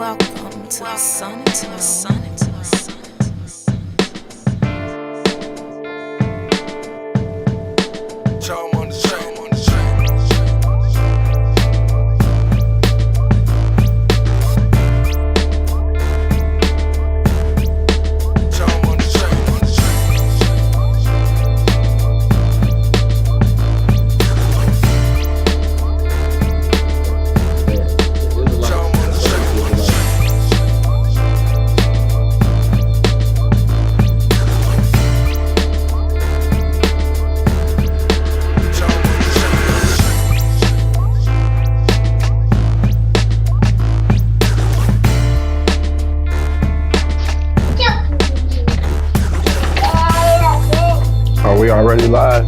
Welcome to the sun, to the sun, to the sun. Charm on the train, on the train. Charm on the train, on the train. Charm on the train, on the train. Are we already live?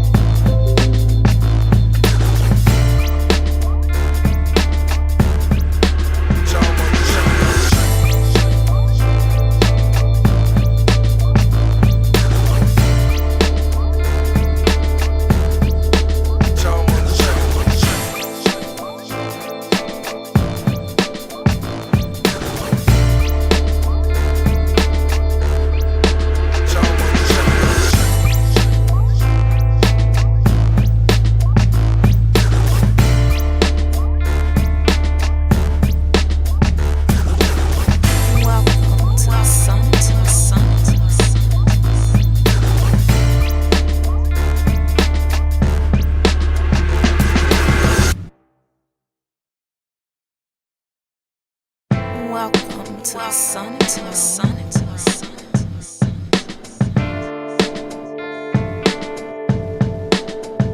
Welcome to the sun, to the sun, to the sun.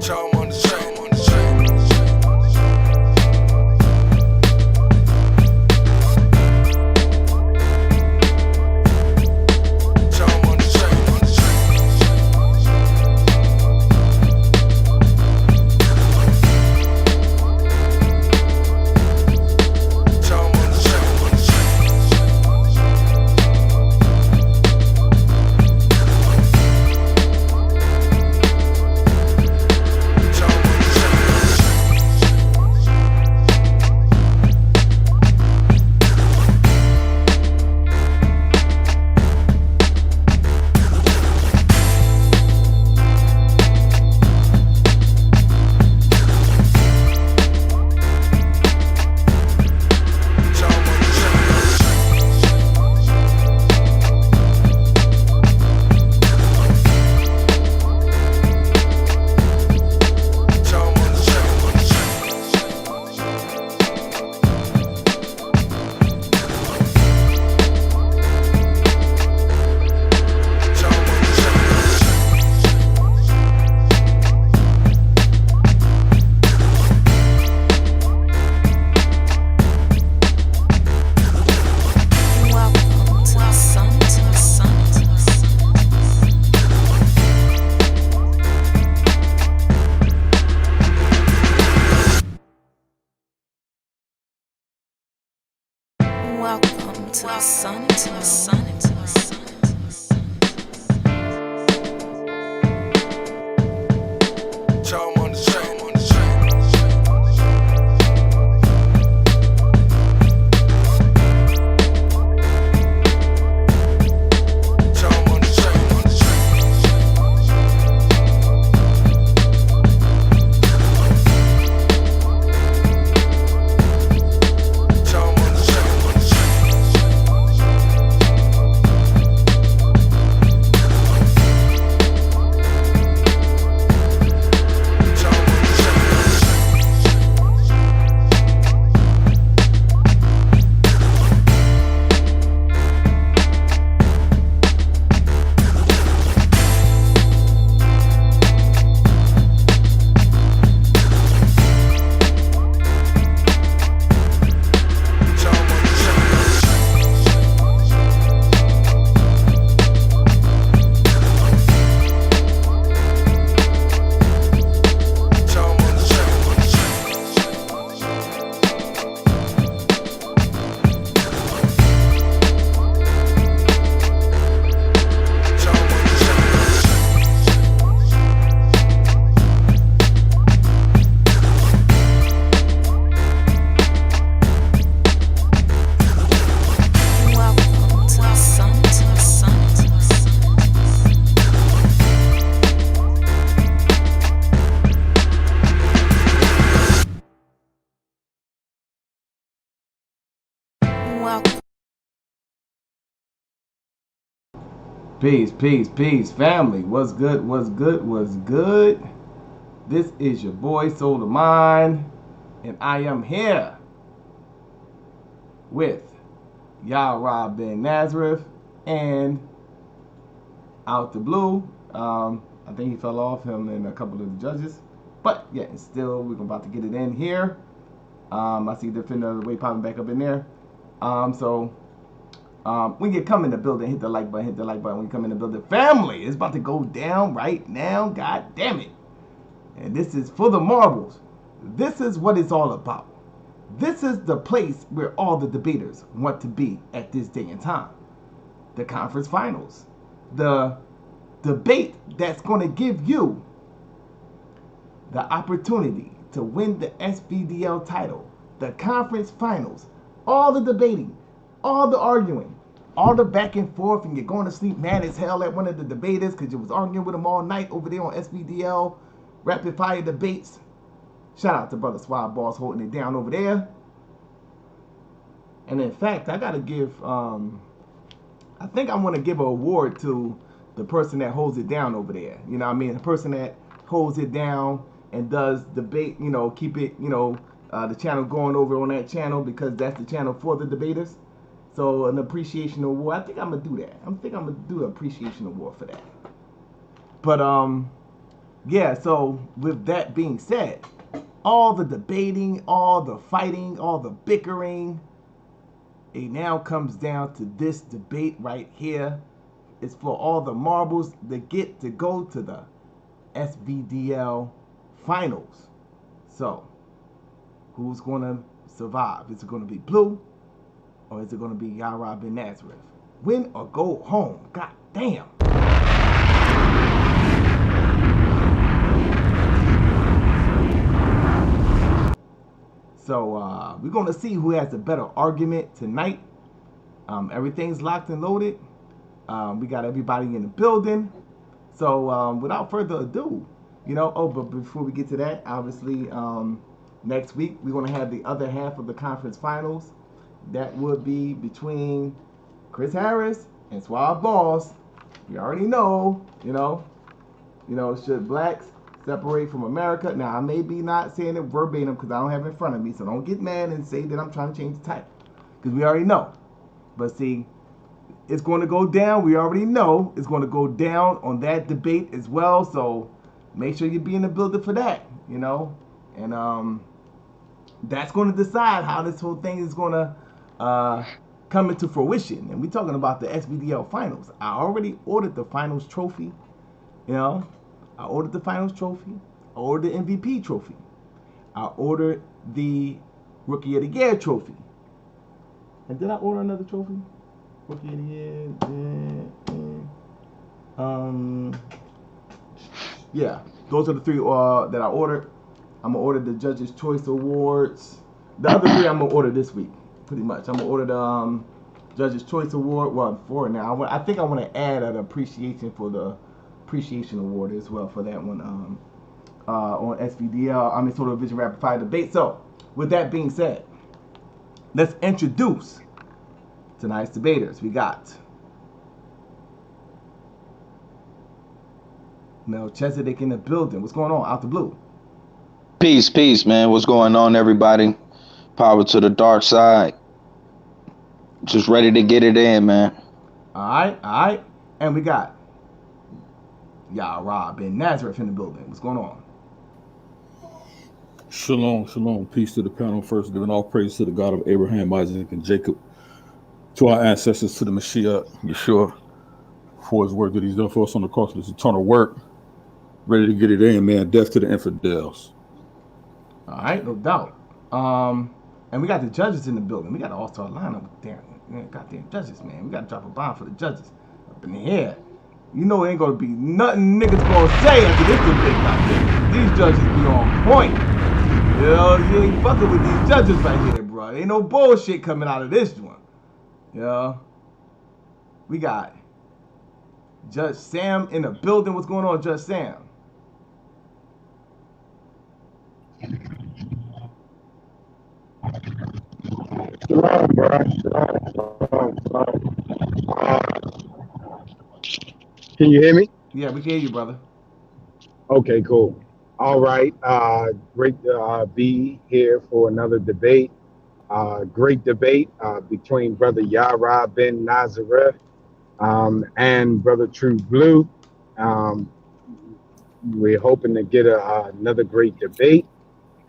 Charm on the train, on the train. Charm on the train, on the train. Charm on the train, on the train. Welcome to the sun, to the sun, to the sun. Charm on the train, on the train. Charm on the train, on the train. Charm on the train, on the train. welcome. Peace, family. What's good? This is your boy, Soul of Mine, and I am here with YARAH bin Nazareth and Out the Blue. I think he fell off him and a couple of the judges, but yeah, still we're about to get it in here. I see Defender of the Way popping back up in there. When you come in the building, hit the like button. When you come in the building, family, it's about to go down right now. God damn it. And this is for the marbles. This is what it's all about. This is the place where all the debaters want to be at this day and time. The conference finals. The debate that's going to give you the opportunity to win the SVDL title. The conference finals. All the debating. All the arguing, all the back and forth, and you're going to sleep mad as hell at one of the debaters because you was arguing with them all night over there on SVDL, rapid fire debates. Shout out to Brother Swab Boss holding it down over there. And in fact, I gotta give, I think I want to give an award to the person that holds it down over there. You know what I mean? The person that holds it down and does debate, you know, keep it, you know, the channel going over on that channel because that's the channel for the debaters. So an appreciation award. I think I'm gonna do that. I think I'm gonna do an appreciation award for that. But yeah. So with that being said, all the debating, all the fighting, all the bickering, it now comes down to this debate right here. It's for all the marbles that get to go to the SVDL finals. So who's gonna survive? Is it gonna be Blue? Or is it going to be YARAH bin Nazareth? Win or go home? God damn. So we're going to see who has the better argument tonight. Everything's locked and loaded. We got everybody in the building. So without further ado, you know, but before we get to that, obviously next week we're going to have the other half of the conference finals. That would be between Chris Harris and Suave Boss. We already know, you know, should blacks separate from America? Now, I may be not saying it verbatim because I don't have it in front of me, so don't get mad and say that I'm trying to change the title because we already know. But see, it's going to go down. We already know it's going to go down on that debate as well. So make sure you be in the building for that, you know, and that's going to decide how this whole thing is going to come into fruition. And we're talking about the SVDL finals. I already ordered the finals trophy. You know, I ordered the finals trophy. I ordered the MVP trophy. I ordered the Rookie of the Year trophy. And did I order another trophy? Rookie of the Year. Yeah, those are the three that I ordered. I'm gonna order the Judges' Choice Awards. The other three I'm gonna order this week. Pretty much. I'm going to order the Judge's Choice Award. Well, for now, I think I want to add an appreciation for the Appreciation Award as well for that one on SVDL. I mean, sort of Vision Rapid Fire Debate. So, with that being said, let's introduce tonight's debaters. We got Melchizedek in the building. What's going on? Out the blue. Peace, man. What's going on, everybody? Power to the dark side. Just ready to get it in, man. All right. And we got YARAH bin Nazareth in the building. What's going on? Shalom. Peace to the panel. First, giving all praise to the God of Abraham, Isaac, and Jacob. To our ancestors, to the Mashiach, Yeshua, for his work that he's done for us on the cross of this eternal work. Ready to get it in, man. Death to the infidels. All right, no doubt. And we got the judges in the building. We got an all-star lineup. Damn, goddamn judges, man. We got to drop a bomb for the judges up in the air. You know, it ain't going to be nothing niggas going to say after this debate, goddamn. These judges be on point. You know, you ain't fucking with these judges right here, bro. Ain't no bullshit coming out of this one. You know? We got Judge Sam in the building. What's going on, Judge Sam? Shalom, bro. Shalom. Can you hear me? Yeah, we can hear you, brother. Okay, cool. All right. Great to be here for another debate. Great debate between Brother YARAH Ben Nazareth and Brother True Blue. We're hoping to get another great debate,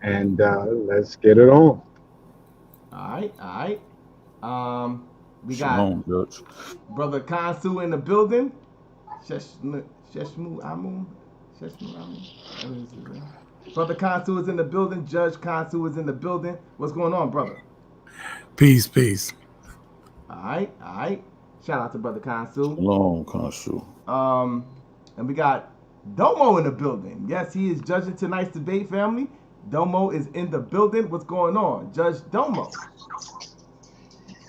and let's get it on. All right. We got Shalom, Judge. Brother Kansu in the building. Sheshmu Amun. Brother Kansu is in the building. Judge Kansu is in the building. What's going on, brother? Peace, peace. All right. Shout out to Brother Kansu. Shalom, Kansu. And we got Domo in the building. Yes, he is judging tonight's debate, family. Domo is in the building. What's going on? Judge Domo.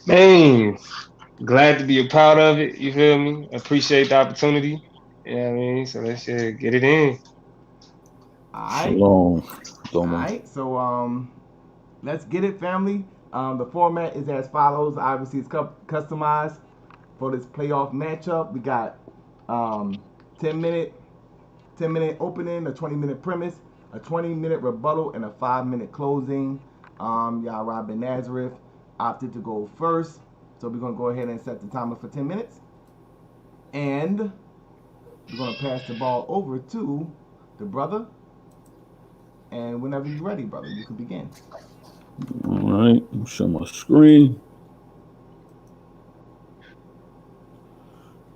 Man, glad to be a part of it. You feel me? Appreciate the opportunity. You know what I mean? So let's get it in. All right. Shalom, Domo. All right. So let's get it, family. The format is as follows. Obviously, it's customized for this playoff matchup. We got 10-minute opening, a 20-minute premise, a 20-minute rebuttal, and a 5-minute closing. YARAH Ben Nazareth opted to go first, so we're gonna go ahead and set the timer for 10 minutes, and we're gonna pass the ball over to the brother. And whenever you're ready, brother, you can begin. All right, I'll show my screen.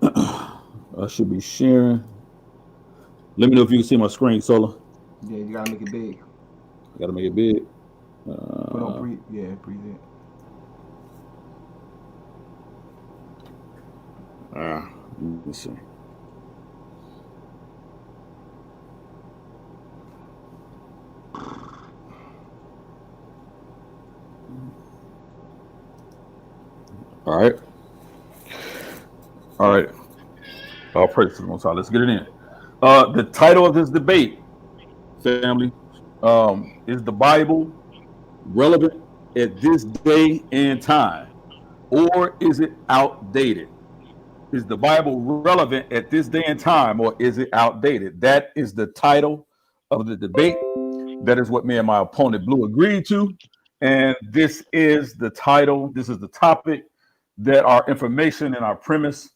I should be sharing. Let me know if you can see my screen, Sola. Yeah, you gotta make it big. Gotta make it big. Put on present. Let me see. All right. I'll pray for the Most High. Let's get it in. The title of this debate, family, is the Bible relevant at this day and time, or is it outdated? Is the Bible relevant at this day and time, or is it outdated? That is the title of the debate. That is what me and my opponent Blue agreed to, and this is the title. This is the topic that our information and our premise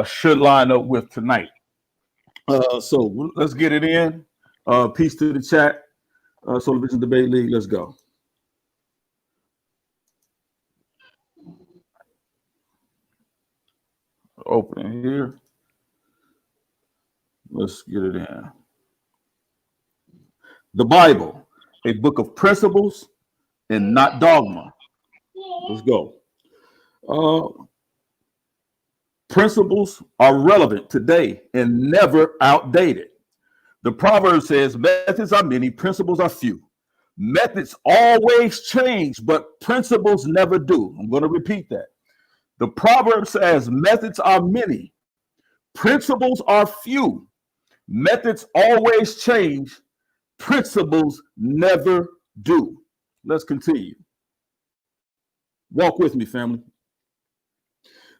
should line up with tonight. So let's get it in. Peace to the chat. Solar Vision Debate League. Let's go. Open here. Let's get it in. The Bible, a book of principles and not dogma. Let's go. Principles are relevant today and never outdated. The proverb says, methods are many, principles are few. Methods always change, but principles never do. I'm going to repeat that. The proverb says, methods are many, principles are few. Methods always change, principles never do. Let's continue. Walk with me, family.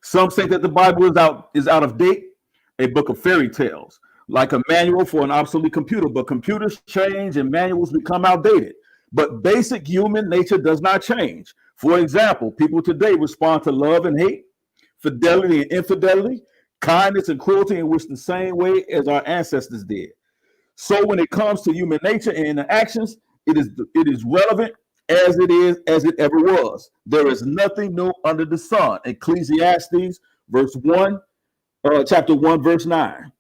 Some say that the Bible is out of date, a book of fairy tales, like a manual for an obsolete computer. But computers change and manuals become outdated. But basic human nature does not change. For example, people today respond to love and hate, fidelity and infidelity, kindness and cruelty in which the same way as our ancestors did. So when it comes to human nature and interactions, it is relevant as it ever was. There is nothing new under the sun. Ecclesiastes chapter 1, verse 9.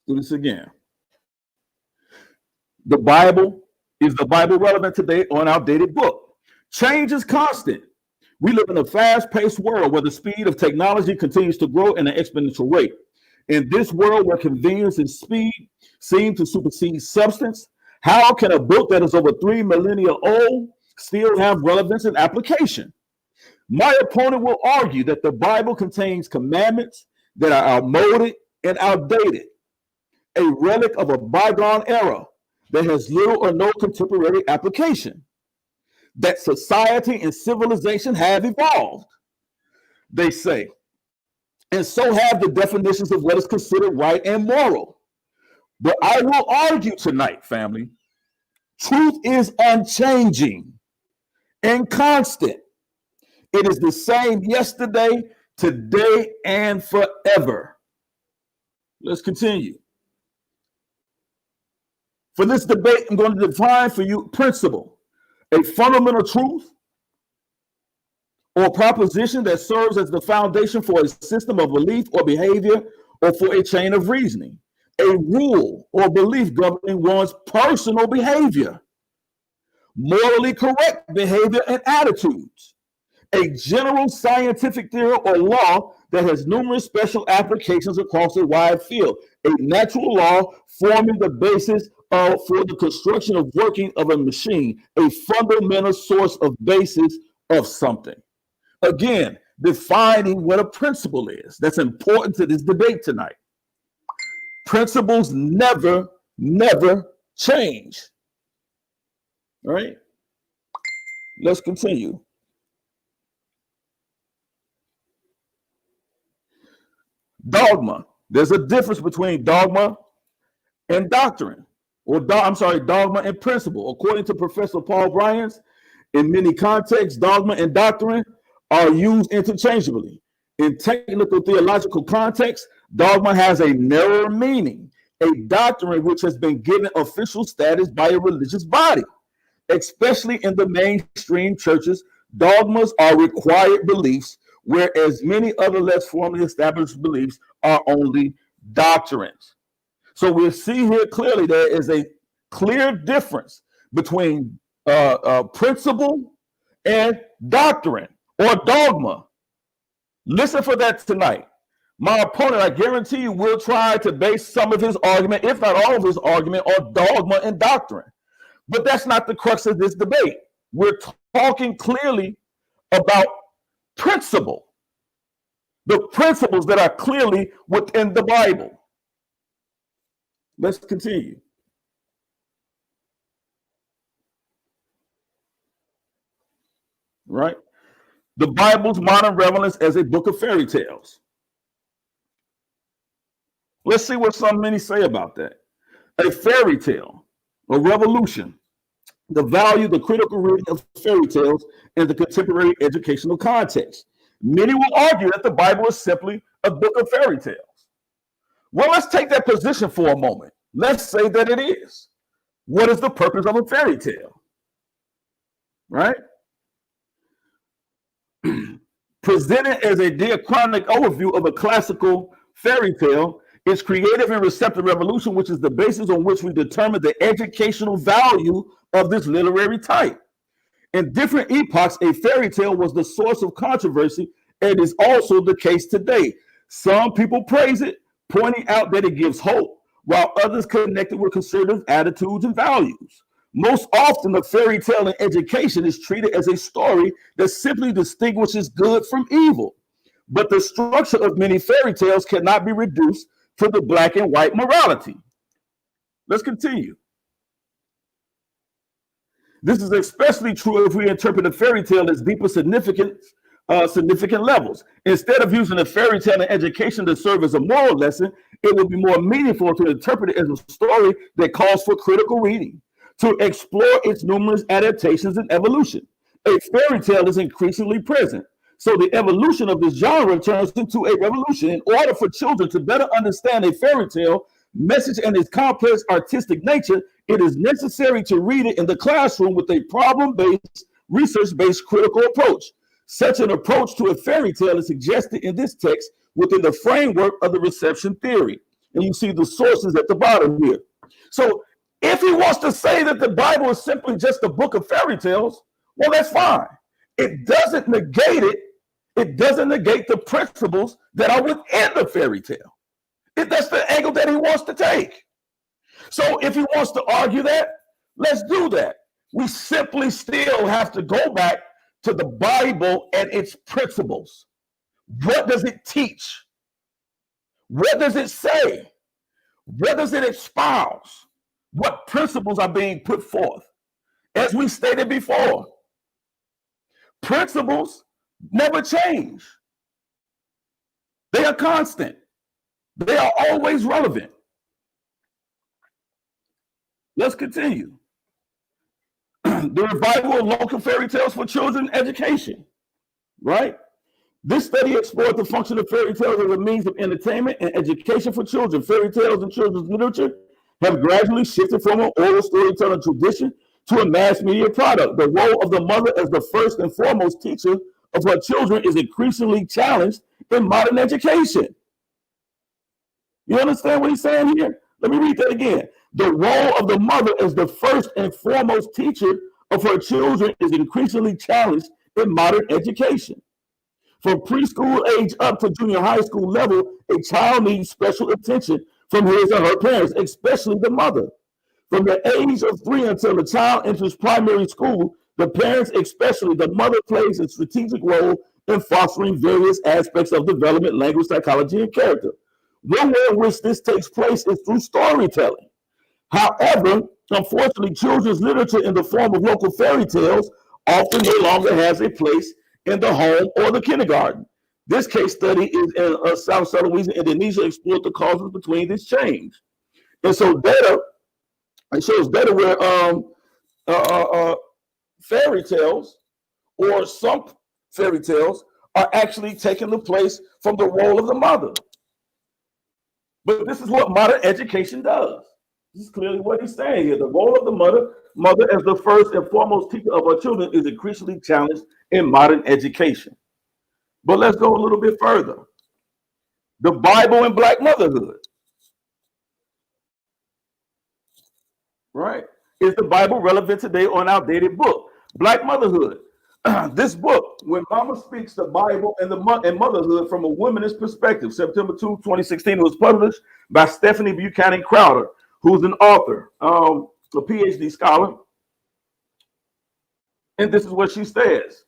Do this again. Is the Bible relevant today or an outdated book? Change is constant. We live in a fast-paced world where the speed of technology continues to grow at an exponential rate. In this world where convenience and speed seem to supersede substance, how can a book that is over 3 millennia old still have relevance and application? My opponent will argue that the Bible contains commandments that are outmoded and outdated, a relic of a bygone era that has little or no contemporary application. that society and civilization have evolved, they say. And so have the definitions of what is considered right and moral. But I will argue tonight, family, truth is unchanging and constant. It is the same yesterday, today, and forever. Let's continue. For this debate, I'm going to define for you principle, a fundamental truth or proposition that serves as the foundation for a system of belief or behavior or for a chain of reasoning, a rule or belief governing one's personal behavior, morally correct behavior and attitudes, a general scientific theory or law that has numerous special applications across a wide field, a natural law forming the basis for the construction of working of a machine, a fundamental source of basis of something. Again, defining what a principle is. That's important to this debate tonight. Principles never change. All right? Let's continue. Dogma. There's a difference between dogma and doctrine, or dogma and principle. According to Professor Paul Bryans, in many contexts, dogma and doctrine are used interchangeably. In technical theological context, dogma has a narrower meaning, a doctrine which has been given official status by a religious body. Especially in the mainstream churches, dogmas are required beliefs, whereas many other less formally established beliefs are only doctrines. So we see here clearly there is a clear difference between principle and doctrine or dogma. Listen for that tonight. My opponent, I guarantee you, will try to base some of his argument, if not all of his argument, on dogma and doctrine. But that's not the crux of this debate. We're talking clearly about principle, the principles that are clearly within the Bible. Let's continue. Right? The Bible's modern relevance as a book of fairy tales. Let's see what many say about that. A fairy tale, a revolution, the value, the critical reading of fairy tales in the contemporary educational context. Many will argue that the Bible is simply a book of fairy tales. Well, let's take that position for a moment. Let's say that it is. What is the purpose of a fairy tale? Right? Presented as a diachronic overview of a classical fairy tale, its creative and receptive revolution, which is the basis on which we determine the educational value of this literary type. In different epochs, a fairy tale was the source of controversy and is also the case today. Some people praise it, pointing out that it gives hope, while others connect it with conservative attitudes and values. Most often, a fairy tale in education is treated as a story that simply distinguishes good from evil. But the structure of many fairy tales cannot be reduced to the black and white morality. Let's continue. This is especially true if we interpret a fairy tale as deeper significant levels. Instead of using a fairy tale in education to serve as a moral lesson, it would be more meaningful to interpret it as a story that calls for critical reading, to explore its numerous adaptations and evolution. A fairy tale is increasingly present, so the evolution of this genre turns into a revolution. In order for children to better understand a fairy tale message and its complex artistic nature, it is necessary to read it in the classroom with a problem-based, research-based critical approach. Such an approach to a fairy tale is suggested in this text within the framework of the reception theory. And you see the sources at the bottom here. So if he wants to say that the Bible is simply just a book of fairy tales, well, that's fine. It doesn't negate it. It doesn't negate the principles that are within the fairy tale. That's the angle that he wants to take. So if he wants to argue that, let's do that. We simply still have to go back to the Bible and its principles. What does it teach? What does it say? What does it espouse? What principles are being put forth? As we stated before, Principles never change. They are constant. They are always relevant. Let's continue. The revival of local fairy tales for children education, right? This study explored the function of fairy tales as a means of entertainment and education for children. Fairy tales and children's literature have gradually shifted from an oral storytelling tradition to a mass media product. The role of the mother as the first and foremost teacher of her children is increasingly challenged in modern education. You understand what he's saying here? Let me read that again. The role of the mother as the first and foremost teacher of her children is increasingly challenged in modern education. From preschool age up to junior high school level, a child needs special attention from his or her parents, especially the mother. From the age of 3 until the child enters primary school, the parents, especially the mother, plays a strategic role in fostering various aspects of development, language, psychology, and character. One way in which this takes place is through storytelling. However, unfortunately, children's literature in the form of local fairy tales often no longer has a place in the home or the kindergarten. This case study is in South Sulawesi, Indonesia, explored the causes between this change. And so it shows data where fairy tales or some fairy tales are actually taking the place from the role of the mother. But this is what modern education does. This is clearly what he's saying here. The role of the mother as the first and foremost teacher of our children is increasingly challenged in modern education. But let's go a little bit further. The Bible and Black motherhood. Right? Is the Bible relevant today or an outdated book? Black motherhood. This book, When Mama Speaks the Bible and Motherhood from a Womanist Perspective, September 2, 2016, it was published by Stephanie Buchanan Crowder, who's an author, a PhD scholar. And this is what she says,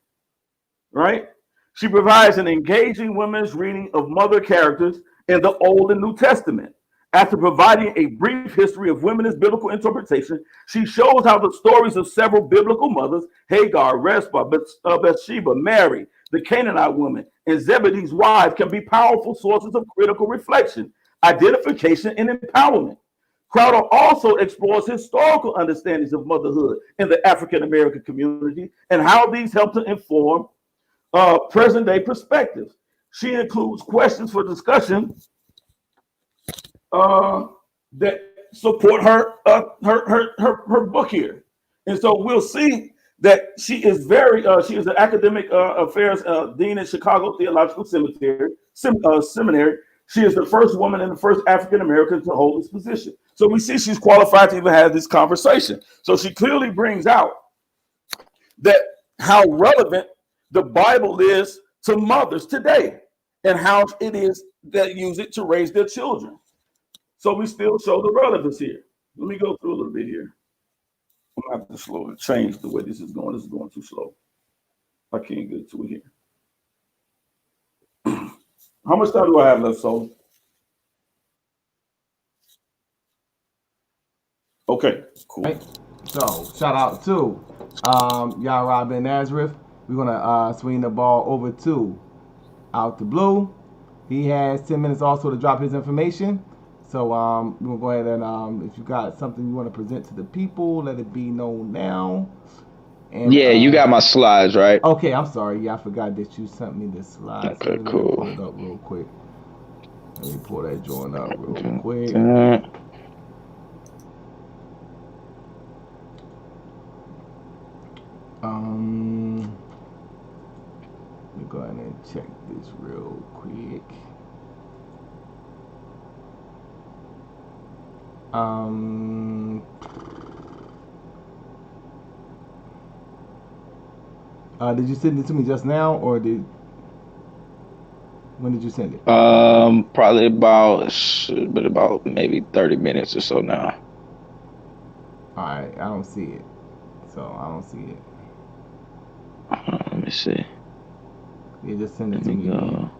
right? She provides an engaging women's reading of mother characters in the Old and New Testament. After providing a brief history of women's biblical interpretation, she shows how the stories of several biblical mothers, Hagar, Rizpah, Bathsheba, Mary, the Canaanite woman, and Zebedee's wife, can be powerful sources of critical reflection, identification, and empowerment. Crowder also explores historical understandings of motherhood in the African American community and how these help to inform present-day perspectives. She includes questions for discussion that support her book here, and so we'll see that she is she is an academic affairs dean at Chicago Theological Seminary. She is the first woman and the first African American to hold this position. So we see she's qualified to even have this conversation. So she clearly brings out that how relevant the Bible is to mothers today and how it is that use it to raise their children. So we still show the relevance here. Let me go through a little bit here. I'm gonna have to slow it, change the way this is going. This is going too slow. I can't get to it here. How much time do I have left, Soul? Okay, cool. Right. So shout out to YARAH Ben Nazareth. We're gonna swing the ball over to Out the Blue. He has 10 minutes also to drop his information. So we're gonna go ahead and if you got something you want to present to the people, let it be known now. And, yeah, you got my slides, right? Okay, I'm sorry. Yeah, I forgot that you sent me the slides. Okay, so cool. Pull it up real quick. Let me pull that joint up real quick. Let me go ahead and check this real quick. Did you send it to me just now, or when did you send it? Probably about maybe 30 minutes or so now. All right, I don't see it, so I don't see it. Let me see. Yeah, just send it to me again.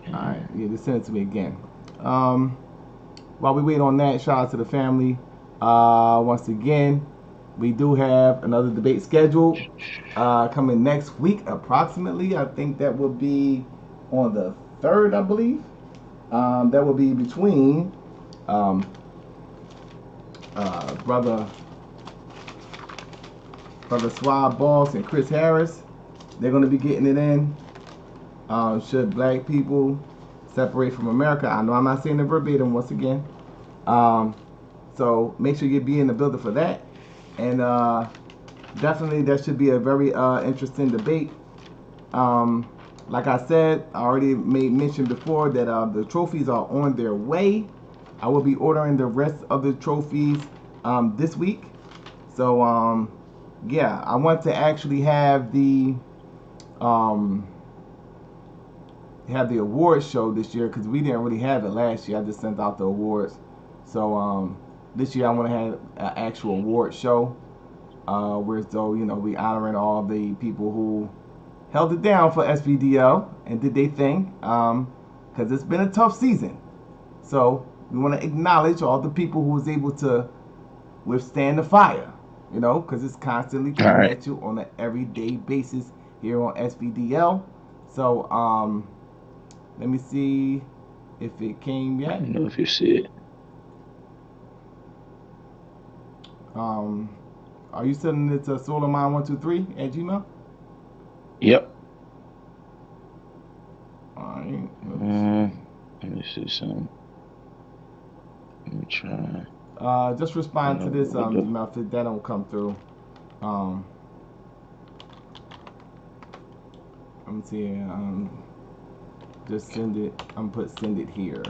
All right, yeah, just send it to me again. While we wait on that, shout out to the family. Once again, We do have another debate scheduled coming next week, approximately. I think that will be on the 3rd, I believe. That will be between brother Swab Boss and Chris Harris. They're going to be getting it in. Should black people separate from America? I know I'm not saying it verbatim once again. So make sure you be in the building for that. And definitely that should be a very interesting debate. Like I said, I already made mention before that the trophies are on their way. I will be ordering the rest of the trophies this week. So yeah, I want to actually have the awards show this year, because we didn't really have it last year. I just sent out the awards. So this year I want to have an actual award show where, so, you know, we honoring all the people who held it down for SVDL and did their thing, because it's been a tough season. So we want to acknowledge all the people who was able to withstand the fire, you know, because it's constantly coming at you on an everyday basis here on SVDL. So let me see if it came yet. I don't know if you see it. Are you sending it to Solomon123 at Gmail? Yep. Alright. Let me see something. Let me try. Just respond to this email if that don't come through. Let me see. Just send it. I'm put send it here.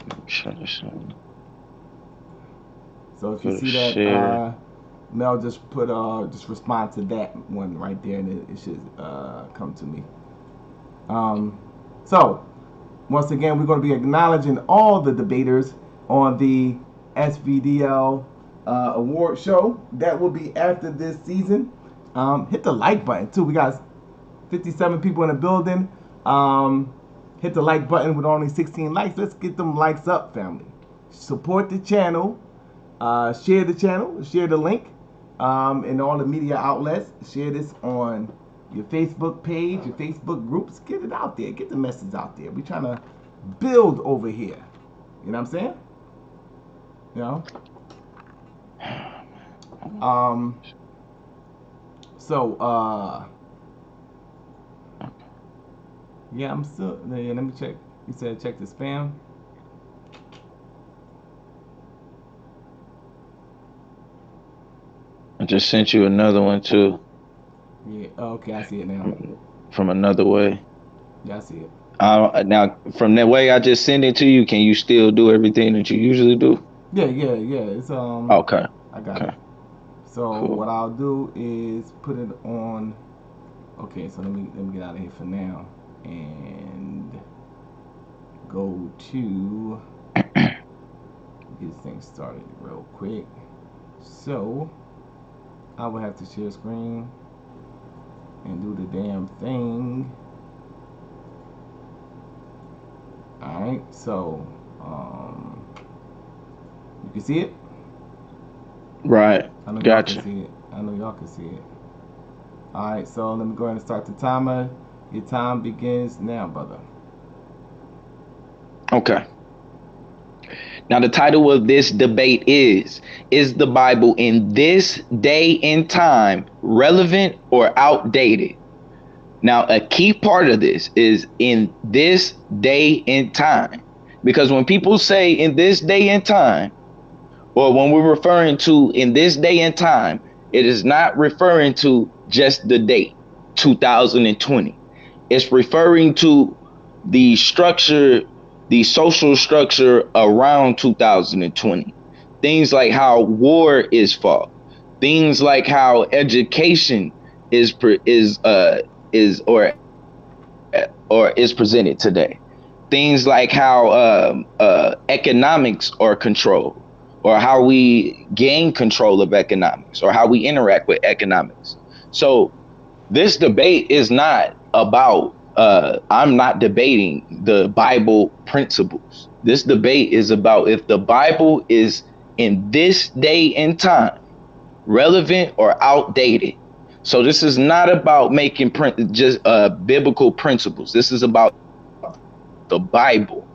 Let me try something. So if you see that, Mel, just put just respond to that one right there, and it should come to me. So once again, we're going to be acknowledging all the debaters on the SVDL award show. That will be after this season. Hit the like button too. We got 57 people in the building. Hit the like button with only 16 likes. Let's get them likes up, family. Support the channel. Share the channel, share the link in all the media outlets. Share this on your Facebook page, your Facebook groups. Get it out there. Get the message out there. We're trying to build over here. You know what I'm saying? You know? Yeah, I'm still, yeah, let me check. You said check the spam. I just sent you another one too. Yeah, okay, I see it now. From another way. Yeah, I see it. Now, from that way I just sent it to you, can you still do everything that you usually do? Yeah. It's Okay. I got it. So Cool. what I'll do is put it on. Okay, so let me get out of here for now and go to get this thing started real quick. So I will have to share screen and do the damn thing. Alright, so you can see it? Right. I know Gotcha. y'all can see it. I know y'all can see it. Alright, so let me go ahead and start the timer. Your time begins now, brother. Okay. Now, the title of this debate is the Bible in this day and time relevant or outdated? Now, a key part of this is in this day and time, because when people say in this day and time, or when we're referring to in this day and time, it is not referring to just the date, 2020. It's referring to the structure, the social structure around 2020. Things like how war is fought, things like how education is presented today, things like how economics are controlled, or how we gain control of economics, or how we interact with economics. So this debate is not about I'm not debating the Bible principles. This debate is about if the Bible is in this day and time, relevant or outdated. So this is not about making just biblical principles. This is about the Bible.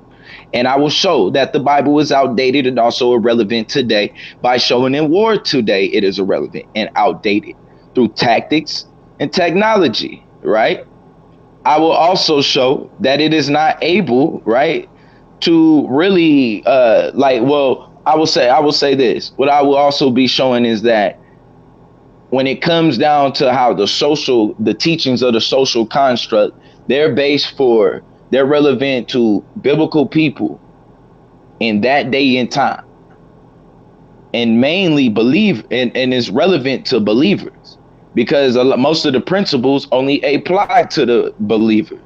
And I will show that the Bible is outdated and also irrelevant today by showing in war today it is irrelevant and outdated through tactics and technology, right? I will also show that it is not able, right, to really I will say this. What I will also be showing is that when it comes down to how the teachings of the social construct, they're relevant to biblical people in that day and time, and mainly and is relevant to believers, because most of the principles only apply to the believers,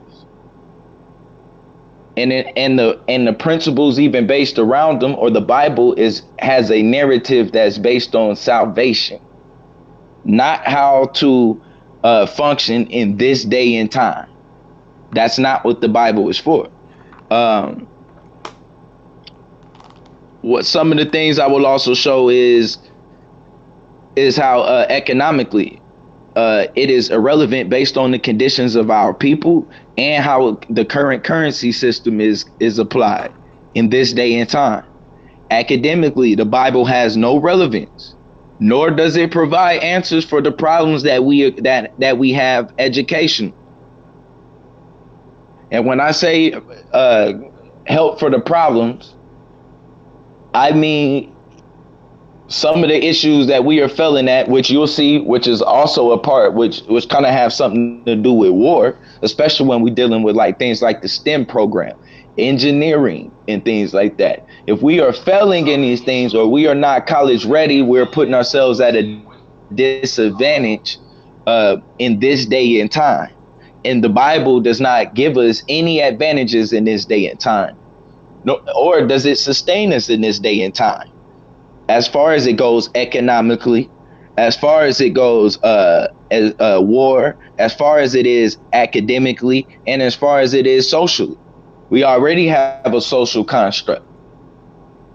and the principles even based around them, or the Bible has a narrative that's based on salvation, not how to function in this day and time. That's not what the Bible is for. What some of the things I will also show is how economically it is irrelevant based on the conditions of our people and how the current currency system is applied in this day and time. Academically, the Bible has no relevance, nor does it provide answers for the problems that we have education. And when I say help for the problems, I mean some of the issues that we are failing at, which you'll see, which is also a part, which kind of have something to do with war, especially when we're dealing with like things like the STEM program, engineering, and things like that. If we are failing in these things, or we are not college ready, we're putting ourselves at a disadvantage in this day and time. And the Bible does not give us any advantages in this day and time. No, or does it sustain us in this day and time? As far as it goes economically, as far as it goes war, as far as it is academically, and as far as it is socially. We already have a social construct.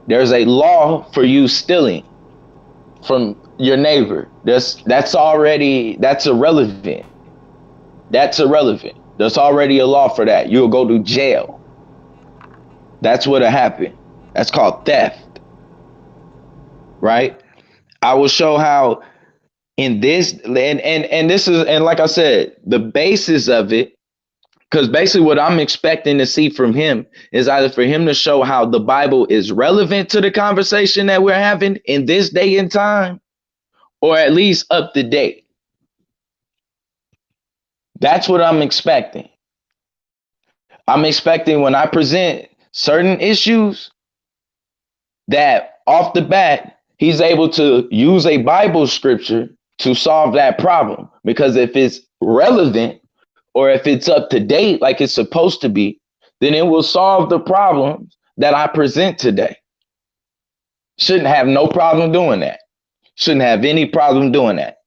There's a law for you stealing from your neighbor. That's irrelevant. That's irrelevant. There's already a law for that. You'll go to jail. That's what'll happen. That's called theft. Right? I will show how in this, and this is, and like I said, the basis of it, because basically what I'm expecting to see from him is either for him to show how the Bible is relevant to the conversation that we're having in this day and time, or at least up to date. That's what I'm expecting. I'm expecting when I present certain issues that off the bat, he's able to use a Bible scripture to solve that problem. Because if it's relevant, or if it's up to date like it's supposed to be, then it will solve the problems that I present today. Shouldn't have no problem doing that. Shouldn't have any problem doing that.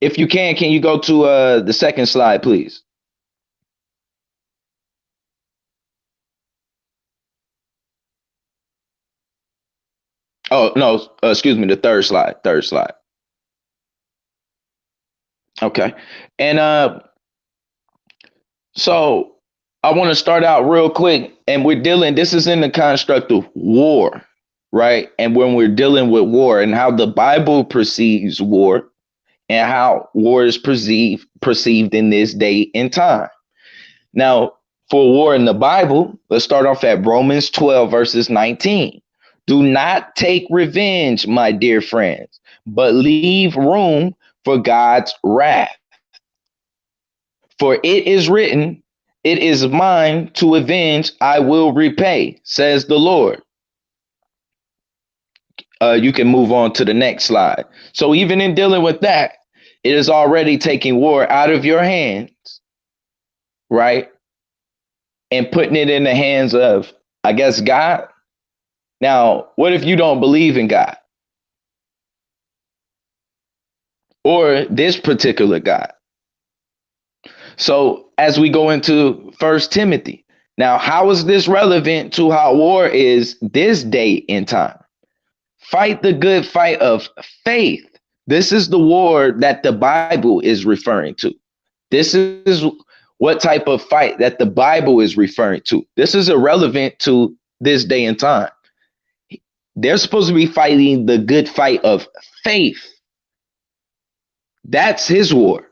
If you can you go to the second slide, please? Oh, no, excuse me, the third slide. Okay. And so I want to start out real quick, and this is in the construct of war, right? And when we're dealing with war and how the Bible perceives war and how war is perceived in this day and time. Now, for war in the Bible, let's start off at Romans 12, verses 19. Do not take revenge, my dear friends, but leave room for God's wrath. For it is written, it is mine to avenge, I will repay, says the Lord. You can move on to the next slide. So even in dealing with that, it is already taking war out of your hands, right? And putting it in the hands of, I guess, God. Now, what if you don't believe in God? Or this particular God? So as we go into 1 Timothy, now, how is this relevant to how war is this day in time? Fight the good fight of faith. This is the war that the Bible is referring to. This is what type of fight that the Bible is referring to. This is irrelevant to this day and time. They're supposed to be fighting the good fight of faith. That's his war.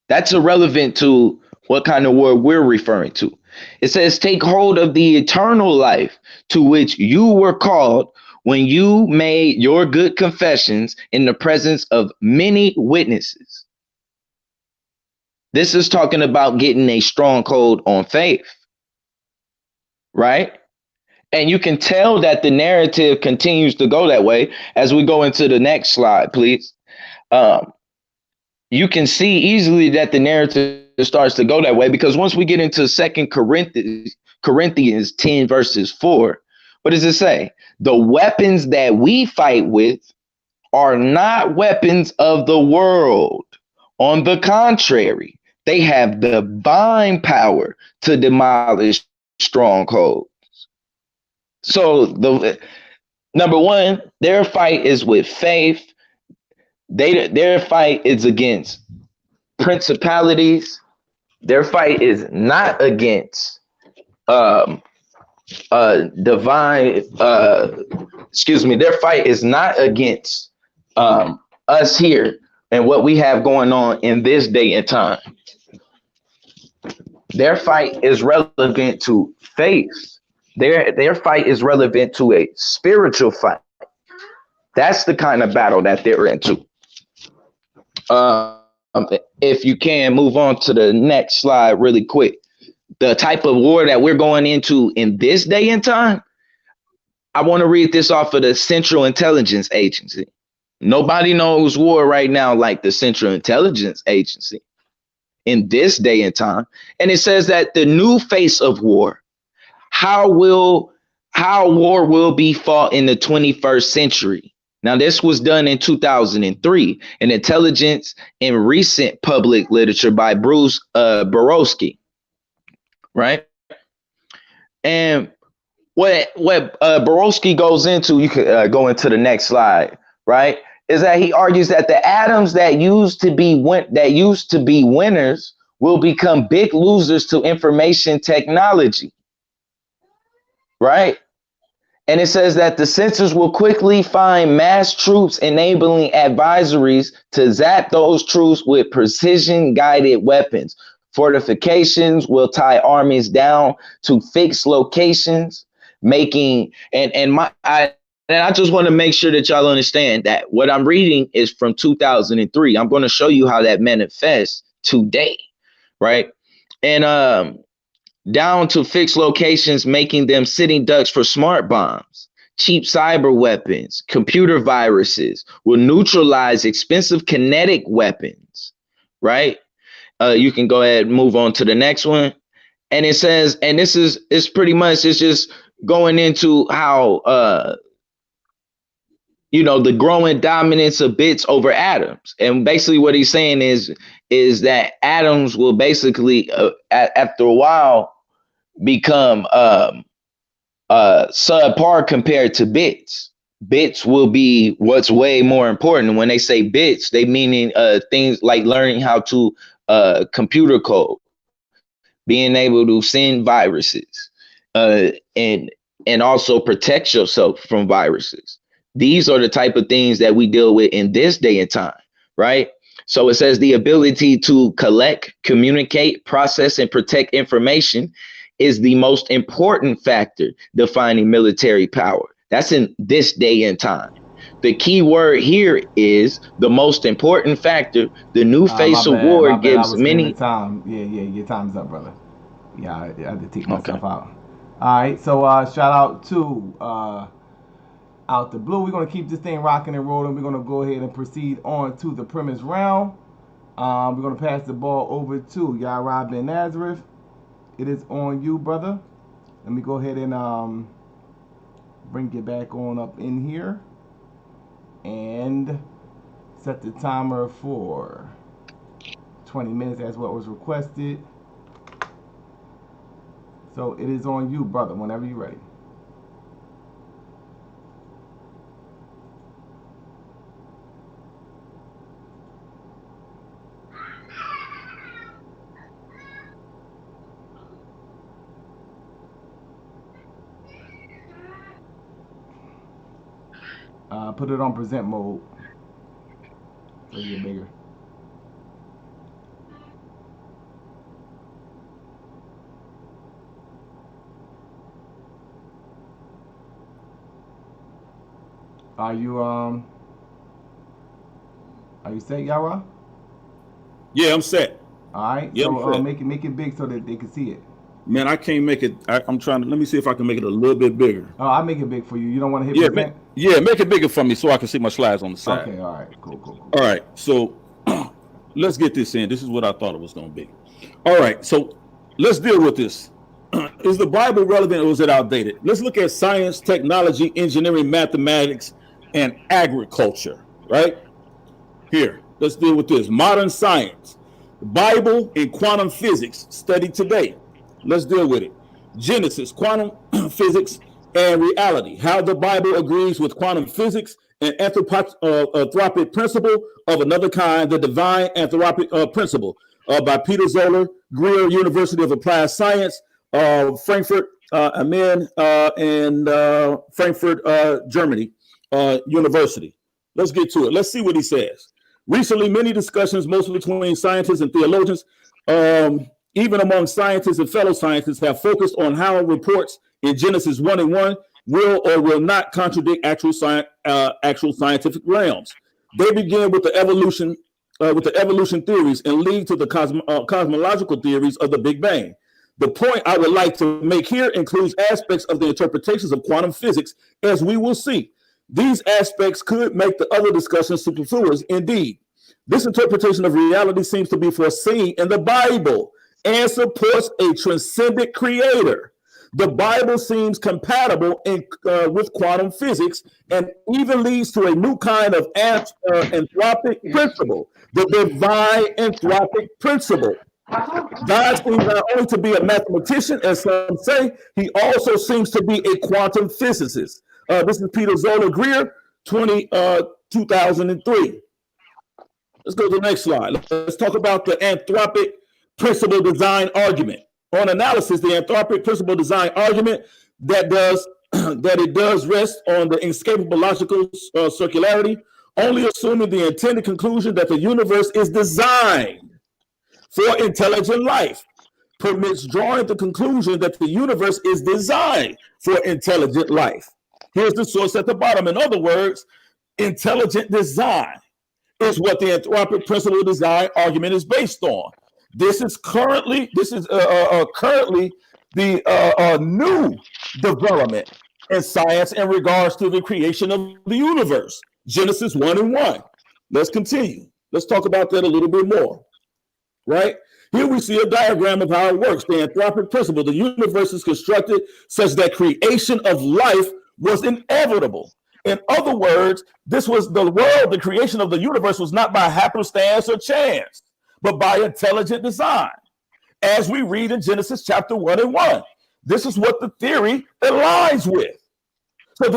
That's irrelevant to what kind of war we're referring to. It says, take hold of the eternal life to which you were called when you made your good confessions in the presence of many witnesses. This is talking about getting a stronghold on faith, right? And you can tell that the narrative continues to go that way as we go into the next slide, please. You can see easily that the narrative starts to go that way, because once we get into 2 Corinthians 10 verses 4, what does it say? The weapons that we fight with are not weapons of the world. On the contrary, they have divine power to demolish strongholds. So the number one, their fight is with faith. Their fight is against principalities. Their fight is not against divine their fight is not against us here and what we have going on in this day and time. Their fight is relevant to faith. Their fight is relevant to a spiritual fight. That's the kind of battle that they're into. If you can move on to the next slide really quick. The type of war that we're going into in this day and time, I want to read this off of the Central Intelligence Agency. Nobody knows war right now like the Central Intelligence Agency in this day and time. And it says that the new face of war, how war will be fought in the 21st century. Now, this was done in 2003, an intelligence in recent public literature by Bruce Borowski, right? And what Borowski goes into, you could go into the next slide, right? Is that he argues that the atoms that used to be winners will become big losers to information technology, right? And it says that the censors will quickly find mass troops enabling advisories to zap those troops with precision guided weapons. Fortifications will tie armies down to fixed locations, making I just want to make sure that y'all understand that what I'm reading is from 2003. I'm going to show you how that manifests today, right? And down to fixed locations, making them sitting ducks for smart bombs. Cheap cyber weapons, computer viruses will neutralize expensive kinetic weapons, right? You can go ahead and move on to the next one. And it says, and it's pretty much, it's just going into how, the growing dominance of bits over atoms. And basically what he's saying is that atoms will basically, after a while, become subpar compared to bits. Bits will be what's way more important. When they say bits, they meaning things like learning how to computer code, being able to send viruses, and also protect yourself from viruses. These are the type of things that we deal with in this day and time, right? So it says the ability to collect, communicate, process, and protect information is the most important factor defining military power. That's in this day and time. The key word here is the most important factor. The new face of war gives many. Time. Yeah, your time's up, brother. Yeah, I had to take myself out. All right, so shout out to Out the Blue. We're gonna keep this thing rocking and rolling. We're gonna go ahead and proceed on to the premise round. We're gonna pass the ball over to YARAH Ben Nazareth. It is on you, brother. Let me go ahead and bring it back on up in here and set the timer for 20 minutes as what was requested. So it is on you, brother, whenever you're ready. Put it on present mode. So you get bigger. Are you set, Yara? Yeah, I'm set. All right. Yeah, so I'm set. make it big so that they can see it. Man, I can't make it. I'm trying to. Let me see if I can make it a little bit bigger. Oh, I'll make it big for you. You don't want to hit Yeah, present? make it bigger for me so I can see my slides on the side. Okay. All right. Cool. All right. So let's get this in. This is what I thought it was going to be. All right. So let's deal with this. Is the Bible relevant or is it outdated? Let's look at science, technology, engineering, mathematics, and agriculture. Right here. Let's deal with this. Modern science, the Bible, and quantum physics studied today. Let's deal with it. Genesis, quantum physics, and reality. How the Bible agrees with quantum physics and anthropic principle of another kind, the divine anthropic principle, by Peter Zoller, Greer University of Applied Science, Frankfurt am Main, and Frankfurt, Germany University. Let's get to it. Let's see what he says. Recently, many discussions, mostly between scientists and theologians, even among scientists and fellow scientists, have focused on how reports in Genesis 1:1 will or will not contradict actual scientific realms. They begin with the evolution theories and lead to the cosmological theories of the Big Bang. The point I would like to make here includes aspects of the interpretations of quantum physics, as we will see. These aspects could make the other discussions superfluous. Indeed, this interpretation of reality seems to be foreseen in the Bible and supports a transcendent creator. The Bible seems compatible with quantum physics and even leads to a new kind of anthropic principle, the divine anthropic principle. God seems not only to be a mathematician, as some say, he also seems to be a quantum physicist. This is Peter Zoller Greer, 2003. Let's go to the next slide. Let's talk about the anthropic principle design argument. On analysis, the anthropic principle design argument that it does rest on the inescapable logical circularity, only assuming the intended conclusion that the universe is designed for intelligent life, permits drawing the conclusion that the universe is designed for intelligent life. Here's the source at the bottom. In other words, intelligent design is what the anthropic principle design argument is based on. This is currently the new development in science in regards to the creation of the universe. Genesis 1:1. Let's continue. Let's talk about that a little bit more. Right? Here we see a diagram of how it works. The anthropic principle, the universe is constructed such that creation of life was inevitable. In other words, this was the world, the creation of the universe was not by happenstance or chance, but by intelligent design. As we read in Genesis chapter 1:1, this is what the theory aligns with. So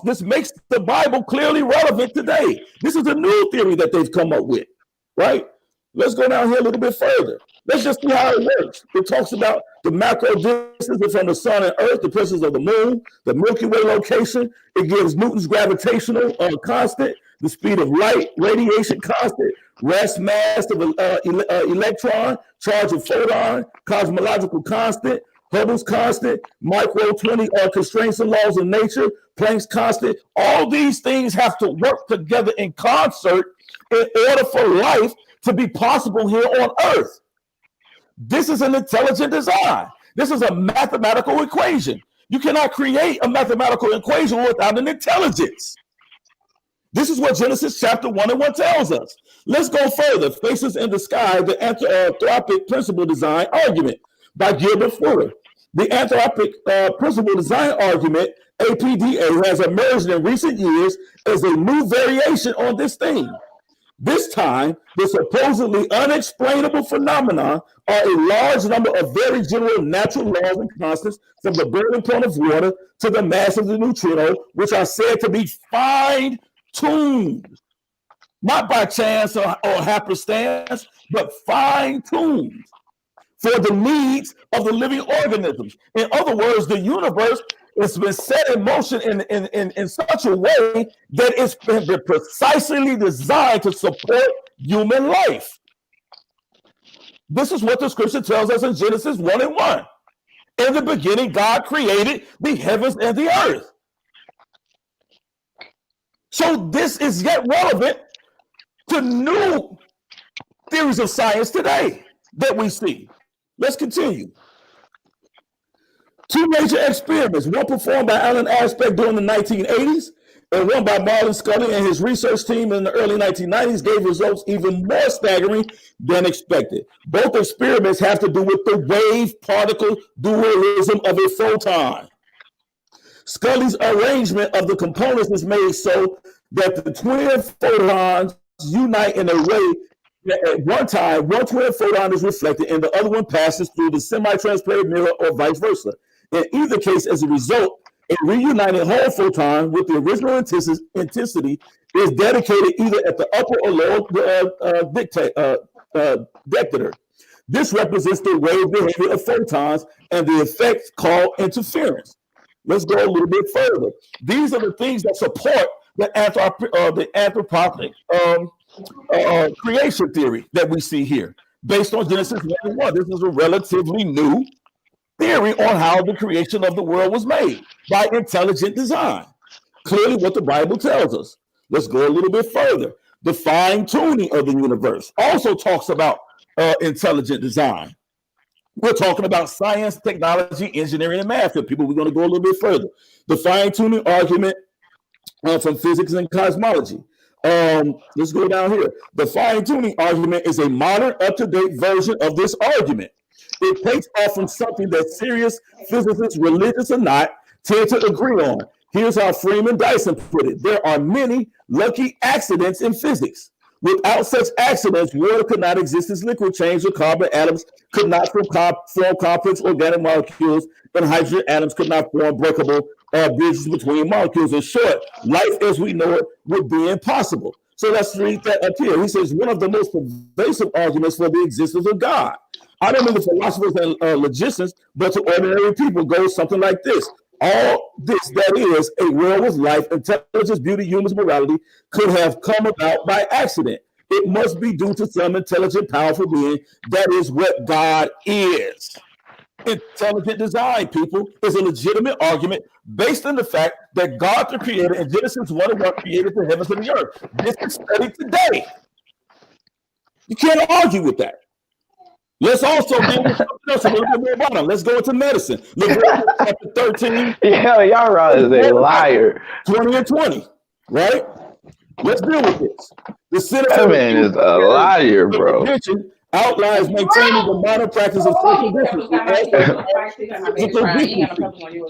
this makes the Bible clearly relevant today. This is a new theory that they've come up with, right? Let's go down here a little bit further. Let's just see how it works. It talks about the macro distance from the sun and earth, the presence of the moon, the Milky Way location. It gives Newton's gravitational constant, the speed of light, radiation constant, rest mass of electron, charge of photon, cosmological constant, Hubble's constant, micro 20 constraints and laws of nature, Planck's constant. All these things have to work together in concert in order for life to be possible here on earth. This is an intelligent design. This is a mathematical equation. You cannot create a mathematical equation without an intelligence. This is what Genesis chapter 1:1 tells us. Let's go further. Faces in the Sky, the anthropic principle design argument by Gilbert Fuller. The anthropic principle design argument, APDA, has emerged in recent years as a new variation on this theme. This time, the supposedly unexplainable phenomena are a large number of very general natural laws and constants, from the boiling point of water to the mass of the neutrino, which are said to be fine-tuned, not by chance or happenstance, but fine-tuned for the needs of the living organisms. In other words, the universe it's been set in motion in such a way that it's been precisely designed to support human life. This is what the scripture tells us in Genesis 1:1. In the beginning, God created the heavens and the earth. So this is yet relevant to new theories of science today that we see. Let's continue. Two major experiments, one performed by Alan Aspect during the 1980s and one by Marlon Scully and his research team in the early 1990s, gave results even more staggering than expected. Both experiments have to do with the wave-particle dualism of a photon. Scully's arrangement of the components is made so that the twin photons unite in a way that at one time, one twin photon is reflected and the other one passes through the semi-transparent mirror or vice versa. In either case, as a result, a reunited whole photon with the original intensity is dedicated either at the upper or lower detector. This represents the wave behavior of photons and the effect called interference. Let's go a little bit further. These are the things that support the anthropocentric creation theory that we see here, based on Genesis 1:1. This is a relatively new theory on how the creation of the world was made by intelligent design. Clearly what the Bible tells us. Let's go a little bit further. The fine-tuning of the universe also talks about intelligent design. We're talking about science, technology, engineering, and math. People, we're going to go a little bit further. The fine-tuning argument from physics and cosmology. Let's go down here. The fine-tuning argument is a modern, up-to-date version of this argument. It takes off from something that serious physicists, religious or not, tend to agree on. Here's how Freeman Dyson put it. There are many lucky accidents in physics. Without such accidents, water could not exist as liquid change, or carbon atoms could not form complex organic molecules, and hydrogen atoms could not form breakable bridges between molecules. In short, life as we know it would be impossible. So let's read that up here. He says, one of the most pervasive arguments for the existence of God. I don't mean the philosophers and logicians, but to ordinary people goes something like this. All this, that is, a world with life, intelligence, beauty, human morality, could have come about by accident. It must be due to some intelligent, powerful being. That is what God is. Intelligent design, people, is a legitimate argument based on the fact that God, the creator, in Genesis 1:1, created the heavens and the earth. This is studied today. You can't argue with that. Let's also deal with something else a little bit more about it. Let's go into medicine. Leviticus chapter 13. Yeah, YARAH is a liar. 20 and 20, right? Let's deal with this. The That man is a liar, bro. Outlines maintaining the modern practice of social distancing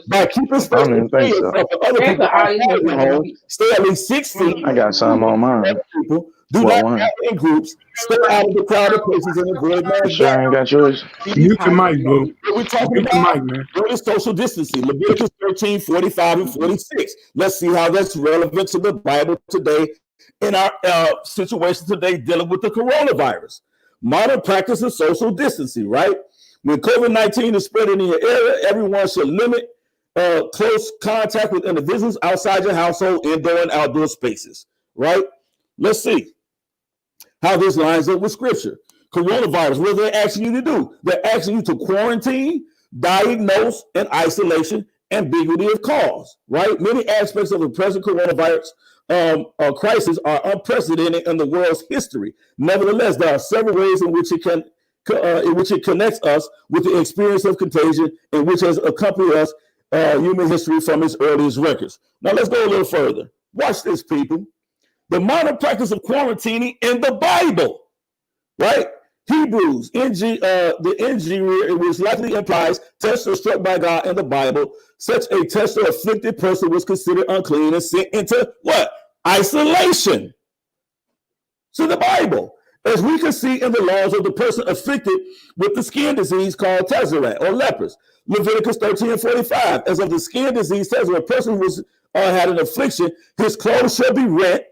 by keeping space between yourself and other people outside your home. Stay at least 6 feet. I got some on mine. People do not gather in groups. Stay out of the crowded places and avoid mass. Sure, I ain't got yours. Mute the mic, bro. We're talking about what is social distancing. Leviticus 13, 45, and 46. Let's see how that's relevant to the Bible today in our situation today dealing with the coronavirus. Modern practice of social distancing, right? When COVID-19 is spreading in your area, everyone should limit close contact with individuals outside your household, indoor and outdoor spaces, right? Let's see how this lines up with scripture. Coronavirus, what are they asking you to do? They're asking you to quarantine, diagnose, and isolation, ambiguity of cause, right? Many aspects of the present coronavirus crisis are unprecedented in the world's history. Nevertheless, there are several ways in which it connects us with the experience of contagion, and which has accompanied us human history from its earliest records. Now let's go a little further. Watch this, people. The modern practice of quarantining in the Bible, right? Hebrews, the NG, which likely implies tester struck by God in the Bible. Such a tester afflicted person was considered unclean and sent into what? Isolation. So the Bible, as we can see in the laws of the person afflicted with the skin disease called Nazareth or lepers. Leviticus 13 and 45. As of the skin disease, says when a person who had an affliction, his clothes shall be rent.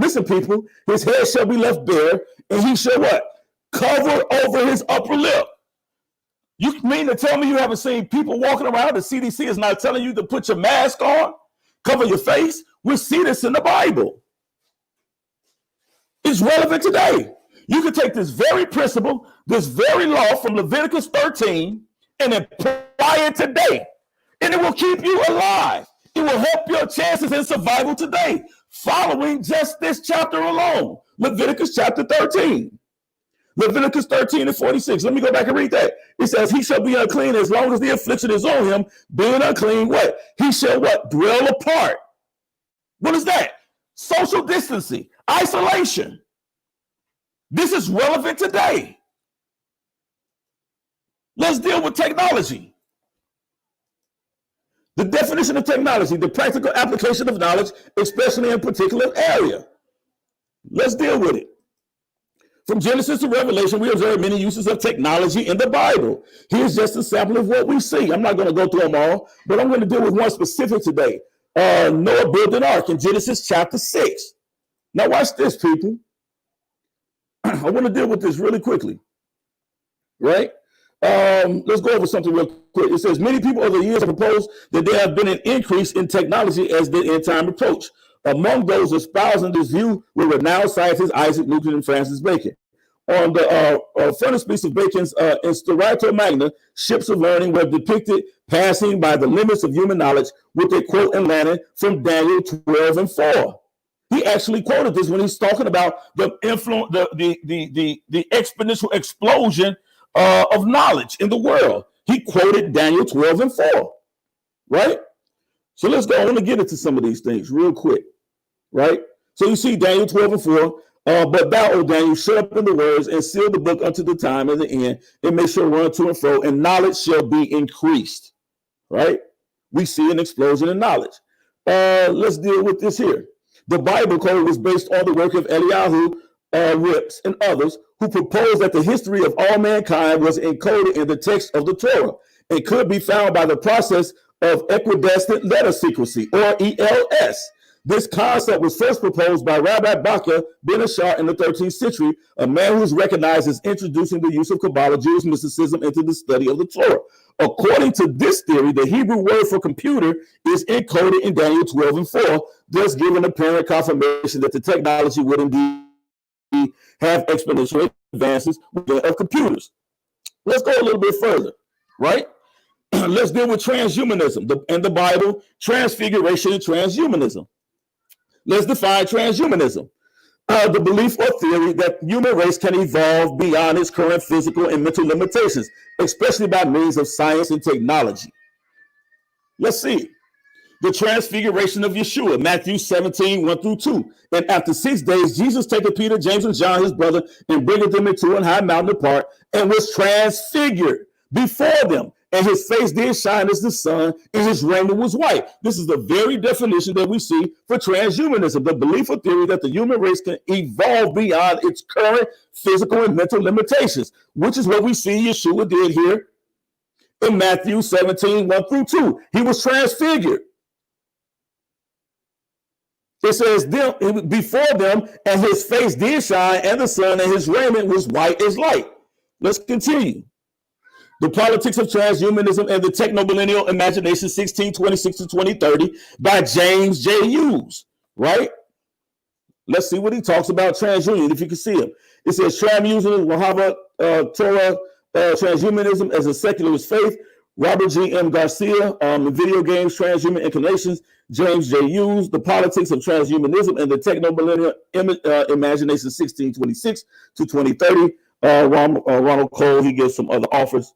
Listen, people, his head shall be left bare, and he shall what? Cover over his upper lip. You mean to tell me you haven't seen people walking around? The CDC is not telling you to put your mask on, cover your face? We see this in the Bible. It's relevant today. You can take this very principle, this very law from Leviticus 13 and apply it today, and it will keep you alive. It will help your chances in survival today, following just this chapter alone, Leviticus chapter 13. Leviticus 13 and 46. Let me go back and read that. It says, he shall be unclean as long as the affliction is on him. Being unclean, what? He shall what? Dwell apart. What is that? Social distancing, isolation. This is relevant today. Let's deal with technology. The definition of technology, the practical application of knowledge, especially in a particular area. Let's deal with it. From Genesis to Revelation, we observe many uses of technology in the Bible. Here's just a sample of what we see. I'm not going to go through them all, but I'm going to deal with one specific today. Noah built an ark in Genesis chapter 6. Now watch this, people. I want to deal with this really quickly, right? Let's go over something real quick. It says, many people over the years have proposed that there have been an increase in technology as the end time approach. Among those espousing this view were renowned scientists Isaac Newton and Francis Bacon. On the frontispiece of Bacon's Instaurator Magna, ships of learning were depicted passing by the limits of human knowledge with a quote in Latin from Daniel 12 and 4. He actually quoted this when he's talking about the influence, the exponential explosion of knowledge in the world. He quoted Daniel 12 and 4, right? So let's go. I want to get into some of these things real quick, right? So you see Daniel 12 and 4, but thou, O Daniel, shut up in the words and seal the book unto the time of the end, and make sure run to and fro, and knowledge shall be increased, right? We see an explosion in knowledge. Let's deal with this here. The Bible code was based on the work of Eliyahu, Rips, and others who proposed that the history of all mankind was encoded in the text of the Torah and could be found by the process of equidistant letter secrecy, or ELS. This concept was first proposed by Rabbi Baka ben Ashar in the 13th century, a man who is recognized as introducing the use of Kabbalah, Jewish mysticism, into the study of the Torah. According to this theory, the Hebrew word for computer is encoded in Daniel 12 and 4, thus giving apparent confirmation that the technology would indeed have exponential advances of computers. Let's go a little bit further, right? Let's deal with transhumanism and the Bible, transfiguration and transhumanism. Let's define transhumanism. The belief or theory that the human race can evolve beyond its current physical and mental limitations, especially by means of science and technology. Let's see. The transfiguration of Yeshua, Matthew 17, 1 through 2. And after 6 days, Jesus taketh Peter, James, and John, his brother, and bringeth them into an high mountain apart, and was transfigured before them. And his face did shine as the sun, and his raiment was white. This is the very definition that we see for transhumanism, the belief or theory that the human race can evolve beyond its current physical and mental limitations, which is what we see Yeshua did here in Matthew 17, 1 through 2. He was transfigured. It says, before them, and his face did shine, and the sun, and his raiment was white as light. Let's continue. The Politics of Transhumanism and the Techno-Millennial Imagination, 1626 to 2030, by James J. Hughes, right? Let's see what he talks about transhumanism, if you can see him. It says, transhumanism, Wahhabite Torah, transhumanism as a secularist faith. Robert G. M. Garcia, video games, transhuman inclinations. James J. Hughes, The Politics of Transhumanism and the Techno-Millennial Imagination, 1626 to 2030. Ronald Cole, he gives some other authors.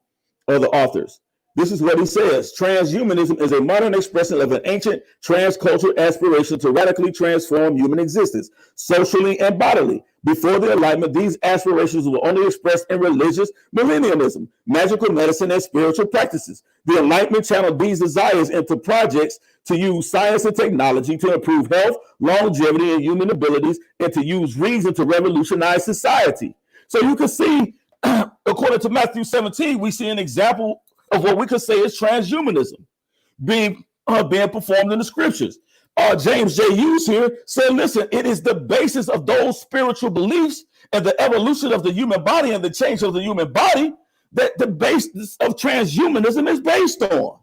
This is what he says. Transhumanism is a modern expression of an ancient transcultural aspiration to radically transform human existence, socially and bodily. Before the Enlightenment, these aspirations were only expressed in religious millennialism, magical medicine, and spiritual practices. The Enlightenment channeled these desires into projects to use science and technology to improve health, longevity, and human abilities, and to use reason to revolutionize society. So you can see, according to Matthew 17, we see an example of what we could say is transhumanism being performed in the scriptures. James J. Hughes here said, listen, it is the basis of those spiritual beliefs and the evolution of the human body and the change of the human body that the basis of transhumanism is based on.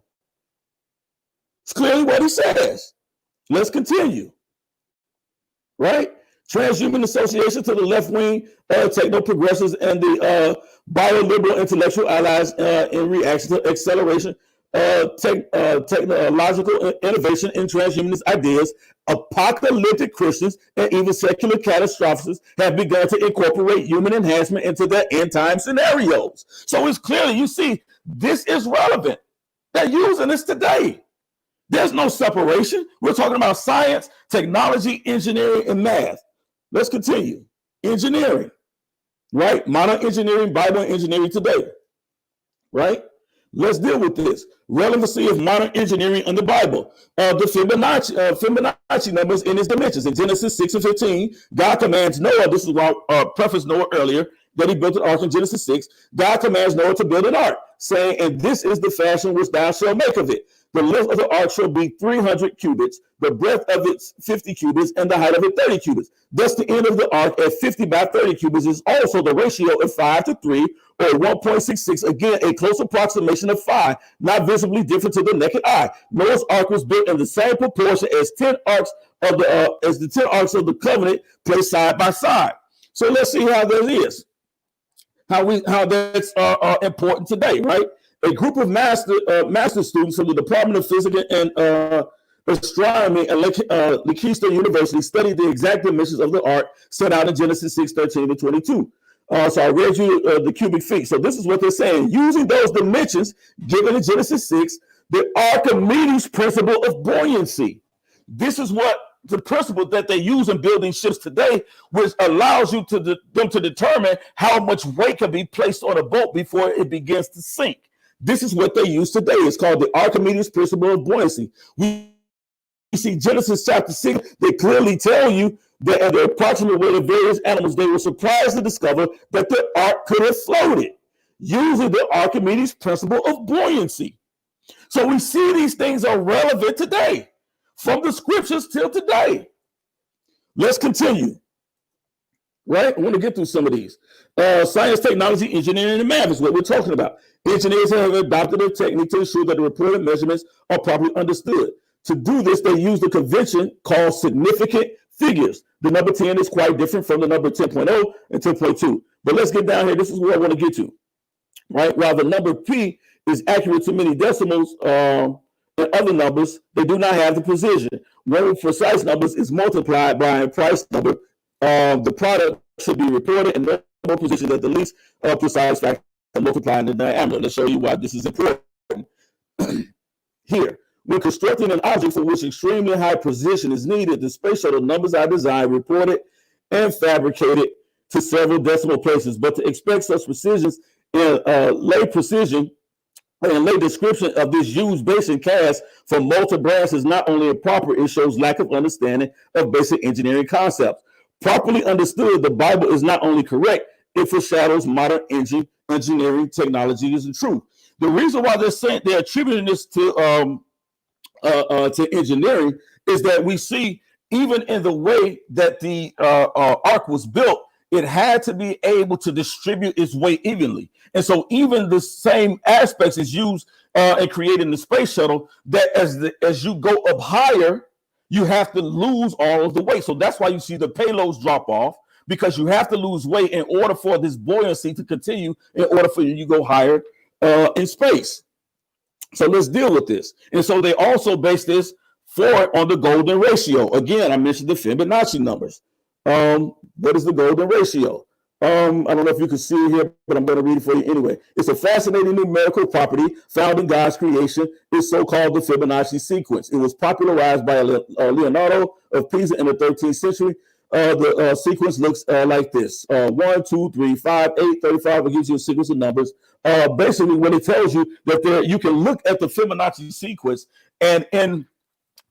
It's clearly what he says. Let's continue. Right? Transhuman association to the left-wing techno-progressives and the bio-liberal intellectual allies in reaction to acceleration, technological innovation in transhumanist ideas, apocalyptic Christians, and even secular catastrophists have begun to incorporate human enhancement into their end-time scenarios. So it's clearly, you see, this is relevant. They're using this today. There's no separation. We're talking about science, technology, engineering, and math. Let's continue. Engineering, right? Modern engineering, Bible engineering today, right? Let's deal with this. Relevancy of modern engineering in the Bible. The Fibonacci numbers in its dimensions. In Genesis 6 and 15, God commands Noah, this is why I prefaced Noah earlier, that he built an ark in Genesis 6. God commands Noah to build an ark, saying, and this is the fashion which thou shalt make of it. The length of the ark shall be 300 cubits, the breadth of it 50 cubits, and the height of it 30 cubits. Thus the end of the ark at 50 by 30 cubits is also the ratio of 5 to 3, or 1.66. Again, a close approximation of 5, not visibly different to the naked eye. Noah's ark was built in the same proportion as 10 arks of the 10 arks of the covenant placed side by side. So let's see how that is. How that's important today, right? A group of master students from the Department of Physics and Astronomy at Lancaster University studied the exact dimensions of the ark set out in Genesis 6:13 to 22. So I read you the cubic feet. So this is what they're saying. Using those dimensions given in Genesis 6, the Archimedes principle of buoyancy. This is what the principle that they use in building ships today, which allows you to determine how much weight can be placed on a boat before it begins to sink. This is what they use today. It's called the Archimedes principle of buoyancy. We see Genesis chapter 6, they clearly tell you that at the approximate weight of various animals, they were surprised to discover that the ark could have floated using the Archimedes principle of buoyancy. So we see these things are relevant today, from the scriptures till today. Let's continue. Right? I want to get through some of these. Science, technology, engineering, and math is what we're talking about. Engineers have adopted a technique to ensure that the reported measurements are properly understood. To do this, they use the convention called significant figures. The number 10 is quite different from the number 10.0 and 10.2. But let's get down here. This is where I want to get to. Right? While the number P is accurate to many decimals and other numbers, they do not have the precision. When precise numbers is multiplied by a price number, the product should be reported in no more position at the least precise factor multiplying the diameter. Let's show you why this is important. Here, when constructing an object for which extremely high precision is needed, the space shuttle numbers are designed, reported, and fabricated to several decimal places. But to expect such precisions in lay precision and lay description of this huge basic cast from multiple brands is not only improper, it shows lack of understanding of basic engineering concepts. Properly understood, the Bible is not only correct, it foreshadows modern engineering technologies and truth. The reason why they're attributing this to engineering is that we see even in the way that the ark was built, it had to be able to distribute its weight evenly. And so even the same aspects is used in creating the space shuttle, that as you go up higher, you have to lose all of the weight. So that's why you see the payloads drop off, because you have to lose weight in order for this buoyancy to continue, in order for you to go higher in space. So let's deal with this. And so they also base this on the golden ratio. Again, I mentioned the Fibonacci numbers. What is the golden ratio? I don't know if you can see it here, but I'm going to read it for you anyway. It's a fascinating numerical property found in God's creation. It's so-called the Fibonacci sequence. It was popularized by Leonardo of Pisa in the 13th century. The sequence looks like this: 1, 2, 3, 5, 8, 35. It gives you a sequence of numbers. Basically, when it tells you that you can look at the Fibonacci sequence, and in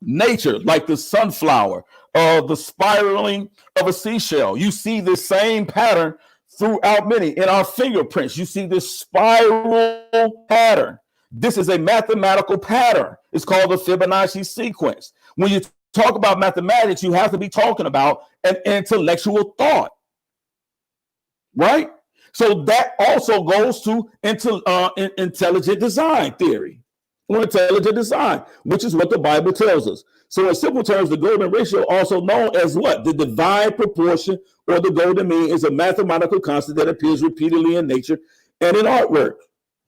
nature, like the sunflower, the spiraling of a seashell, you see the same pattern throughout many. In our fingerprints, you see this spiral pattern. This is a mathematical pattern. It's called the Fibonacci sequence. When you talk about mathematics, you have to be talking about an intellectual thought, right? So that also goes to intelligent design theory or intelligent design, which is what the Bible tells us. So in simple terms, the golden ratio, also known as what? The divine proportion or the golden mean, is a mathematical constant that appears repeatedly in nature and in artwork,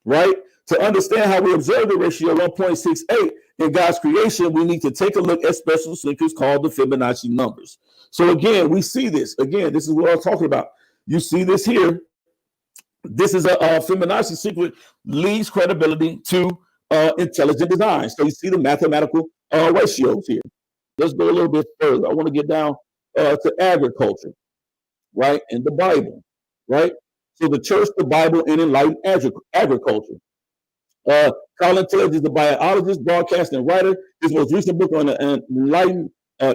right? To understand how we observe the ratio 1.68 in God's creation, we need to take a look at special sequence called the Fibonacci numbers. So again, we see this. Again, this is what I'm talking about. You see this here. This is a Fibonacci sequence leads credibility to intelligent design. So you see the mathematical ratios here. Let's go a little bit further. I want to get down to agriculture, right? In the Bible, right? So the church, the Bible, and enlightened agriculture. Colin Tillage is the biologist, broadcaster, and writer. His most recent book on enlightened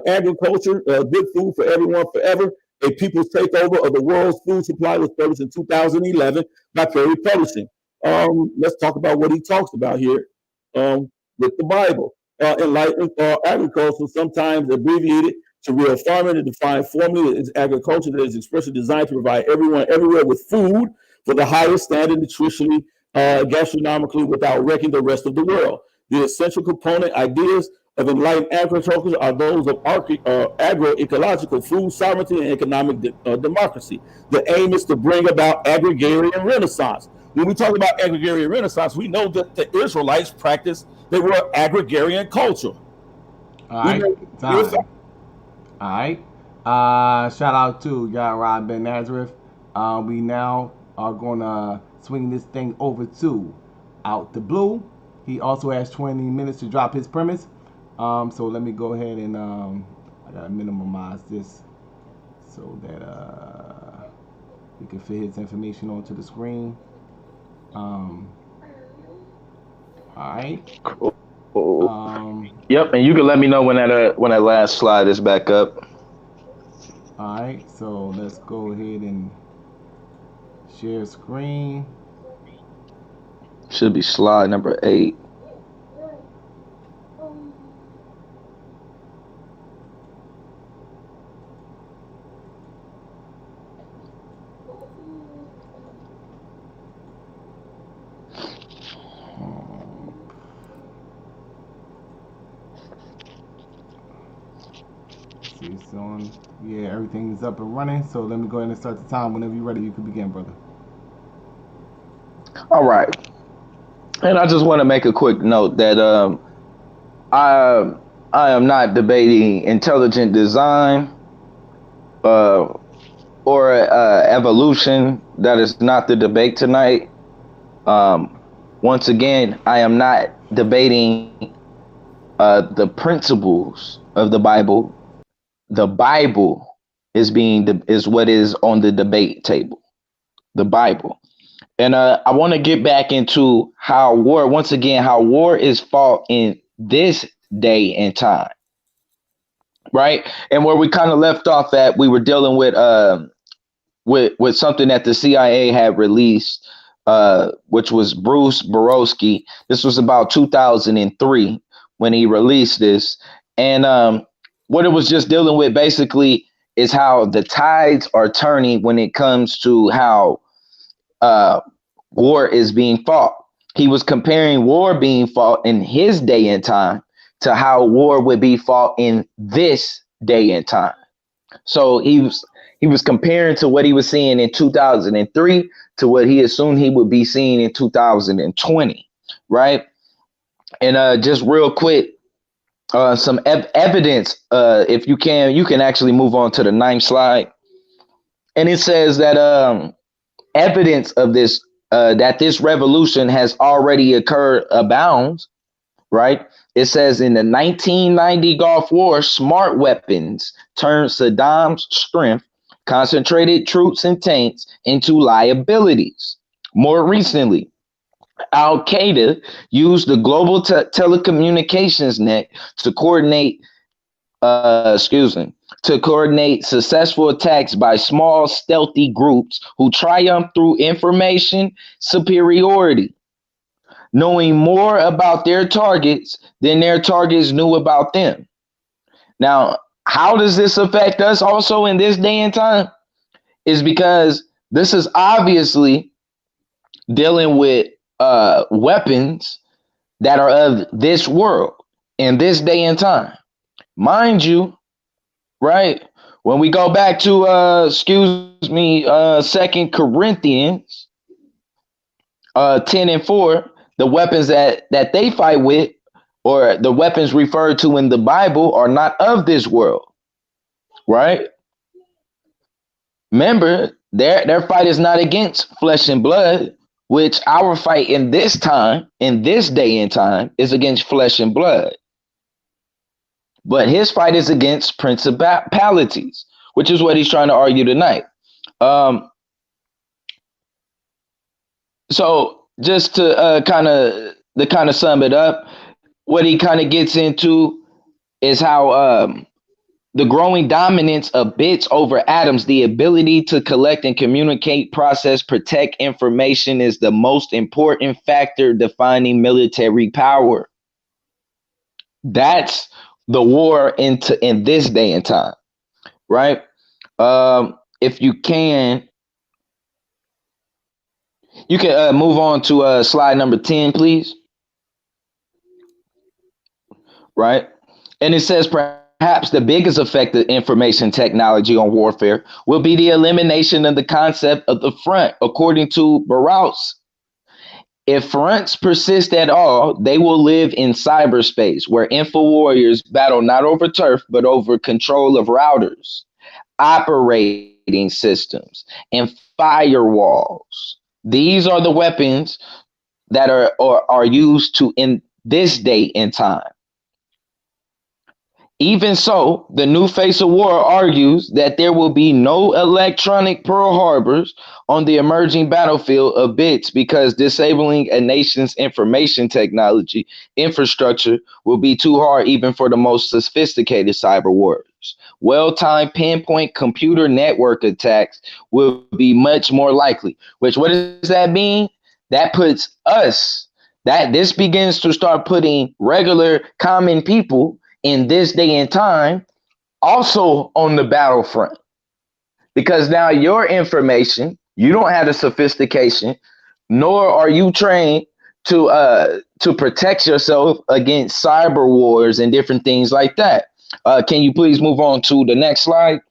agriculture, good food for everyone forever, a people's takeover of the world's food supply, was published in 2011 by Perry Publishing. Let's talk about what he talks about here with the Bible. Enlightened agriculture, sometimes abbreviated to real farming, a defined formula is agriculture that is expressly designed to provide everyone everywhere with food for the highest standard nutritionally, gastronomically, without wrecking the rest of the world. The essential component ideas of enlightened agriculture are those of agroecological food sovereignty and economic democracy. The aim is to bring about agrarian renaissance. When we talk about agrarian renaissance, we know that the Israelites practiced, they were agrarian culture. All right, all right. Shout out to YARAH Ben Nazareth. We now are going to swing this thing over to Out the Blue. He also has 20 minutes to drop his premise. So let me go ahead and I gotta minimize this so that we can fit his information onto the screen. All right. Cool. Yep, and you can let me know when that last slide is back up. All right, so let's go ahead and share screen. Should be slide number 8. See, it's on. Yeah, everything is up and running. So let me go ahead and start the time. Whenever you're ready, you can begin, brother. All right. And I just want to make a quick note that I am not debating intelligent design or evolution. That is not the debate tonight. Once again, I am not debating the principles of the Bible. The Bible is what is on the debate table. The Bible. And I want to get back into how war is fought in this day and time, right? And where we kind of left off at, we were dealing with something that the CIA had released, which was Bruce Borowski. This was about 2003 when he released this, and what it was just dealing with basically is how the tides are turning when it comes to how war is being fought. He was comparing war being fought in his day and time to how war would be fought in this day and time. So he was comparing to what he was seeing in 2003 to what he assumed he would be seeing in 2020, right? And just real quick, some evidence, if you can actually move on to the 9th slide. And it says that evidence of this, that this revolution has already occurred abounds, right? It says in the 1990 Gulf War, smart weapons turned Saddam's strength, concentrated troops and tanks into liabilities. More recently, Al-Qaeda used the global telecommunications net to coordinate successful attacks by small, stealthy groups who triumph through information superiority, knowing more about their targets than their targets knew about them. Now, how does this affect us also in this day and time? Is because This is obviously dealing with weapons that are of this world in this day and time. Mind you, right? When we go back to 2 Corinthians 10:4, the weapons that they fight with, or the weapons referred to in the Bible, are not of this world, right? Remember, their fight is not against flesh and blood, which our fight in this time, in this day and time, is against flesh and blood. But his fight is against principalities, which is what he's trying to argue tonight. So just to kind of sum it up, what he kind of gets into is how the growing dominance of bits over atoms, the ability to collect and communicate, process, protect information, is the most important factor defining military power. That's the war in this day and time, right? If you can move on to slide number 10, please. Right, and it says perhaps the biggest effect of information technology on warfare will be the elimination of the concept of the front, according to Barrows. If fronts persist at all, they will live in cyberspace, where info warriors battle not over turf, but over control of routers, operating systems, and firewalls. These are the weapons that are used to in this day and time. Even so, the new face of war argues that there will be no electronic Pearl Harbors on the emerging battlefield of bits, because disabling a nation's information technology infrastructure will be too hard even for the most sophisticated cyber warriors. Well-timed pinpoint computer network attacks will be much more likely. Which, what does that mean? That puts us, that this begins to start putting regular common people in this day and time also on the battlefront, because now your information, you don't have the sophistication, nor are you trained to protect yourself against cyber wars and different things like that. Can you please move on to the next slide?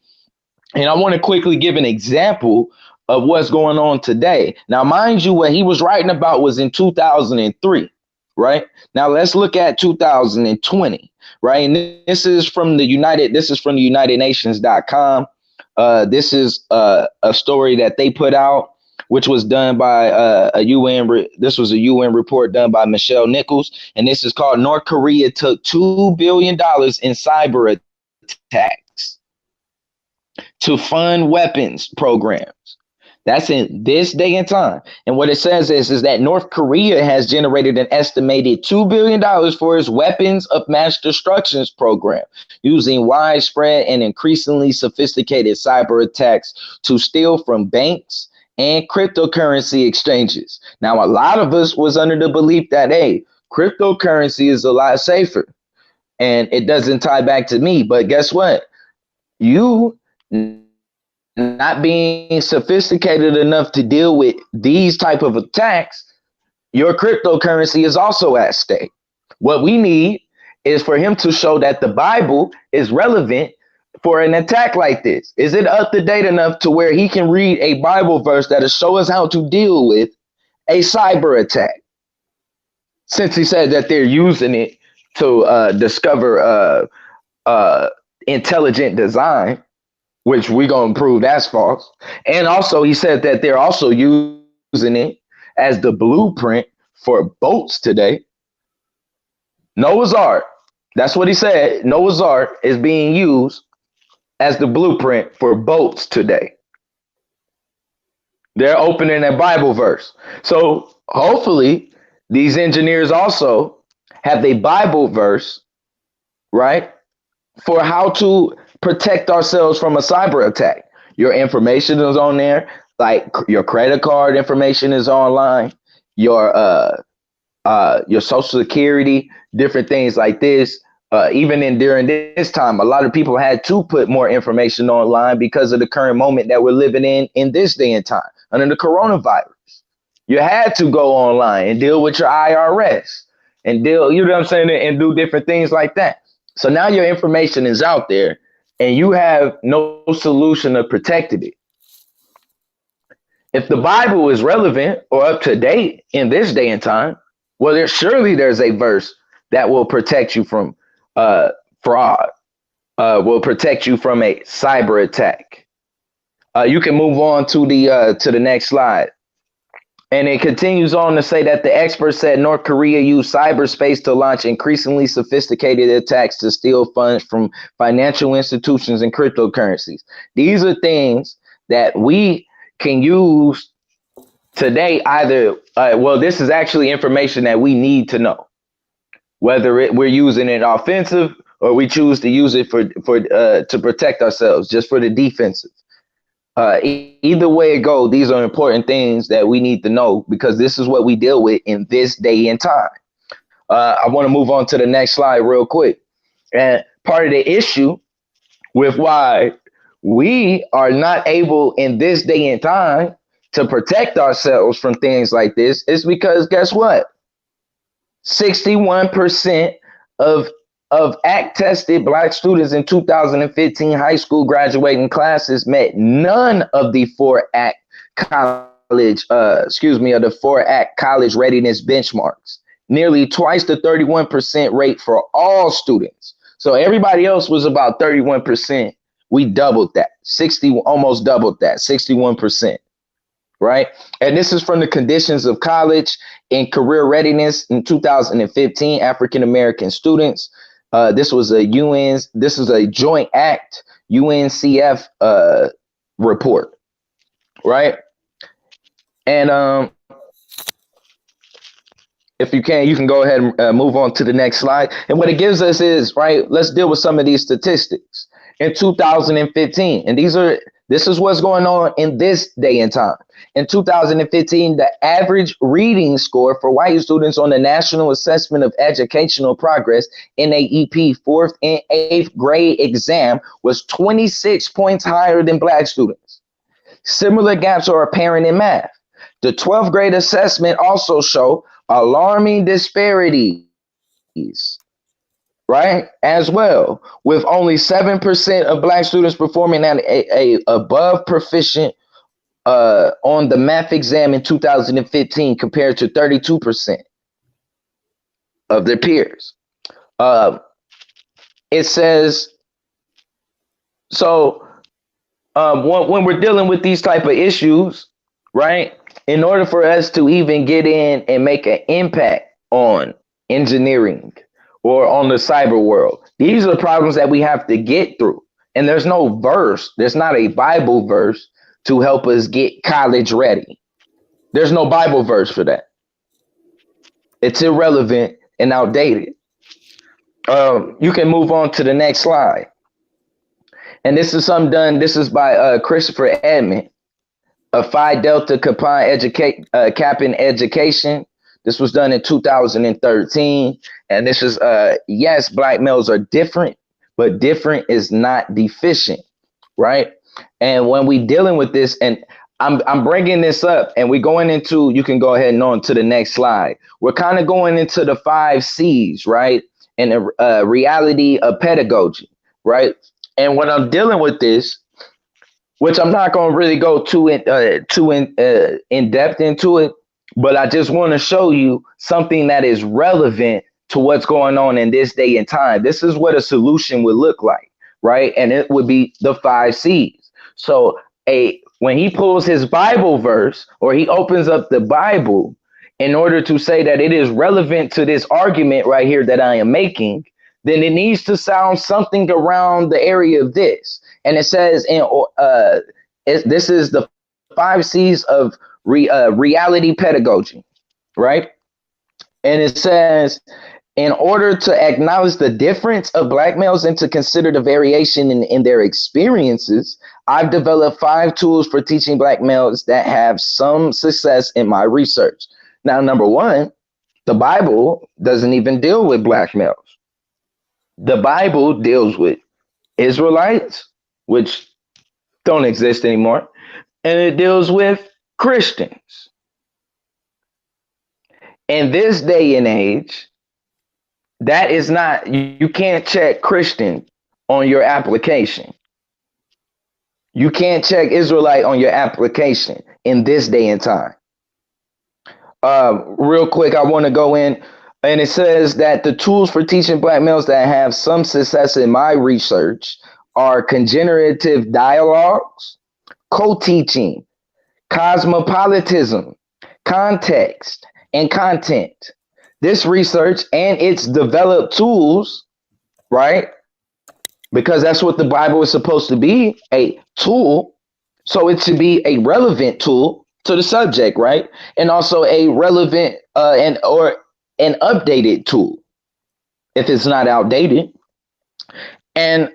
And I want to quickly give an example of what's going on today. Now, mind you, what he was writing about was in 2003, right? Now let's look at 2020. Right, and this is from the UnitedNations.com. This is a story that they put out, which was done by a UN. This was a UN report done by Michelle Nichols, and this is called "North Korea Took $2 billion in cyber attacks to fund weapons programs." That's in this day and time. And what it says is that North Korea has generated an estimated $2 billion for its weapons of mass destruction program, using widespread and increasingly sophisticated cyber attacks to steal from banks and cryptocurrency exchanges. Now, a lot of us was under the belief that, hey, cryptocurrency is a lot safer and it doesn't tie back to me. But guess what? You not being sophisticated enough to deal with these type of attacks, your cryptocurrency is also at stake. What we need is for him to show that the Bible is relevant for an attack like this. Is it up to date enough to where he can read a Bible verse that'll show us how to deal with a cyber attack? Since he said that they're using it to discover intelligent design, which we're going to prove that's false. And also he said that they're also using it as the blueprint for boats today. Noah's Ark, that's what he said. Noah's Ark is being used as the blueprint for boats today. They're opening a Bible verse. So hopefully these engineers also have a Bible verse, right, for how to protect ourselves from a cyber attack. Your information is on there, like your credit card information is online, your social security, different things like this. Even during this time, a lot of people had to put more information online because of the current moment that we're living in this day and time. under the coronavirus. You had to go online and deal with your IRS and deal, you know what I'm saying, and do different things like that. So now your information is out there and you have no solution of protecting it. If the Bible is relevant or up to date in this day and time, well, there's a verse that will protect you from fraud, will protect you from a cyber attack. You can move on to the next slide. And it continues on to say that the experts said North Korea used cyberspace to launch increasingly sophisticated attacks to steal funds from financial institutions and cryptocurrencies. These are things that we can use today either. Well, this is actually information that we need to know, whether we're using it offensive or we choose to use it for to protect ourselves, just for the defensive. Either way it goes, these are important things that we need to know because this is what we deal with in this day and time. I want to move on to the next slide real quick. And part of the issue with why we are not able in this day and time to protect ourselves from things like this is because guess what? 61% of ACT-tested Black students in 2015 high school graduating classes met none of the four ACT college readiness benchmarks, nearly twice the 31% rate for all students. So everybody else was about 31%. We doubled that, almost doubled that, 61%. Right. And this is from the conditions of college and career readiness in 2015, African-American students. This was a joint ACT UNCF report. Right. And if you can go ahead and move on to the next slide. And what it gives us is, right, let's deal with some of these statistics. In 2015, and this is what's going on in this day and time. In 2015, the average reading score for white students on the National Assessment of Educational Progress, NAEP, 4th and 8th grade exam was 26 points higher than Black students. Similar gaps are apparent in math. The 12th grade assessment also showed alarming disparities, right, as well, with only 7% of Black students performing at a above proficient on the math exam in 2015 compared to 32% of their peers. It says, so when we're dealing with these type of issues, right, in order for us to even get in and make an impact on engineering or on the cyber world, these are problems that we have to get through. And there's no verse, there's not a Bible verse to help us get college ready. There's no Bible verse for that. It's irrelevant and outdated. You can move on to the next slide. And this is this is by Christopher Edmond, a Phi Delta Kappa Education. This was done in 2013. And this is, yes, Black males are different, but different is not deficient, right? And when we dealing with this, and I'm bringing this up and we're going into, you can go ahead and on to the next slide. We're kind of going into the 5 C's, right? And the reality of pedagogy, right? And when I'm dealing with this, which I'm not going to really go too in depth into it, but I just want to show you something that is relevant to what's going on in this day and time. This is what a solution would look like, right? And it would be the 5 C's. So when he pulls his Bible verse or he opens up the Bible in order to say that it is relevant to this argument right here that I am making, then it needs to sound something around the area of this. And it says, this is the 5 C's of reality pedagogy, right? And it says, in order to acknowledge the difference of Black males and to consider the variation in their experiences, I've developed 5 tools for teaching Black males that have some success in my research. Now, number 1, the Bible doesn't even deal with Black males. The Bible deals with Israelites, which don't exist anymore, and it deals with Christians. In this day and age, that is not, you can't check Christian on your application. You can't check Israelite on your application in this day and time. Real quick, I want to go in, and it says that the tools for teaching black males that have some success in my research are congenerative dialogues, co-teaching, cosmopolitism, context, and content. This research and its developed tools, right? Because that's what the Bible is supposed to be, a tool. So it should be a relevant tool to the subject, right? And also a relevant or an updated tool if it's not outdated. And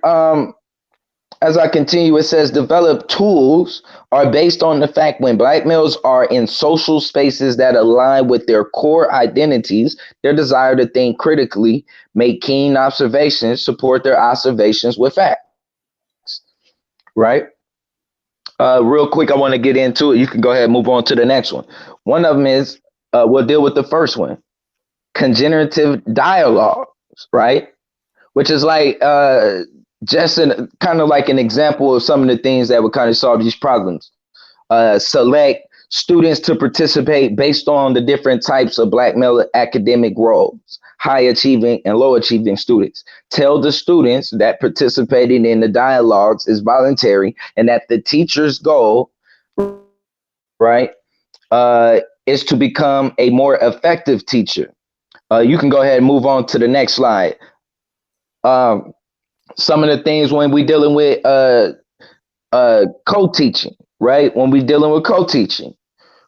as I continue, it says developed tools are based on the fact when black males are in social spaces that align with their core identities, their desire to think critically, make keen observations, support their observations with facts, right? Real quick, I want to get into it. You can go ahead and move on to the next one. One of them is, we'll deal with the first one, congenerative dialogues, right? Which is like, just kind of like an example of some of the things that would kind of solve these problems. Select students to participate based on the different types of black male academic roles, high achieving and low achieving students. Tell the students that participating in the dialogues is voluntary and that the teacher's goal, right, is to become a more effective teacher. You can go ahead and move on to the next slide. Some of the things when we dealing with co-teaching, right? When we dealing with co-teaching,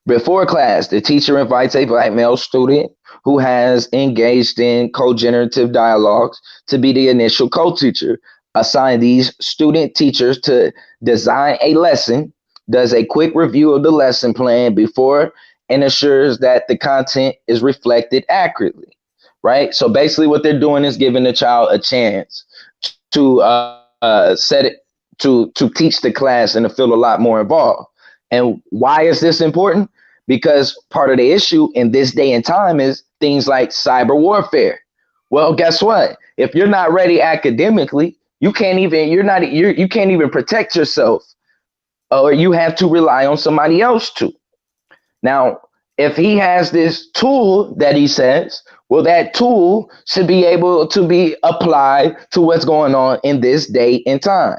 before class, the teacher invites a black male student who has engaged in co-generative dialogues to be the initial co-teacher. Assign these student teachers to design a lesson, does a quick review of the lesson plan before, and assures that the content is reflected accurately, right? So basically what they're doing is giving the child a chance to set it, to teach the class and to feel a lot more involved. And why is this important? Because part of the issue in this day and time is things like cyber warfare. Well, guess what? If you're not ready academically, you can't even protect yourself, or you have to rely on somebody else to. Now, if he has this tool that he says, well, that tool should be able to be applied to what's going on in this day and time.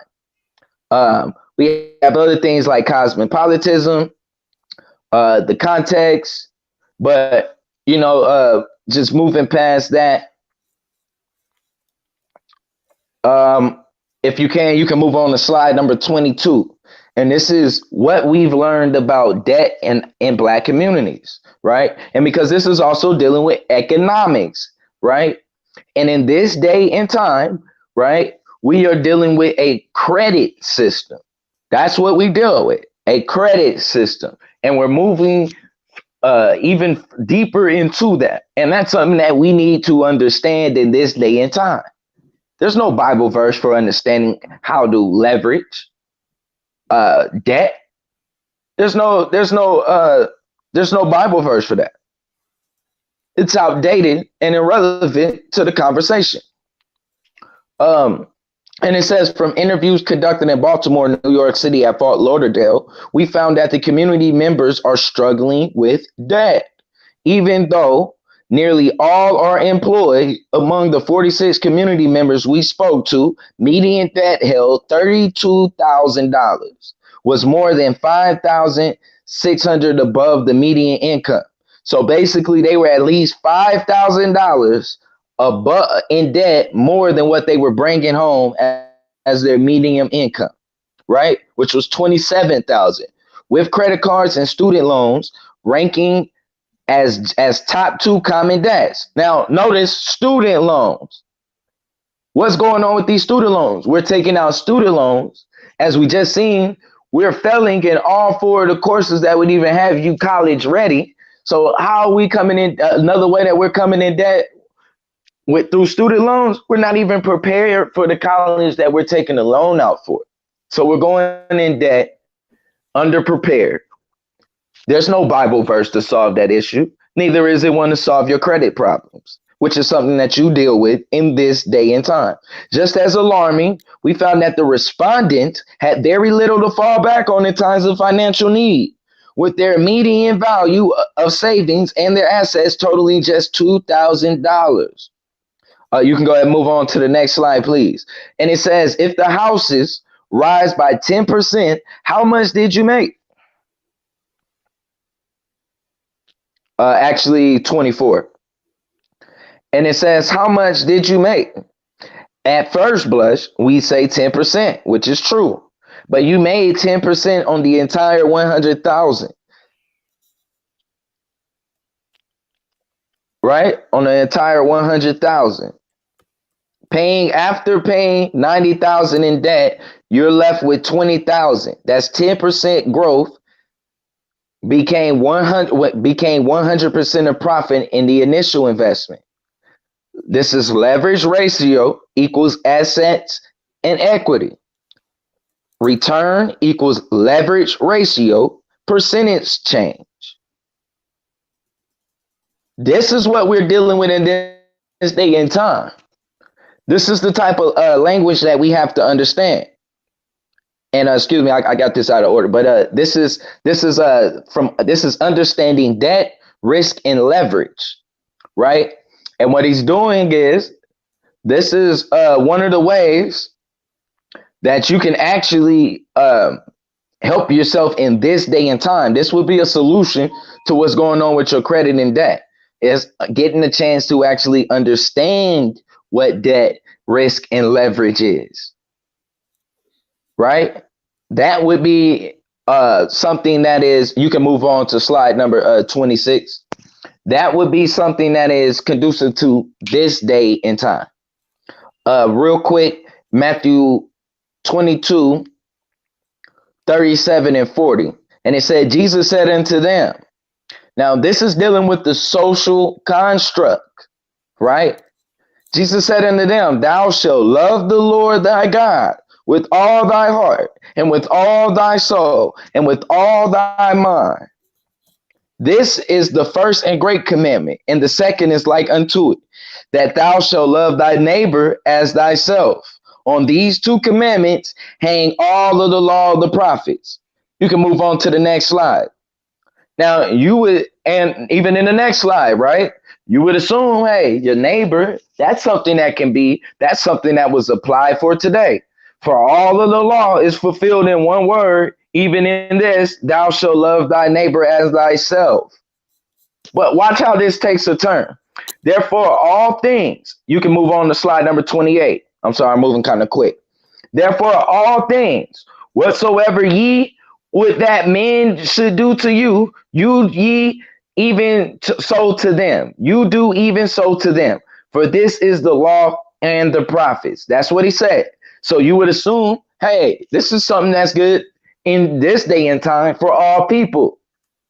We have other things like cosmopolitism, the context, but, you know, just moving past that. If you can move on to slide number 22. And this is what we've learned about debt in black communities, right? And because this is also dealing with economics, right? And in this day and time, right, we are dealing with a credit system. That's what we deal with, a credit system. And we're moving even deeper into that. And that's something that we need to understand in this day and time. There's no Bible verse for understanding how to leverage debt. There's no Bible verse for that. It's outdated and irrelevant to the conversation. And it says, from interviews conducted in Baltimore, New York City, at Fort Lauderdale, we found that the community members are struggling with debt, even though nearly all are employed. Among the 46 community members we spoke to, median debt held $32,000, was more than $5,600 above the median income. So basically, they were at least $5,000 above in debt, more than what they were bringing home as their median income, right? Which was $27,000, with credit cards and student loans ranking as top 2 common debts. Now, notice student loans. What's going on with these student loans? We're taking out student loans. As we just seen, we're failing in all 4 of the courses that would even have you college ready. So how are we coming in? Another way that we're coming in debt through student loans, we're not even prepared for the college that we're taking a loan out for. So we're going in debt, underprepared. There's no Bible verse to solve that issue. Neither is it one to solve your credit problems, which is something that you deal with in this day and time. Just as alarming, we found that the respondent had very little to fall back on in times of financial need, with their median value of savings and their assets totaling just $2,000. You can go ahead and move on to the next slide, please. And it says, if the houses rise by 10%, how much did you make? Actually 24. And it says, how much did you make? At first blush, we say 10%, which is true. But you made 10% on the entire 100,000. Right? On the entire 100,000. After paying 90,000 in debt, you're left with 20,000. That's 10% growth. Became 100% of profit in the initial investment. This is leverage ratio equals assets and equity. Return equals leverage ratio percentage change. This is what we're dealing with in this day and time. This is the type of language that we have to understand. And excuse me, I got this out of order, but this is understanding debt, risk, and leverage, right? And what he's doing is, this is one of the ways that you can actually help yourself in this day and time. This would be a solution to what's going on with your credit and debt, is getting a chance to actually understand what debt, risk, and leverage is. Right? That would be something that is, you can move on to slide number 26. That would be something that is conducive to this day and time. Real quick, Matthew 22, 37 and 40. And it said, Jesus said unto them, now this is dealing with the social construct, right? Jesus said unto them, thou shalt love the Lord thy God with all thy heart, and with all thy soul, and with all thy mind. This is the first and great commandment, and the second is like unto it, that thou shalt love thy neighbor as thyself. On these two commandments hang all of the law of the prophets. You can move on to the next slide. Now, you would, and even in the next slide, right? You would assume, hey, your neighbor, that's something that was applied for today. For all of the law is fulfilled in one word, even in this, thou shalt love thy neighbor as thyself. But watch how this takes a turn. Therefore, all things, you can move on to slide number 28. I'm sorry, I'm moving kind of quick. Therefore, all things, whatsoever ye would that men should do to you, you ye even so to them. You do even so to them. For this is the law and the prophets. That's what he said. So you would assume, hey, this is something that's good in this day and time for all people.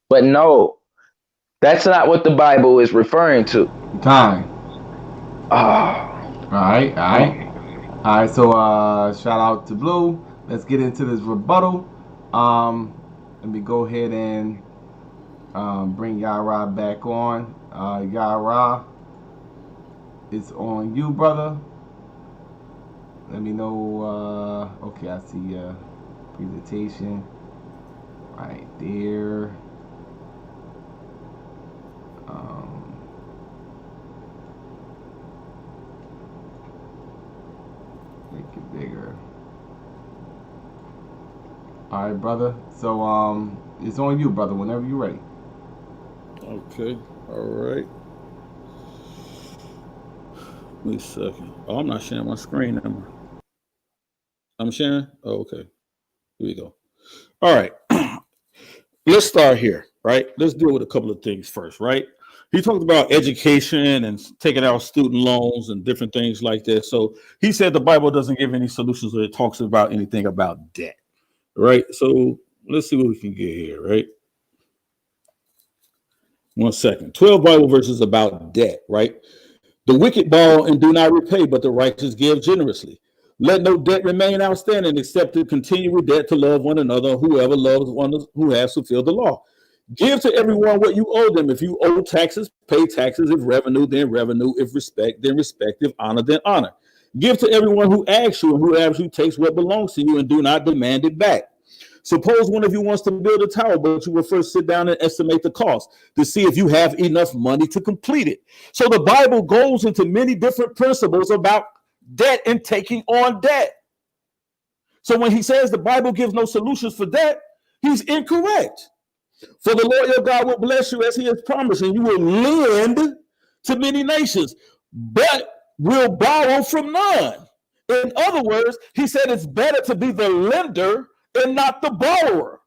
But no, that's not what the Bible is referring to. Time. Oh. All right. So shout out to Blue. Let's get into this rebuttal. Let me go ahead and bring YARAH back on. YARAH, it's on you, brother. Let me know. Okay, I see presentation right there. Make it bigger. All right, brother. So it's on you, brother. Whenever you're ready. Okay. All right. Wait a second. Oh, I'm not sharing my screen anymore. I'm sharing? Oh, okay. Here we go. All right. Let's start here, right? Let's deal with a couple of things first, right? He talked about education and taking out student loans and different things like that. So he said the Bible doesn't give any solutions or it talks about anything about debt, right? So let's see what we can get here, right? 1 second. 12 Bible verses about debt, right? The wicked borrow and do not repay, but the righteous give generously. Let no debt remain outstanding except to continue with debt to love one another, whoever loves one who has fulfilled the law. Give to everyone what you owe them. If you owe taxes, pay taxes. If revenue, then revenue. If respect, then respect. If honor, then honor. Give to everyone who asks you, and who asks you takes what belongs to you, and do not demand it back. Suppose one of you wants to build a tower, but you will first sit down and estimate the cost to see if you have enough money to complete it. So the Bible goes into many different principles about debt and taking on debt. So when he says the Bible gives no solutions for debt, he's incorrect. For the Lord your God will bless you as he has promised, and you will lend to many nations, but will borrow from none. In other words, he said it's better to be the lender and not the borrower.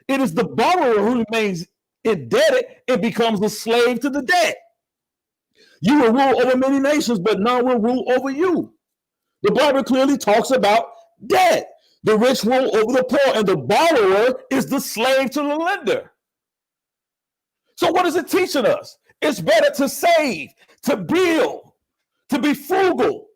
It is the borrower who remains indebted and becomes a slave to the debt. You will rule over many nations, but none will rule over you. The Bible clearly talks about debt. The rich rule over the poor, and the borrower is the slave to the lender. So what is it teaching us? It's better to save, to build, to be frugal,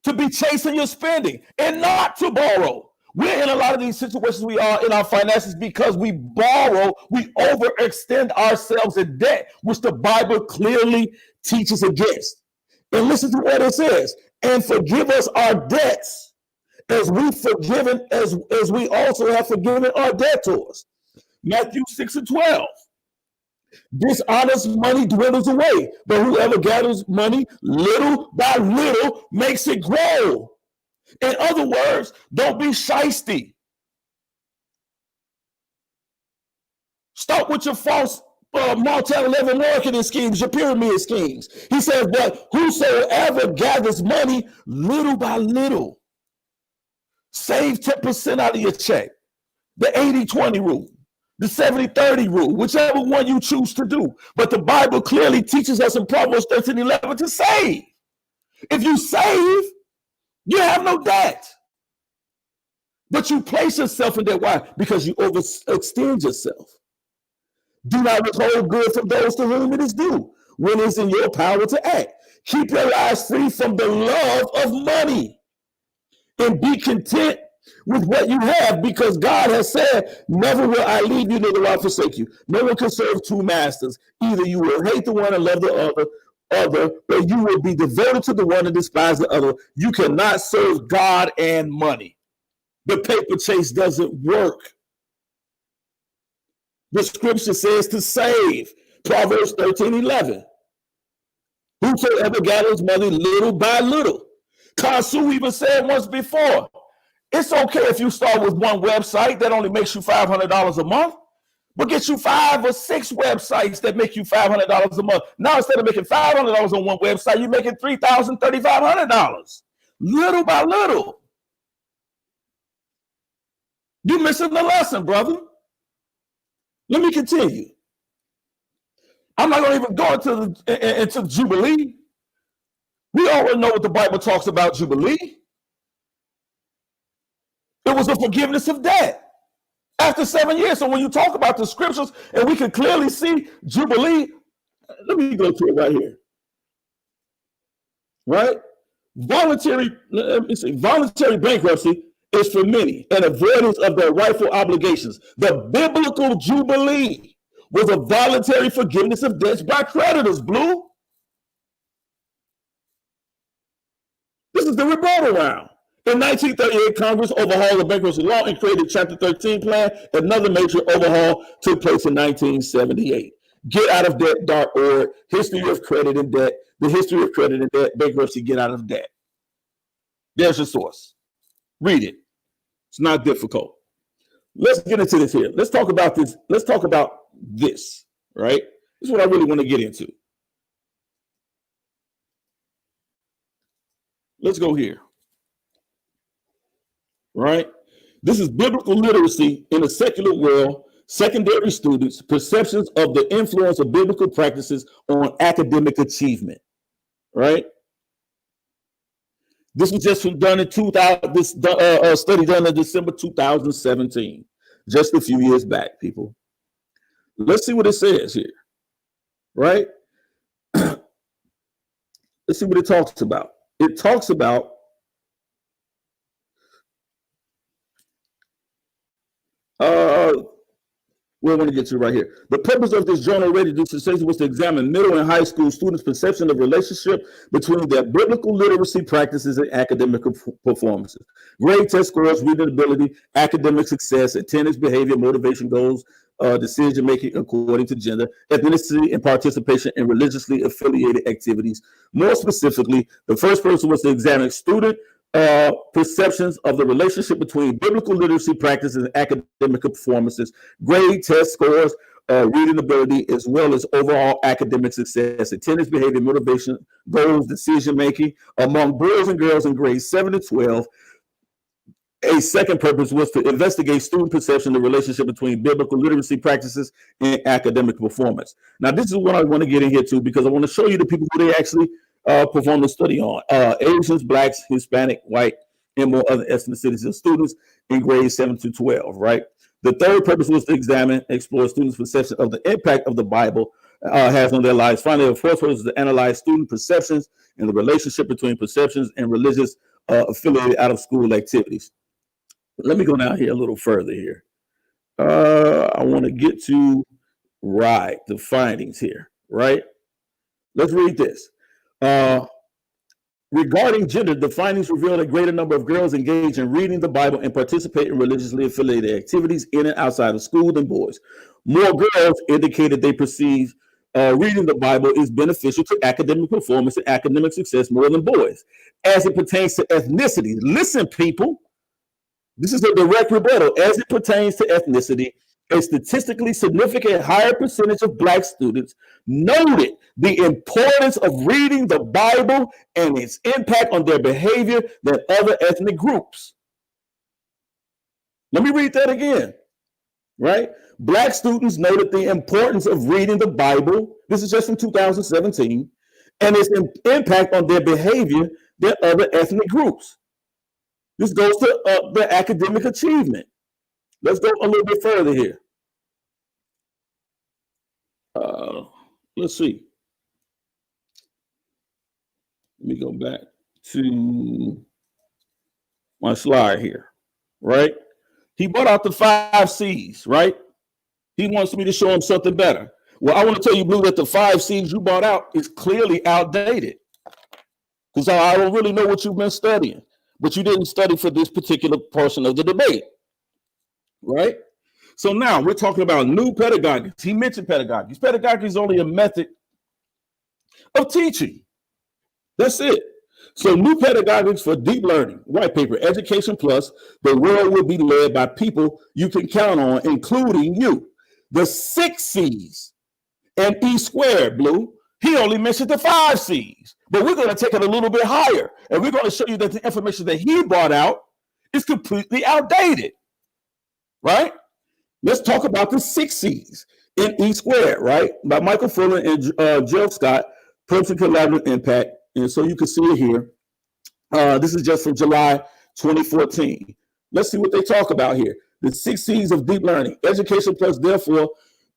to be chasing your spending, and not to borrow. We're in a lot of these situations we are in our finances because we borrow, we overextend ourselves in debt, which the Bible clearly teaches against. And listen to what it says, and forgive us our debts as we also have forgiven our debtors. Matthew 6:12. Dishonest money dwindles away, but whoever gathers money little by little makes it grow. In other words, don't be shysty. Stop with your false multi-level marketing schemes, your pyramid schemes. He says, but whosoever gathers money little by little, save 10% out of your check, the 80-20 rule, the 70-30 rule, whichever one you choose to do. But the Bible clearly teaches us in Proverbs 13:11 to save. If you save, you have no debt. But you place yourself in debt. Why? Because you overextend yourself. Do not withhold good from those to whom it is due, when it's in your power to act. Keep your lives free from the love of money, and be content with what you have, because God has said, never will I leave you, neither will I forsake you. No one can serve two masters. Either you will hate the one and love the other, or you will be devoted to the one and despise the other. You cannot serve God and money. The paper chase doesn't work. The scripture says to save. Proverbs 13:11. Whosoever gathers money little by little. Kansu even said once before, it's okay if you start with one website that only makes you $500 a month, but get you 5 or 6 websites that make you $500 a month. Now, instead of making $500 on one website, you're making $3,000, $3,500, little by little. You're missing the lesson, brother. Let me continue. I'm not going to even go into Jubilee. We already know what the Bible talks about Jubilee. It was a forgiveness of debt after 7 years. So when you talk about the scriptures, and we can clearly see Jubilee, let me go to it right here. Right? Voluntary bankruptcy is for many, and avoidance of their rightful obligations. The biblical Jubilee was a voluntary forgiveness of debts by creditors, Blue. This is the rebuttal round. In 1938, Congress overhauled the bankruptcy law and created Chapter 13 plan. Another major overhaul took place in 1978. GetOutOfDebt.org, history of credit and debt, the history of credit and debt, bankruptcy, get out of debt. There's your source. Read it. It's not difficult. Let's get into this here. Let's talk about this. Let's talk about this, right? This is what I really want to get into. Let's go here. Right? This is biblical literacy in a secular world, secondary students, perceptions of the influence of biblical practices on academic achievement. Right? This was just done in 2000. This study done in December 2017, just a few years back, people. Let's see what it says here. Right? Let's see what it talks about. It talks about we want to get to right here. The purpose of this journal ready dissertation was to examine middle and high school students' perception of relationship between their biblical literacy practices and academic performances. Grade test scores, reading ability, academic success, attendance, behavior, motivation, goals, decision making according to gender, ethnicity, and participation in religiously affiliated activities. More specifically, the first person was to examine student perceptions of the relationship between biblical literacy practices and academic performances, grade test scores, reading ability, as well as overall academic success, attendance, behavior, motivation, goals, decision making among boys and girls in grades 7 to 12. A second purpose was to investigate student perception of the relationship between biblical literacy practices and academic performance. Now, this is what I want to get in here too, because I want to show you the people who they actually perform the study on. Asians, blacks, Hispanic, white, and more other ethnicities of students in grades 7 to 12, right? The third purpose was to examine, explore students' perception of the impact of the Bible has on their lives. Finally, the fourth purpose was to analyze student perceptions and the relationship between perceptions and religious affiliated out-of-school activities. Let me go down here a little further here. I want to get to, the findings here, right? Let's read this. Regarding gender, the findings revealed a greater number of girls engage in reading the Bible and participate in religiously affiliated activities in and outside of school than boys. More girls indicated they perceive reading the Bible is beneficial to academic performance and academic success more than boys. As it pertains to ethnicity, listen, people, this is a direct rebuttal. As it pertains to ethnicity, a statistically significant higher percentage of black students noted the importance of reading the Bible and its impact on their behavior than other ethnic groups. Let me read that again, right? Black students noted the importance of reading the Bible, this is just from 2017, and its impact on their behavior than other ethnic groups. This goes to the academic achievement. Let's go a little bit further here. Let's see. Let me go back to my slide here, right? He brought out the 5 C's, right? He wants me to show him something better. Well, I want to tell you, Blue, that the 5 C's you brought out is clearly outdated. Because I don't really know what you've been studying, but you didn't study for this particular portion of the debate, right? So now we're talking about new pedagogy. He mentioned pedagogy. Pedagogy is only a method of teaching. That's it. So new pedagogies for deep learning, white paper, Education Plus, the world will be led by people you can count on, including you. The 6 C's and E squared, Blue, he only mentioned the 5 C's, but we're going to take it a little bit higher. And we're going to show you that the information that he brought out is completely outdated, right? Let's talk about the 6 C's in E squared, right? By Michael Fuller and Joe Scott, Person Collaborative Impact. And so you can see it here. This is just from July 2014. Let's see what they talk about here. The 6 C's of deep learning. Education Plus, therefore,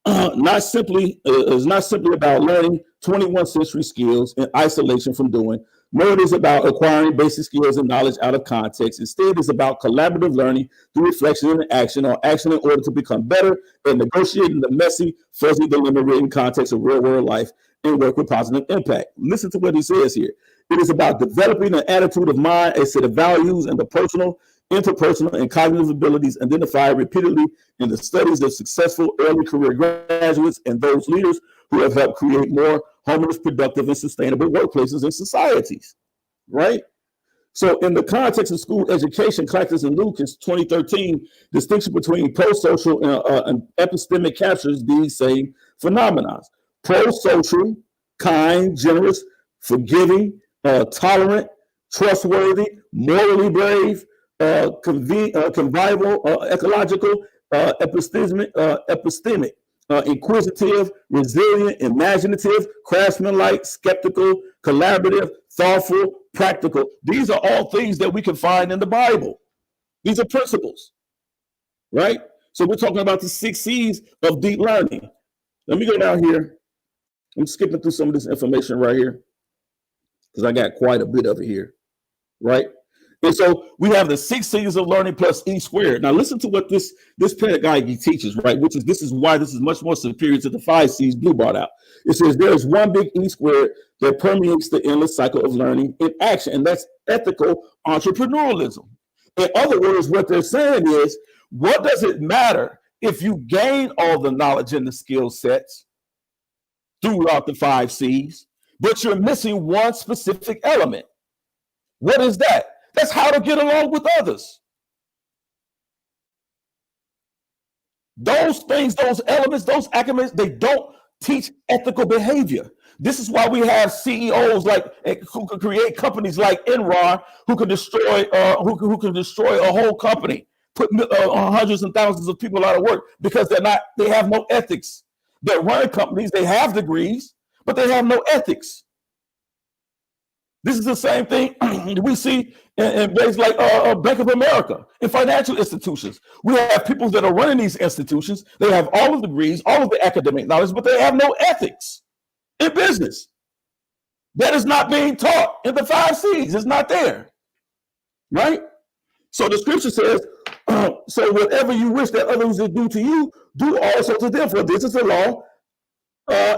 is not simply about learning 21st century skills in isolation from doing, nor it is about acquiring basic skills and knowledge out of context. Instead, it's about collaborative learning through reflection and action, or action in order to become better and negotiating the messy, fuzzy, dilemma-ridden context of real-world life and work with positive impact. Listen to what he says here. It is about developing an attitude of mind, a set of values, and the personal, interpersonal, and cognitive abilities identified repeatedly in the studies of successful early career graduates and those leaders who have helped create more harmonious, productive, and sustainable workplaces and societies, right? So in the context of school education, Clacton and Lucas 2013, distinction between pro-social and epistemic captures these same phenomena. Pro-social, kind, generous, forgiving, tolerant, trustworthy, morally brave, convivial, ecological, epistemic, inquisitive, resilient, imaginative, craftsmanlike, skeptical, collaborative, thoughtful, practical. These are all things that we can find in the Bible. These are principles, right? So we're talking about the 6 C's of deep learning. Let me go down here. I'm skipping through some of this information right here because I got quite a bit of it here, right? And so we have the 6 C's of learning plus E squared. Now listen to what this pedagogy teaches, right? This is why this is much more superior to the 5 C's Blue brought out. It says there is one big E squared that permeates the endless cycle of learning in action, and that's ethical entrepreneurialism. In other words, what they're saying is, what does it matter if you gain all the knowledge and the skill sets throughout the 5 C's, but you're missing one specific element? What is that? That's how to get along with others. Those things, those elements, those academics, they don't teach ethical behavior. This is why we have CEOs who can create companies like Enron, who can destroy a whole company, put hundreds and thousands of people out of work because they have no ethics. They're running companies, they have degrees, but they have no ethics. This is the same thing we see in places like Bank of America, in financial institutions. We have people that are running these institutions. They have all of the degrees, all of the academic knowledge, but they have no ethics in business. That is not being taught in the 5 C's. It's not there, right? So the scripture says, so whatever you wish that others would do to you, do also to them, for this is the law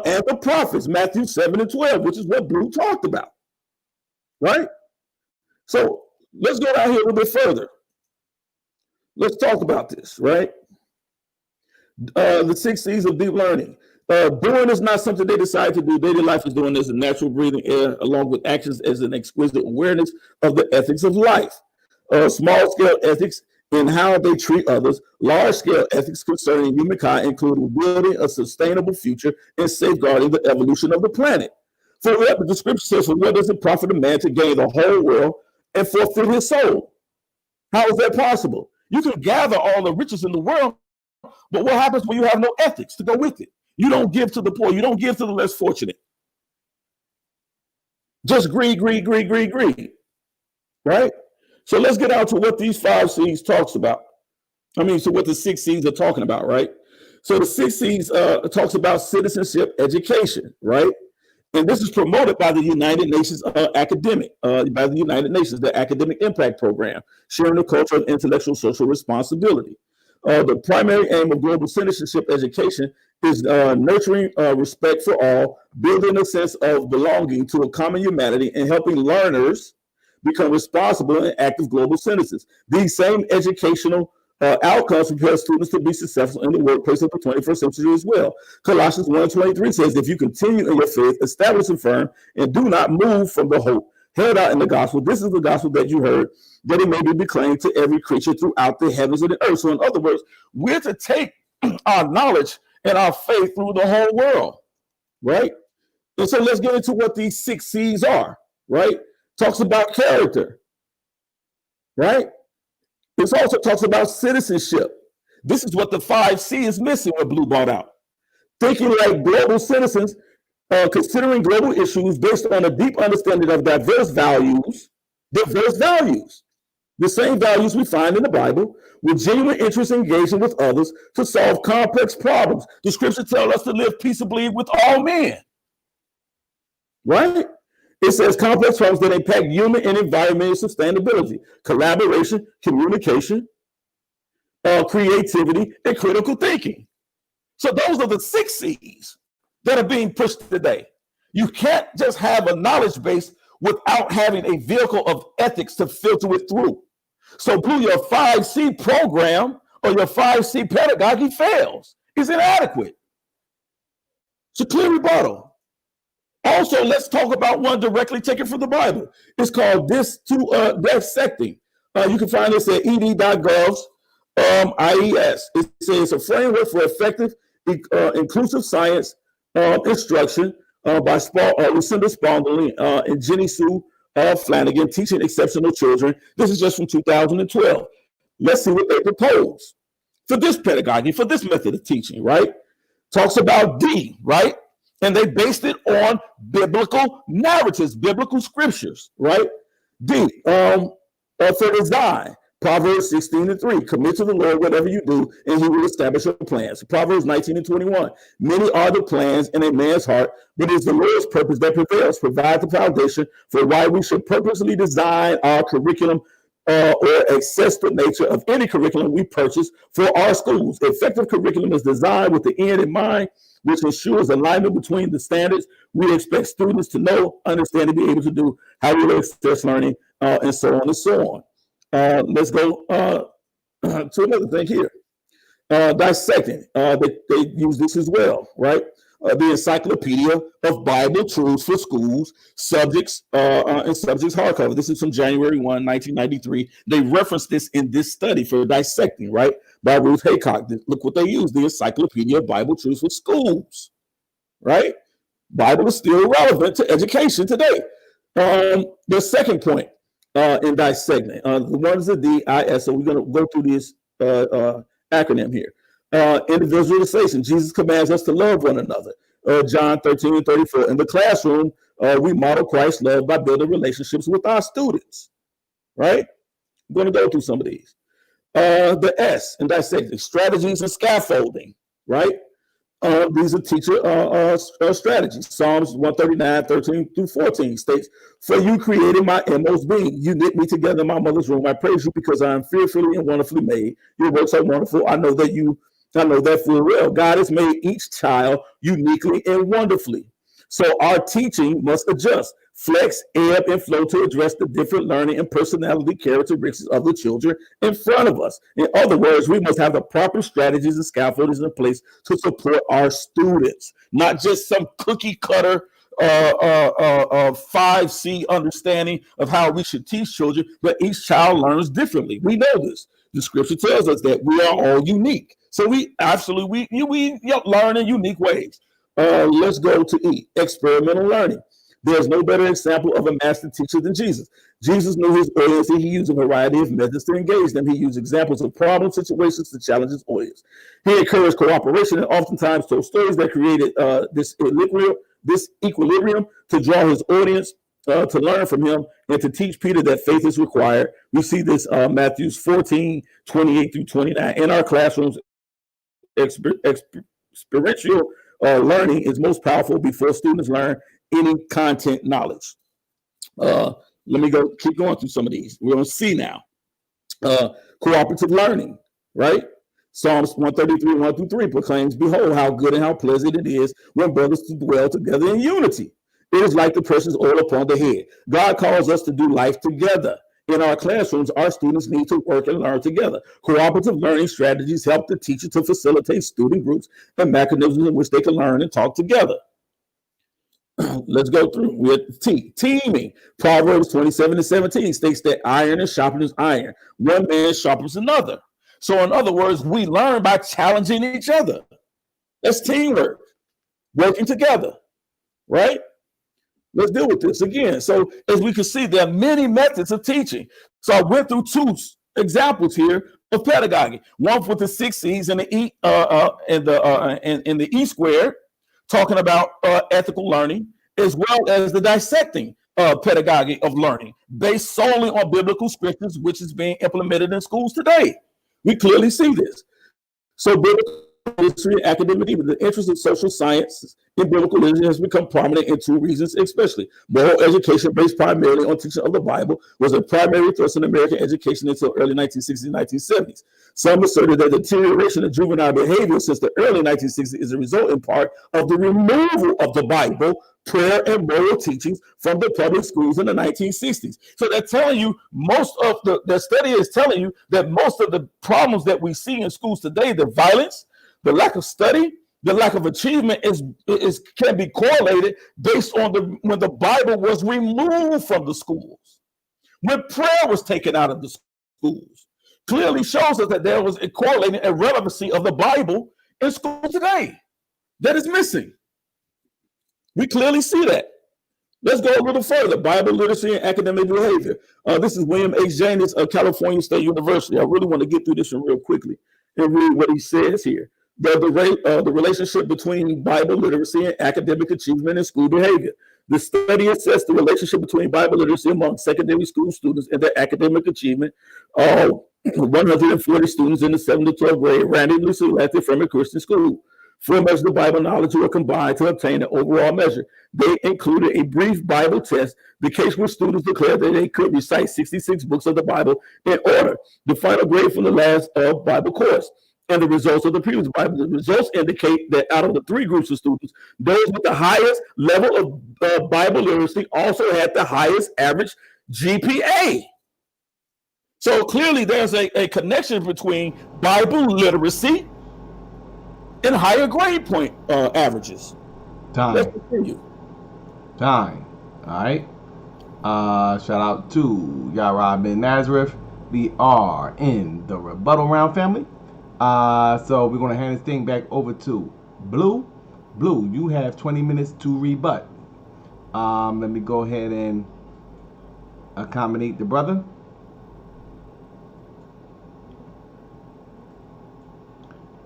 and the prophets, Matthew 7:12, which is what Blue talked about. Right? So let's go down here a little bit further. Let's talk about this, right? The 6 C's of deep learning. Doing is not something they decide to do. Daily life is doing this in natural breathing air, along with actions as an exquisite awareness of the ethics of life. Small-scale ethics in how they treat others. Large-scale ethics concerning humankind, including building a sustainable future and safeguarding the evolution of the planet. For the scripture says, for what does it profit a man to gain the whole world and forfeit his soul? How is that possible? You can gather all the riches in the world, but what happens when you have no ethics to go with it? You don't give to the poor. You don't give to the less fortunate. Just greed, right? So let's get out to what these 5 C's talks about. So what the 6 C's are talking about, right? So the 6 C's talks about citizenship education, right? And this is promoted by the United Nations the Academic Impact Program, sharing the culture of intellectual social responsibility. The primary aim of global citizenship education is nurturing respect for all, building a sense of belonging to a common humanity, and helping learners become responsible and active global citizens. These same educational outcomes prepare students to be successful in the workplace of the 21st century as well. Colossians 1:23 says, if you continue in your faith, establish and firm, and do not move from the hope held out in the gospel. This is the gospel that you heard, that it may be proclaimed to every creature throughout the heavens and the earth. So in other words, we're to take our knowledge and our faith through the whole world, right? And so let's get into what these 6 C's are, right? Talks about character, right? This also talks about citizenship. This is what the 5 C is missing, what Blue brought out. Thinking like global citizens, considering global issues based on a deep understanding of diverse values, the same values we find in the Bible, with genuine interest in engaging with others to solve complex problems. The scripture tells us to live peaceably with all men, right? It says complex problems that impact human and environmental sustainability, collaboration, communication, creativity, and critical thinking. So those are the 6 C's that are being pushed today. You can't just have a knowledge base without having a vehicle of ethics to filter it through. So Blue, your 5 C program or your 5 C pedagogy fails. It's inadequate. It's a clear rebuttal. Also, let's talk about one directly taken from the Bible. It's called dissecting. You can find this at ed.gov's IES. It says a framework for effective, inclusive science instruction by Lucinda Spalding and Jenny Sue Flanagan, teaching exceptional children. This is just from 2012. Let's see what they propose for this pedagogy, for this method of teaching, right? Talks about D, right? And they based it on biblical narratives, biblical scriptures, right? D, for design, Proverbs 16:3, commit to the Lord whatever you do, and he will establish your plans. Proverbs 19:21, many are the plans in a man's heart, but it is the Lord's purpose that prevails. Provide the foundation for why we should purposely design our curriculum or assess the nature of any curriculum we purchase for our schools. Effective curriculum is designed with the end in mind, which ensures alignment between the standards we expect students to know, understand, and be able to do, how we assess learning, and so on and so on. Let's go to another thing here. Dissecting. They use this as well, right? The Encyclopedia of Bible Truths for Schools, Subjects, and Subjects hardcover. This is from January 1, 1993. They referenced this in this study for dissecting, right? By Ruth Haycock. Look what they use, the Encyclopedia of Bible Truths for Schools, right? Bible is still relevant to education today. The second point in dissecting, the one is the DIS. So we're going to go through this acronym here. Individualization. Jesus commands us to love one another. John 13:34. In the classroom, we model Christ's love by building relationships with our students, right? I'm going to go through some of these. The S in dissecting. Strategies and scaffolding, right? These are teacher strategies. Psalms 139:13-14 states, "For you created my inmost being. You knit me together in my mother's womb. I praise you because I am fearfully and wonderfully made. Your works are wonderful. I know that full well. God has made each child uniquely and wonderfully. So our teaching must adjust, flex, ebb, and flow to address the different learning and personality characteristics of the children in front of us. In other words, we must have the proper strategies and scaffoldings in place to support our students, not just some cookie cutter 5C understanding of how we should teach children, but each child learns differently. We know this. The scripture tells us that we are all unique. So we learn in unique ways. Let's go to E, experimental learning. There's no better example of a master teacher than Jesus. Jesus knew his audience, and he used a variety of methods to engage them. He used examples of problem situations to challenge his audience. He encouraged cooperation and oftentimes told stories that created this equilibrium to draw his audience to learn from him and to teach Peter that faith is required. We see this Matthew 14:28-29. In our classrooms, experiential learning is most powerful before students learn any content knowledge. Let me keep going through some of these. We're going to see now. Cooperative learning, right? Psalms 133:1-3 proclaims, "Behold, how good and how pleasant it is when brothers dwell together in unity. It is like the precious oil upon the head." God calls us to do life together. In our classrooms, our students need to work and learn together. Cooperative learning strategies help the teacher to facilitate student groups and mechanisms in which they can learn and talk together. Let's go through with T, teaming. Proverbs 27:17 states that iron is sharpens iron. One man sharpens another. So in other words, we learn by challenging each other. That's teamwork, working together, right? Let's deal with this again. So as we can see, there are many methods of teaching. So I went through two examples here of pedagogy. One with the 6 C's and the E and the E squared, talking about ethical learning, as well as the dissecting pedagogy of learning based solely on biblical scriptures, which is being implemented in schools today. We clearly see this. So biblical history and academic, even the interest in social sciences in biblical literature has become prominent in two reasons, especially. Moral education based primarily on teaching of the Bible was a primary thrust in American education until early 1960s and 1970s. Some asserted that the deterioration of juvenile behavior since the early 1960s is a result in part of the removal of the Bible, prayer, and moral teachings from the public schools in the 1960s. So they're telling you the study is telling you that most of the problems that we see in schools today, the violence, the lack of study, the lack of achievement can be correlated based on when the Bible was removed from the schools, when prayer was taken out of the schools. Clearly shows us that there was a correlating irrelevancy of the Bible in school today that is missing. We clearly see that. Let's go a little further. Bible literacy and academic behavior. This is William H. James of California State University. I really want to get through this one real quickly and read what he says here. The relationship between Bible literacy and academic achievement and school behavior. The study assessed the relationship between Bible literacy among secondary school students and their academic achievement. 140 students in the 7th to 12th grade randomly selected from a Christian school. Four measures of Bible knowledge were combined to obtain an overall measure. They included a brief Bible test, the case where students declared that they could recite 66 books of the Bible in order, the final grade from the last Bible course, and the results of the previous Bible. The results indicate that out of the three groups of students, those with the highest level of Bible literacy also had the highest average GPA. So clearly there's a connection between Bible literacy and higher grade point averages. Let's continue. Time. All right. Shout out to YARAH bin Nazareth. We are in the rebuttal round, family. So we're going to hand this thing back over to Blue. Blue, you have 20 minutes to rebut. Let me go ahead and accommodate the brother.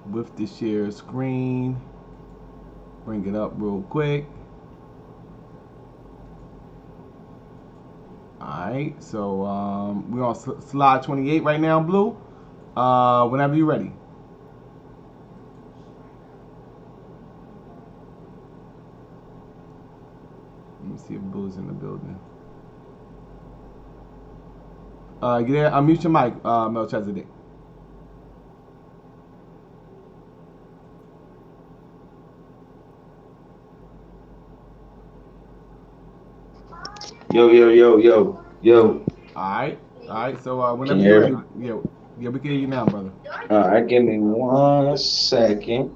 With the share screen. Bring it up real quick. Alright, so we're on slide 28 right now, Blue. Whenever you're ready. Let me see if Blue's in the building. You there? Unmute your mic, Melchizedek. Yo. Alright. So whenever you're ready. Yeah, we can hear you now, brother. Alright, give me 1 second.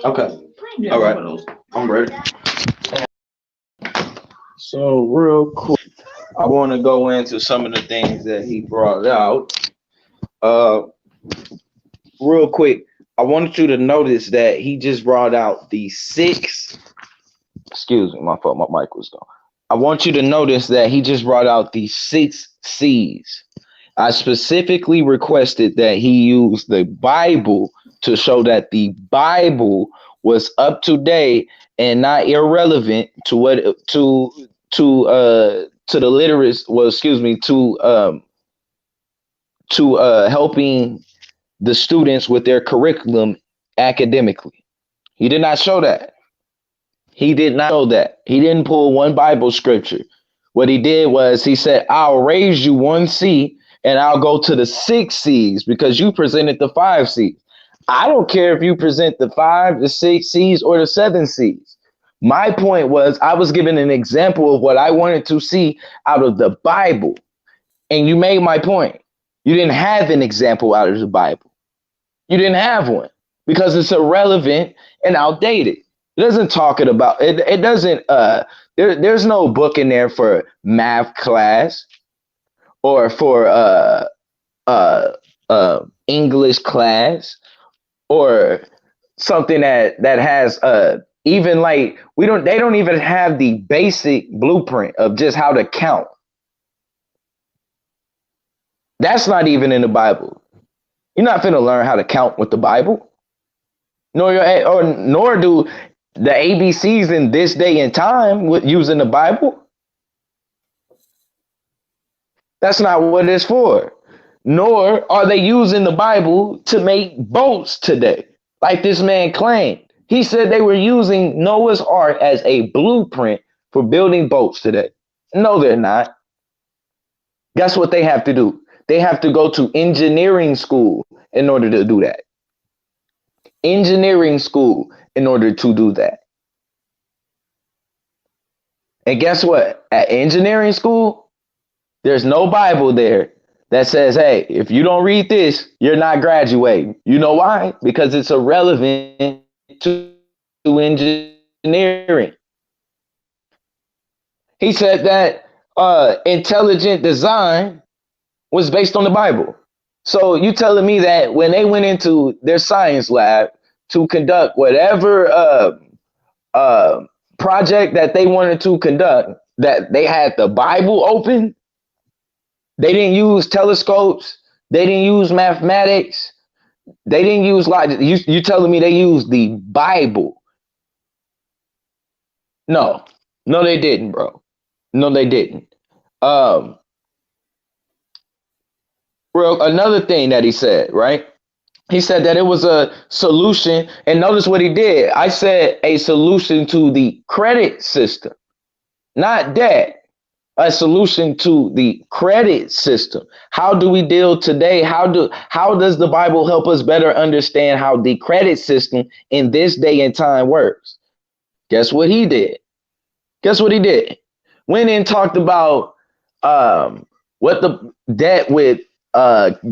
Okay. All right. I'm ready. So real quick, I want to go into some of the things that he brought out. Real quick, I wanted you to notice that he just brought out the 6. Excuse me, my fault. My mic was gone. I want you to notice that he just brought out the 6 C's. I specifically requested that he use the Bible to show that the Bible was up to date and not irrelevant to what to the literacy. Well, excuse me, to helping the students with their curriculum academically. He did not show that. He did not show that. He didn't pull one Bible scripture. What he did was he said, I'll raise you 1 C and I'll go to the 6 C's because you presented the 5 C's. I don't care if you present the 5, the 6 C's, or the 7 C's. My point was I was giving an example of what I wanted to see out of the Bible. And you made my point. You didn't have an example out of the Bible. You didn't have one because it's irrelevant and outdated. It doesn't talk it about it. It doesn't. There's no book in there for math class or for English class or something that has even like they don't even have the basic blueprint of just how to count. That's not even in the Bible. You're not finna learn how to count with the Bible. Nor do the ABCs in this day and time with using the Bible. That's not what it's for. Nor are they using the Bible to make boats today, like this man claimed. He said they were using Noah's Ark as a blueprint for building boats today. No, they're not. Guess what they have to do? They have to go to engineering school in order to do that. Engineering school in order to do that. And guess what? At engineering school, there's no Bible there that says, hey, if you don't read this, you're not graduating. You know why? Because it's irrelevant to engineering. He said that intelligent design was based on the Bible. So you telling me that when they went into their science lab to conduct whatever project that they wanted to conduct, that they had the Bible open? They didn't use telescopes. They didn't use mathematics. They didn't use logic. You telling me they used the Bible? No, they didn't, bro. No, they didn't. Um, Well, another thing that he said, right? He said that it was a solution, and notice what he did. I said a solution to the credit system, not debt. A solution to the credit system. How do we deal today? How does the Bible help us better understand how the credit system in this day and time works? Guess what he did? Guess what he did? Went and talked about what the debt with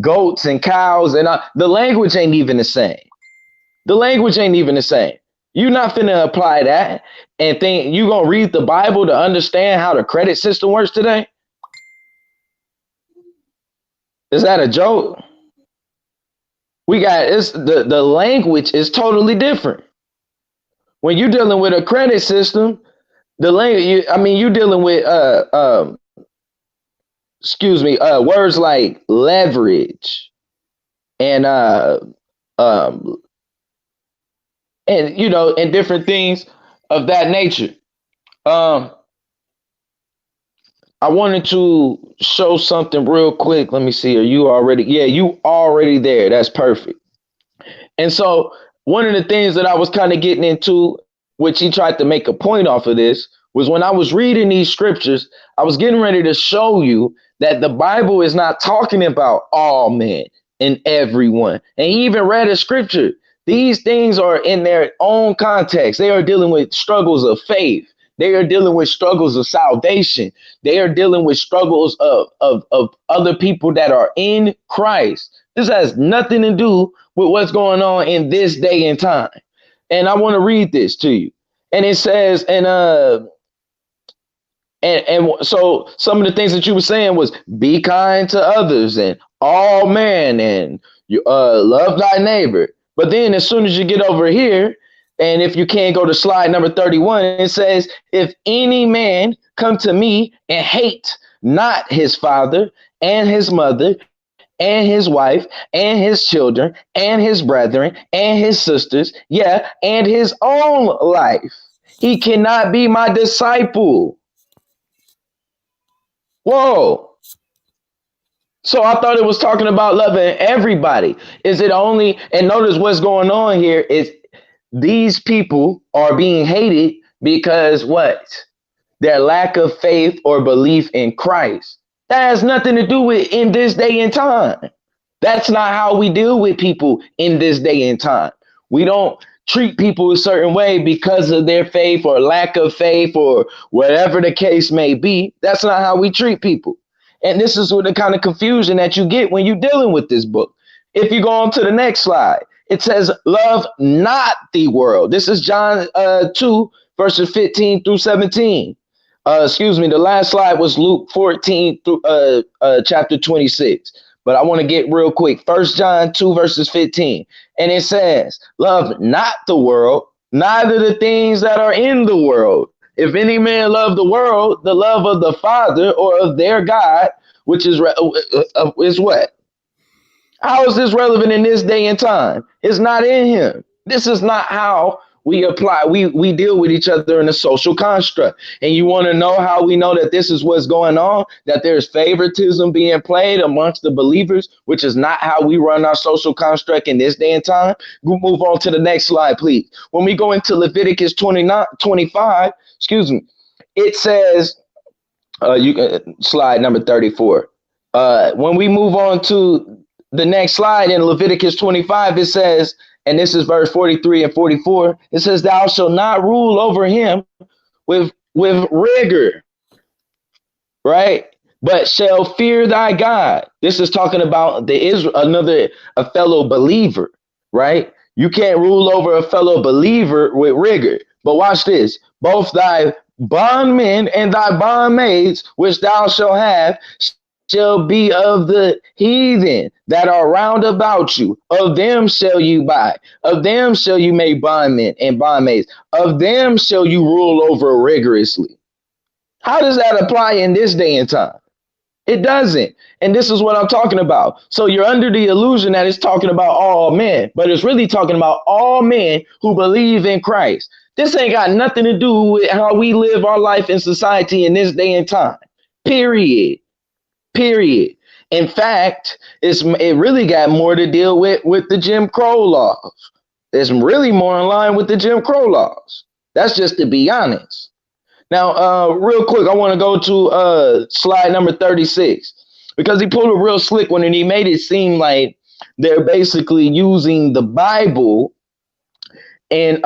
goats and cows, and the language ain't even the same. The language ain't even the same. You're not finna apply that and think you gonna read the Bible to understand how the credit system works today. Is that a joke? We got the language is totally different. When you're dealing with a credit system, the language, you're dealing with words like leverage and and different things of that nature. I wanted to show something real quick. Let me see. Are you already? Yeah, you already there. That's perfect. And so one of the things that I was kind of getting into, which he tried to make a point off of this, was when I was reading these scriptures, I was getting ready to show you that the Bible is not talking about all men and everyone. And he even read a scripture. These things are in their own context. They are dealing with struggles of faith. They are dealing with struggles of salvation. They are dealing with struggles of other people that are in Christ. This has nothing to do with what's going on in this day and time. And I want to read this to you. And it says, and so some of the things that you were saying was be kind to others and all men and you love thy neighbor. But then as soon as you get over here, and if you can't go to slide number 31, it says, if any man come to me and hate not his father and his mother and his wife and his children and his brethren and his sisters, and his own life, he cannot be my disciple. Whoa. So I thought it was talking about loving everybody. Is it only, and notice what's going on here is these people are being hated because what? Their lack of faith or belief in Christ. That has nothing to do with in this day and time. That's not how we deal with people in this day and time. We don't treat people a certain way because of their faith or lack of faith or whatever the case may be. That's not how we treat people. And this is what the kind of confusion that you get when you're dealing with this book. If you go on to the next slide, it says, love not the world. This is John 2, verses 15 through 17. The last slide was Luke 14 through chapter 26. But I want to get real quick. 1 John 2, verses 15. And it says, love not the world, neither the things that are in the world. If any man love the world, the love of the Father or of their God, which is what? How is this relevant in this day and time? It's not in him. This is not how we apply. We deal with each other in a social construct. And you want to know how we know that this is what's going on, that there's favoritism being played amongst the believers, which is not how we run our social construct in this day and time. We'll move on to the next slide, please. When we go into Leviticus 25, it says, you can slide number 34. When we move on to the next slide in Leviticus 25, it says, and this is verse 43 and 44, it says, thou shalt not rule over him with rigor, right? But shall fear thy God. This is talking about a fellow believer, right? You can't rule over a fellow believer with rigor. But watch this. Both thy bondmen and thy bondmaids, which thou shalt have, shall be of the heathen that are round about you. Of them shall you buy. Of them shall you make bondmen and bondmaids. Of them shall you rule over rigorously. How does that apply in this day and time? It doesn't. And this is what I'm talking about. So you're under the illusion that it's talking about all men, but it's really talking about all men who believe in Christ. This ain't got nothing to do with how we live our life in society in this day and time. Period. Period. In fact, it really got more to deal with the Jim Crow laws. It's really more in line with the Jim Crow laws. That's just to be honest. Now, real quick, I want to go to slide number 36 because he pulled a real slick one and he made it seem like they're basically using the Bible and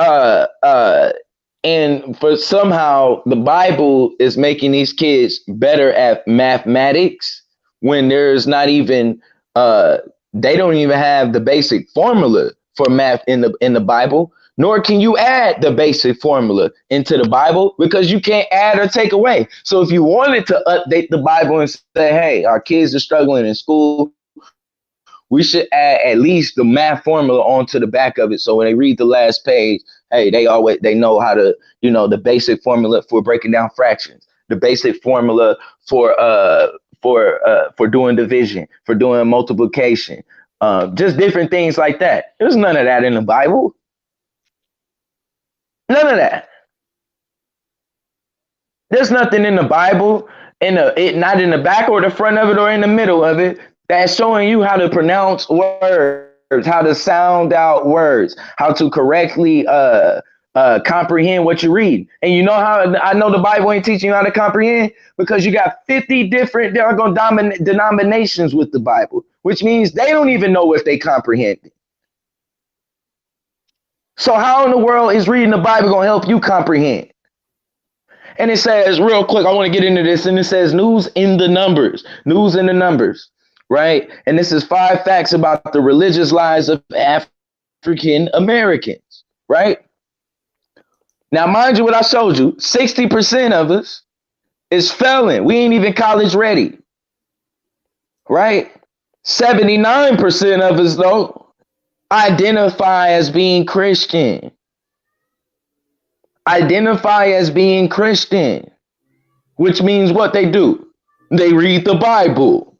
for somehow the Bible is making these kids better at mathematics when there's not even they don't even have the basic formula for math in the Bible, nor can you add the basic formula into the Bible because you can't add or take away. So if you wanted to update the Bible and say, hey, our kids are struggling in school, we should add at least the math formula onto the back of it. So when they read the last page, hey, they know how to, the basic formula for breaking down fractions, the basic formula for doing division, for doing multiplication, just different things like that. There's none of that in the Bible. None of that. There's nothing in the Bible, not in the back or the front of it or in the middle of it, that's showing you how to pronounce words, how to sound out words, how to correctly comprehend what you read. And you know how I know the Bible ain't teaching you how to comprehend? Because you got 50 different denominations with the Bible, which means they don't even know if they comprehend it. So how in the world is reading the Bible going to help you comprehend? And it says, real quick, I want to get into this, and it says news in the numbers, right? And this is 5 facts about the religious lives of African Americans, right? Now, mind you, what I showed you, 60% of us is felon. We ain't even college ready, right? 79% of us, though, identify as being Christian. Identify as being Christian, which means what they do? They read the Bible.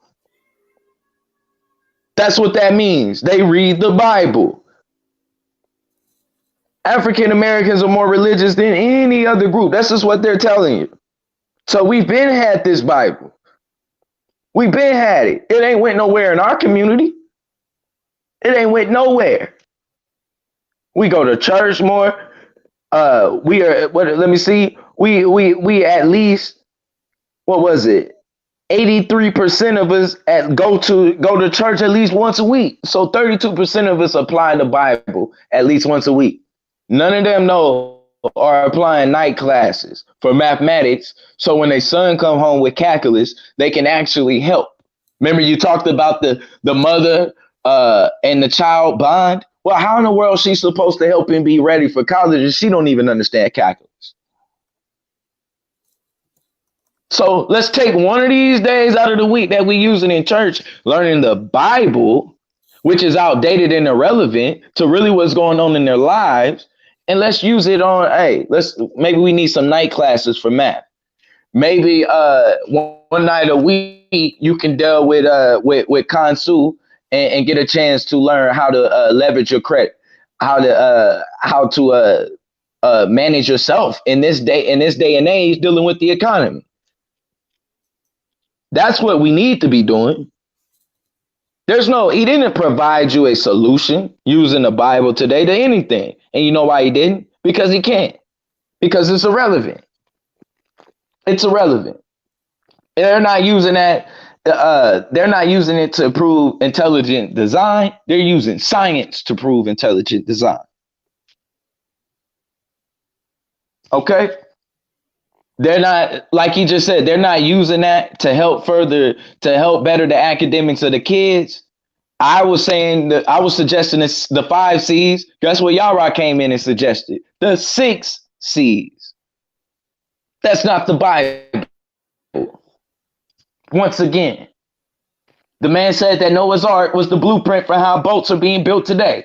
That's what that means. They read the Bible. African Americans are more religious than any other group. That's just what they're telling you. So we've been had this Bible. We've been had it. It ain't went nowhere in our community. It ain't went nowhere. We go to church more. We are let me see. We at least, what was it? 83% of us go to church at least once a week. So 32% of us apply the Bible at least once a week. None of them are applying night classes for mathematics. So when their son come home with calculus, they can actually help. Remember you talked about the mother and the child bond? Well, how in the world is she supposed to help him be ready for college if she don't even understand calculus? So let's take one of these days out of the week that we using in church, learning the Bible, which is outdated and irrelevant to really what's going on in their lives. And let's use it on, maybe we need some night classes for math. Maybe one night a week you can deal with Kansu and get a chance to learn how to leverage your credit, how to manage yourself in this day and age dealing with the economy. That's what we need to be doing. He didn't provide you a solution using the Bible today to anything. And you know why he didn't? Because he can't. Because it's irrelevant. It's irrelevant. They're not using that. They're not using it to prove intelligent design. They're using science to prove intelligent design. Okay? They're not, like he just said, they're not using that to help better the academics of the kids. I was suggesting this, the 5 C's. Guess what YARAH came in and suggested? The 6 C's. That's not the Bible. Once again, the man said that Noah's Ark was the blueprint for how boats are being built today.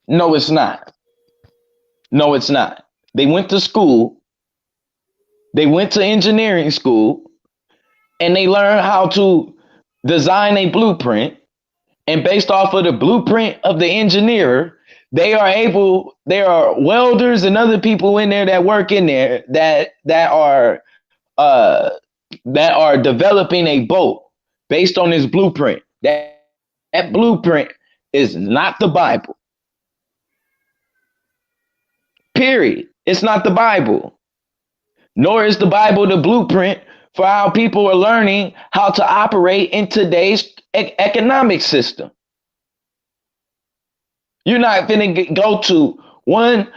No, it's not. No, it's not. They went to school. They went to engineering school and they learned how to design a blueprint. And based off of the blueprint of the engineer, there are welders and other people in there that work in there that are that are developing a boat based on this blueprint. That blueprint is not the Bible. Period. It's not the Bible. Nor is the Bible the blueprint for how people are learning how to operate in today's economic system. You're not going to go to one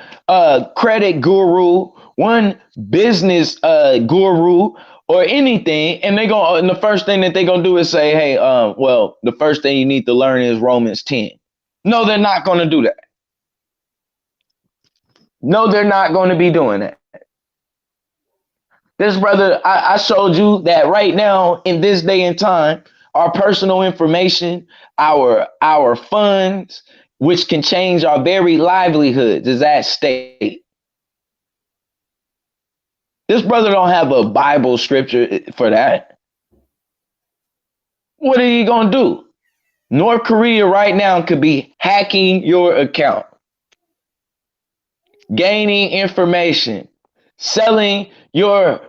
credit guru, one business guru, or anything, and the first thing that they're gonna do is say, "Hey, well, the first thing you need to learn is Romans 10." No, they're not going to do that. No, they're not going to be doing that. This brother, I showed you that right now in this day and time, our personal information, our funds, which can change our very livelihoods, is at stake. This brother don't have a Bible scripture for that. What are you going to do? North Korea right now could be hacking your account, gaining information, selling your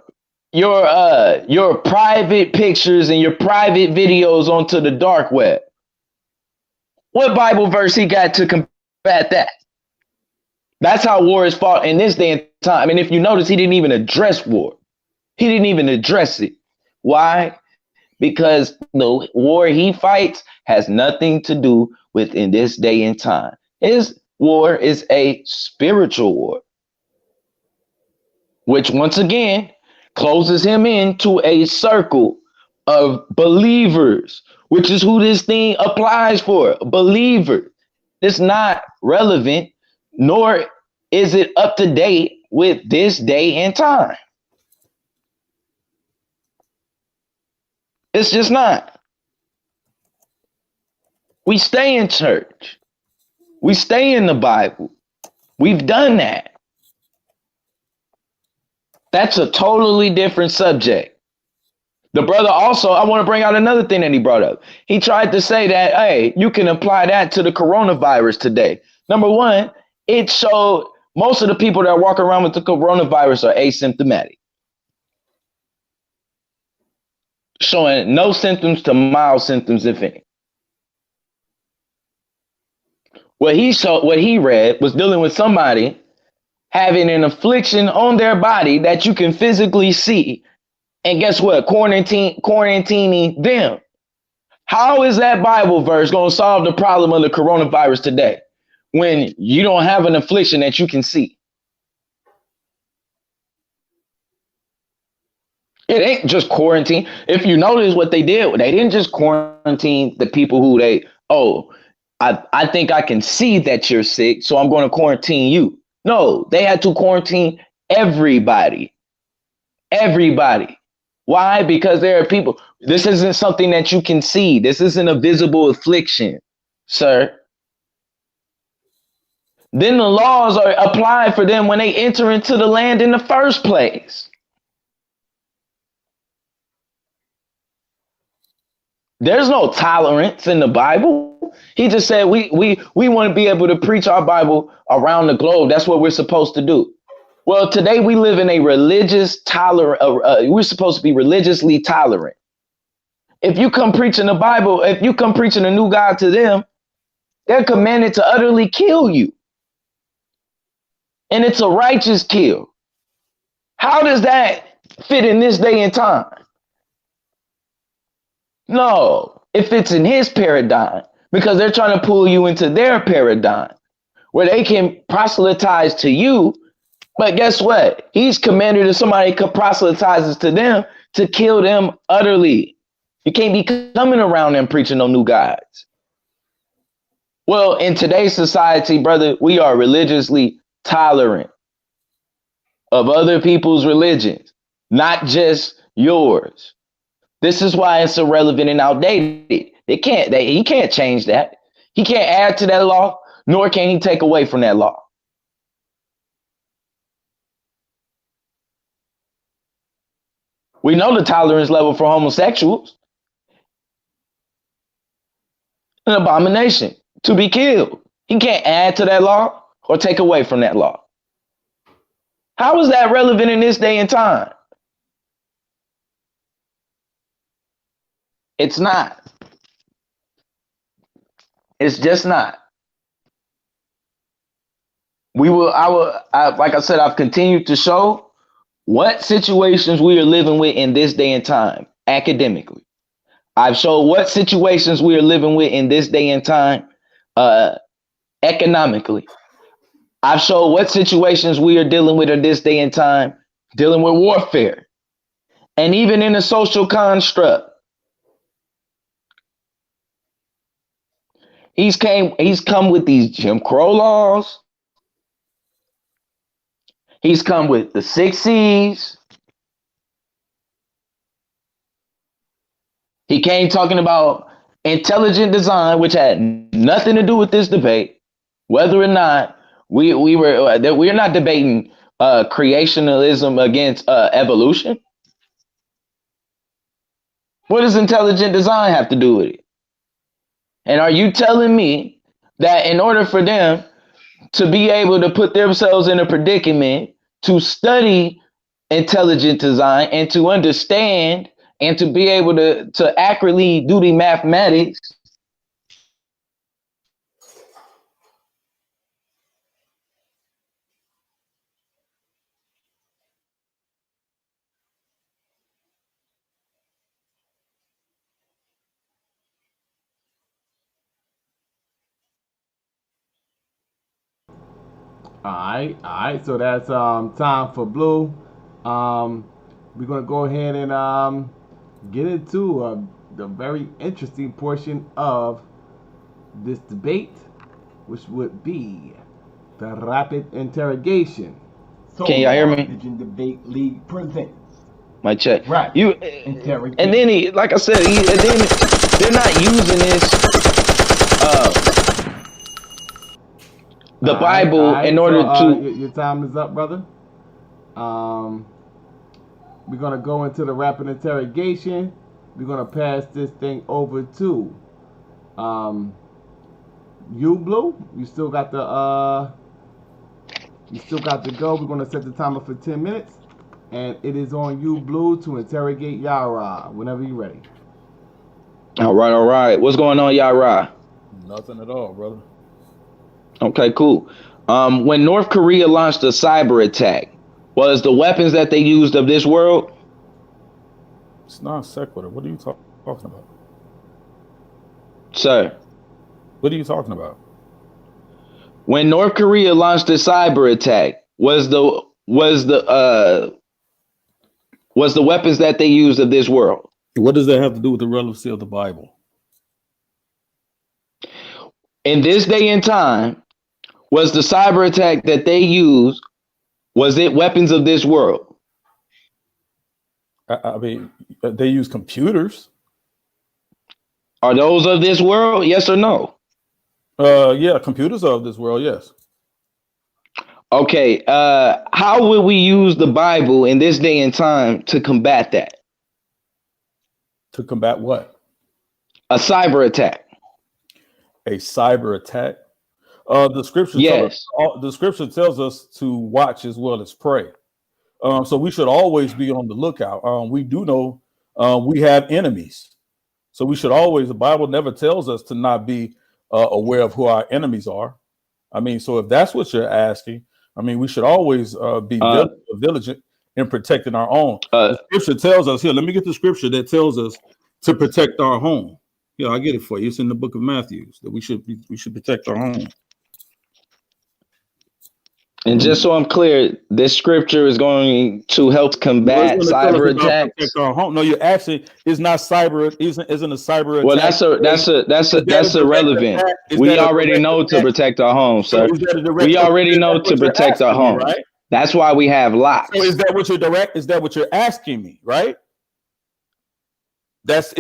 private pictures and your private videos onto the dark web. What Bible verse he got to combat that? That's how war is fought in this day and time. And if you notice, he didn't even address war. He didn't even address it. Why? Because the war he fights has nothing to do with in this day and time. His war is a spiritual war, which once again closes him into a circle of believers, which is who this thing applies for. Believers. It's not relevant, nor is it up to date with this day and time. It's just not. We stay in church. We stay in the Bible. We've done that. That's a totally different subject. The brother also, I want to bring out another thing that he brought up. He tried to say that, hey, you can apply that to the coronavirus today. Number one, it showed most of the people that walk around with the coronavirus are asymptomatic, showing no symptoms to mild symptoms, if any. What he read was dealing with somebody having an affliction on their body that you can physically see. And guess what? Quarantining them. How is that Bible verse going to solve the problem of the coronavirus today when you don't have an affliction that you can see? It ain't just quarantine. If you notice what they did, they didn't just quarantine the people who I think I can see that you're sick, so I'm going to quarantine you. No, they had to quarantine everybody. Everybody. Why? Because there are people. This isn't something that you can see. This isn't a visible affliction, sir. Then the laws are applied for them when they enter into the land in the first place. There's no tolerance in the Bible. He just said we want to be able to preach our Bible around the globe. That's what we're supposed to do. Well, today we live in a religious tolerant. We're supposed to be religiously tolerant. If you come preaching the Bible, if you come preaching a new God to them, they're commanded to utterly kill you. And it's a righteous kill. How does that fit in this day and time? No, it fits in his paradigm because they're trying to pull you into their paradigm where they can proselytize to you. But guess what? He's commanded if somebody proselytizes to them to kill them utterly. You can't be coming around them preaching no new gods. Well, in today's society, brother, we are religiously tolerant of other people's religions, not just yours. This is why it's irrelevant and outdated. He can't change that. He can't add to that law, nor can he take away from that law. We know the tolerance level for homosexuals. An abomination to be killed. He can't add to that law or take away from that law. How is that relevant in this day and time? It's not. It's just not. Like I said, I've continued to show what situations we are living with in this day and time academically. I've showed what situations we are living with in this day and time economically. I've showed what situations we are dealing with in this day and time dealing with warfare. And even in a social construct. He's come with these Jim Crow laws. He's come with the 6 C's. He came talking about intelligent design, which had nothing to do with this debate. Whether or not we're not debating creationism against evolution. What does intelligent design have to do with it? And are you telling me that in order for them to be able to put themselves in a predicament to study intelligent design and to understand and to be able to accurately do the mathematics, All right. So that's time for Blue. We're gonna go ahead and get into the very interesting portion of this debate, which would be the rapid interrogation. Can y'all hear me? Religion Debate League presents. My check. Right. You Interrogation. and then like I said, and then they're not using this the Bible in order to. Your time is up, brother. We're gonna go into the rapid interrogation. We're gonna pass this thing over to you, Blue. You still got the go. We're gonna set the timer for 10 minutes, and it is on you, Blue, to interrogate YARAH whenever you're ready. All right. What's going on, YARAH? Nothing at all, brother. Okay, cool. When North Korea launched a cyber attack, was the weapons that they used of this world? It's non sequitur. What are you talking about? Sir. What are you talking about? When North Korea launched a cyber attack, was the weapons that they used of this world? What does that have to do with the relevancy of the Bible? In this day and time, was the cyber attack that they used, was it weapons of this world? I mean, they use computers. Are those of this world? Yes or no? Yeah, computers are of this world, yes. Okay, how will we use the Bible in this day and time to combat that? To combat what? A cyber attack. A cyber attack? The scripture tells us to watch as well as pray. So we should always be on the lookout. We do know we have enemies. So we should always, the Bible never tells us to not be aware of who our enemies are. I mean, so if that's what you're asking, I mean, we should always be diligent in protecting our own. The scripture tells us here, let me get the scripture that tells us to protect our home. Yeah, I'll get it for you. It's in the book of Matthew that we should protect our home. And just so I'm clear, this scripture is going to help combat cyber attacks. No, you're actually it's not cyber. Isn't a cyber attack? Well, that's irrelevant. We already know to protect our home, sir. We already know to protect our home. Right? That's why we have locks. So is that what you're asking me? Right? It's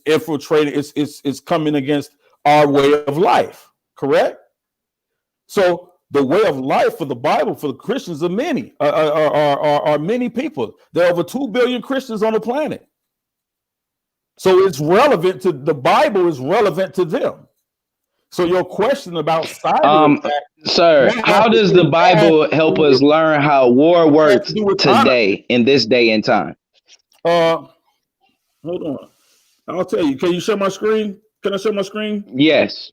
infiltrating. It's coming against our way of life. Correct? So the way of life for the Bible, for the Christians, are many people. There are over 2 billion Christians on the planet. So it's relevant to the Bible is relevant to them. So your question about cyber attack, sir, how does the Bible help us learn how war works today in this day and time? Hold on. I'll tell you. Can you share my screen? Can I share my screen? Yes.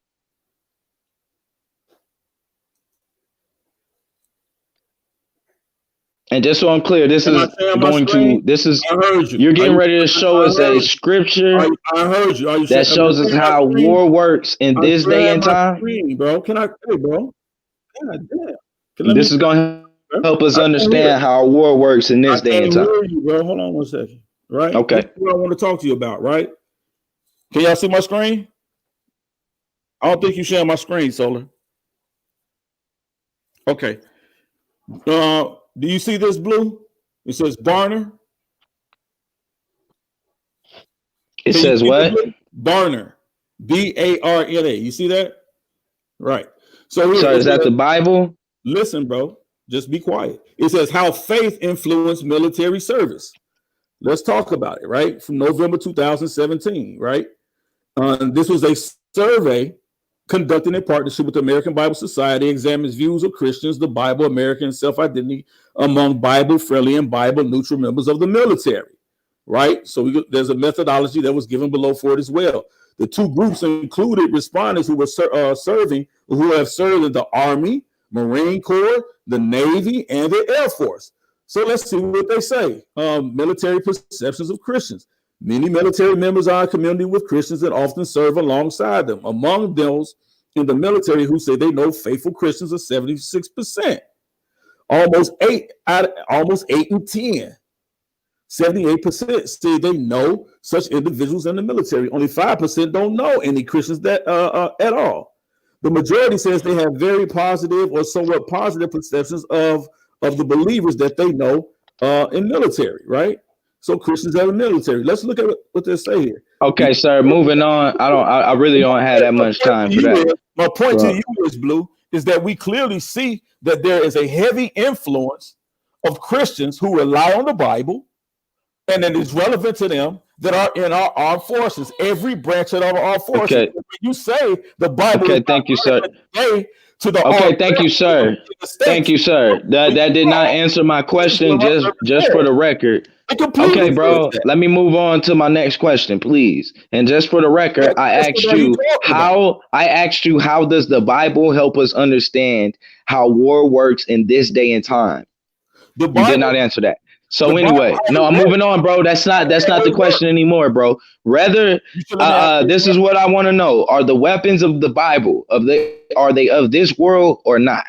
And just so I'm clear, this is going to, this is, I heard you. You're getting ready to show us a scripture I heard you. that shows us how war works in this day and time. Screen, bro. Can I, hey, bro? God damn. This is going to help us understand how war works in this day and time. Hear you, bro. Hold on one second. Right? Okay. This is what I want to talk to you about, right? Can y'all see my screen? I don't think you share my screen, Solar. Okay. Do you see this, Blue? It says Barner. It says what? Barner. B-A-R-N-A. You see that? Right. So is that the Bible? Listen, bro. Just be quiet. It says how faith influenced military service. Let's talk about it, right? From November 2017, right? This was a survey conducted in partnership with the American Bible Society, examines views of Christians, the Bible, American self-identity among Bible-friendly and Bible-neutral members of the military, right? So there's a methodology that was given below for it as well. The two groups included respondents who were who have served in the Army, Marine Corps, the Navy, and the Air Force. So let's see what they say. Military perceptions of Christians. Many military members are in community with Christians and often serve alongside them. Among those in the military who say they know faithful Christians are 76%. Almost 8 in 10. 78% say they know such individuals in the military. Only 5% don't know any Christians that at all. The majority says they have very positive or somewhat positive perceptions of the believers that they know in military, right? So Christians are in the military. Let's look at what they say here. Okay, sir. Moving on. I really don't have that much time for that. My point to you is, Blue, is that we clearly see that there is a heavy influence of Christians who rely on the Bible, and it is relevant to them that are in our armed forces, every branch of our armed forces. Okay. When you say the Bible, okay, thank you, sir. Okay, thank you, sir. Thank you, sir. That did not answer my question. Just for the record. Okay, bro. Let me move on to my next question, please. And just for the record, I asked you how does the Bible help us understand how war works in this day and time? You did not answer that. So anyway, no, I'm moving on, bro. That's not the question anymore, bro. Rather, this is what I want to know: are the weapons of the Bible are they of this world or not?